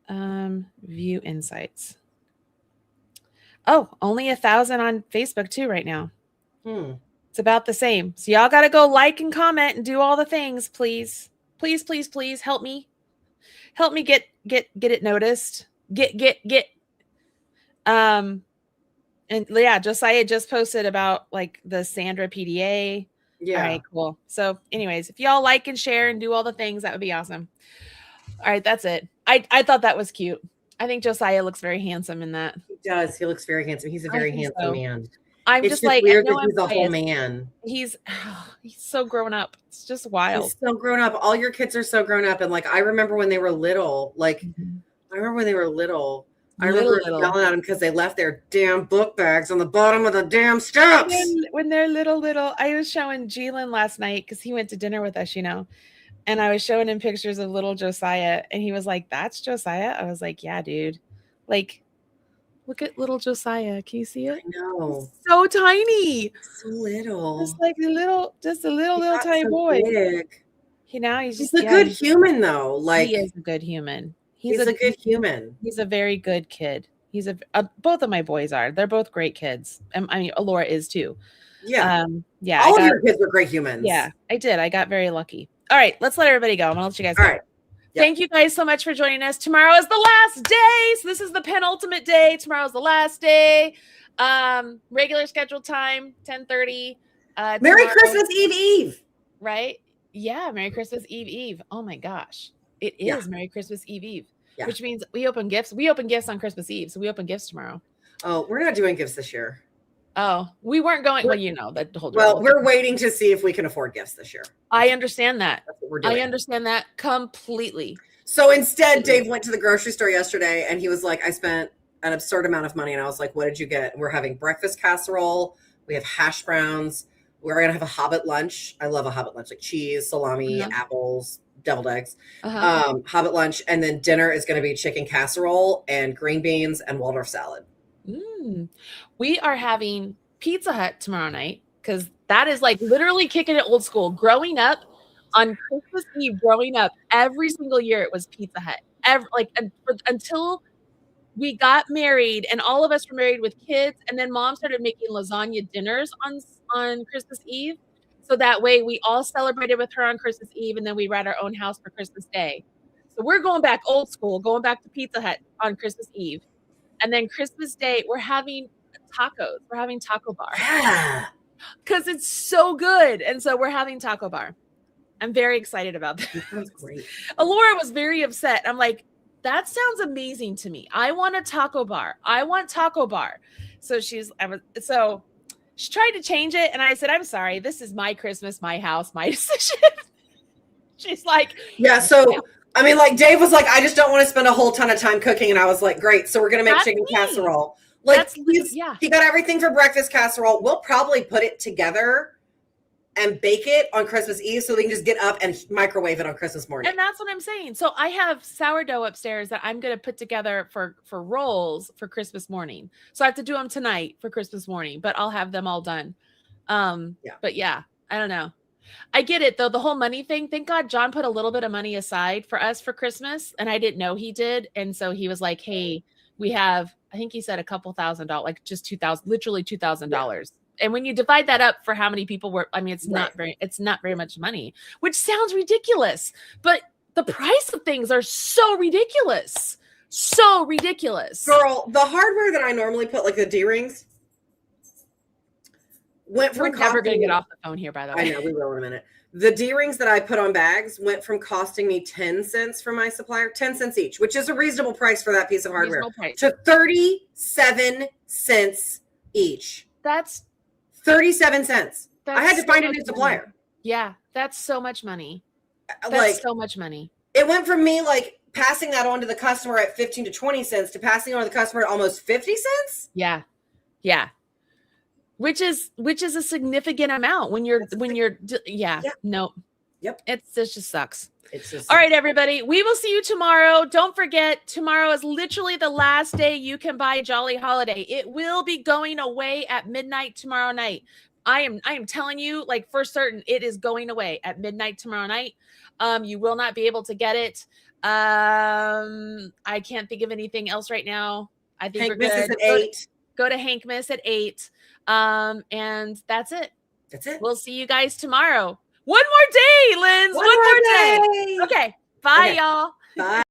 View insights. Oh, only 1,000 on Facebook too right now. It's about the same. So y'all got to go like and comment and do all the things, please. Please, please, please help me. Help me get it noticed. Get. And yeah, Josiah just posted about like the Sandra PDA. Yeah. All right, cool. So anyways, if y'all like and share and do all the things, that would be awesome. All right, that's it. I thought that was cute. I think Josiah looks very handsome in that. He does. He looks very handsome. He's a very handsome man. I'm it's just like, weird that he's a whole man. He's so grown up. It's just wild. He's so grown up. All your kids are so grown up. And like, I remember when they were little, like, I remember yelling at them because they left their damn book bags on the bottom of the damn steps. When they're little, I was showing Jeelan last night because he went to dinner with us, and I was showing him pictures of little Josiah, and he was like, "That's Josiah?" I was like, "Yeah, dude. Like, look at little Josiah. Can you see it? I know. He's so tiny. So little. Just like a little tiny boy. Big. He's a good human though. Like, he is a good human. He's a good human. He's a very good kid. He's both of my boys are. They're both great kids. I mean, Alora is too. Yeah. All of your kids were great humans. Yeah, I did. I got very lucky. All right, let's let everybody go. I'm gonna let you guys go. All right. Yep. Thank you guys so much for joining us. Tomorrow is the last day. So this is the penultimate day. Tomorrow's the last day. Regular scheduled time, 10:30. Merry Christmas Eve. Right? Yeah, Merry Christmas Eve. Oh my gosh. It is Merry Christmas Eve. Yeah. Which means we open gifts. We open gifts on Christmas Eve. So we open gifts tomorrow. Oh, we're not doing gifts this year. Oh, we weren't going. Well, that whole. Well, we're waiting to see if we can afford gifts this year. I understand that. That's what we're doing. I understand that completely. So instead, Dave went to the grocery store yesterday and he was like, I spent an absurd amount of money. And I was like, what did you get? We're having breakfast casserole. We have hash browns. We're going to have a Hobbit lunch. I love a Hobbit lunch, like cheese, salami, apples, deviled eggs, Hobbit lunch. And then dinner is going to be chicken casserole and green beans and Waldorf salad. We are having Pizza Hut tomorrow night because that is like literally kicking it old school. Growing up on Christmas Eve, every single year it was Pizza Hut. Until we got married, and all of us were married with kids, and then Mom started making lasagna dinners on Christmas Eve, so that way we all celebrated with her on Christmas Eve, and then we were at our own house for Christmas Day. So we're going back old school, going back to Pizza Hut on Christmas Eve. And then Christmas Day, we're having tacos. We're having taco bar. Yeah. Because it's so good. And so we're having taco bar. I'm very excited about that. That sounds great. Alora was very upset. I'm like, that sounds amazing to me. I want a taco bar. So she tried to change it. And I said, I'm sorry. This is my Christmas, my house, my decision. She's like, yeah. So I mean, like Dave was like, I just don't want to spend a whole ton of time cooking. And I was like, great. So we're going to make chicken casserole. Like he got everything for breakfast casserole. We'll probably put it together and bake it on Christmas Eve so they can just get up and microwave it on Christmas morning. And that's what I'm saying. So I have sourdough upstairs that I'm going to put together for rolls for Christmas morning. So I have to do them tonight for Christmas morning, but I'll have them all done. But yeah, I don't know. I get it though. The whole money thing. Thank God John put a little bit of money aside for us for Christmas. And I didn't know he did. And so he was like, hey, we have, I think he said a couple $1,000, like just $2,000, literally $2,000. And when you divide that up for how many people were, I mean, it's not very much money, which sounds ridiculous, but the price of things are so ridiculous. So ridiculous. Girl, the hardware that I normally put, like the D-rings, went from We're never going to get off the phone here, by the way. I know, we will in a minute. The D-rings that I put on bags went from costing me 10 cents from my supplier, 10 cents each, which is a reasonable price for that piece of hardware, to 37 cents each. That's 37 cents. I had to find a new supplier. Money. Yeah, that's so much money. That's like so much money. It went from me like passing that on to the customer at 15 to 20 cents to passing on to the customer at almost 50 cents. Yeah. Yeah. Which is a significant amount when you're no. Yep. It just sucks. It's just all right, everybody. We will see you tomorrow. Don't forget, tomorrow is literally the last day you can buy Jolly Holiday. It will be going away at midnight tomorrow night. I am telling you, like for certain, it is going away at midnight tomorrow night. You will not be able to get it. I can't think of anything else right now. I think we're good. At 8. Go to Hank Miss at 8. And that's it. That's it. We'll see you guys tomorrow. One more day, Linz. One more day. Okay. Bye, y'all. Bye.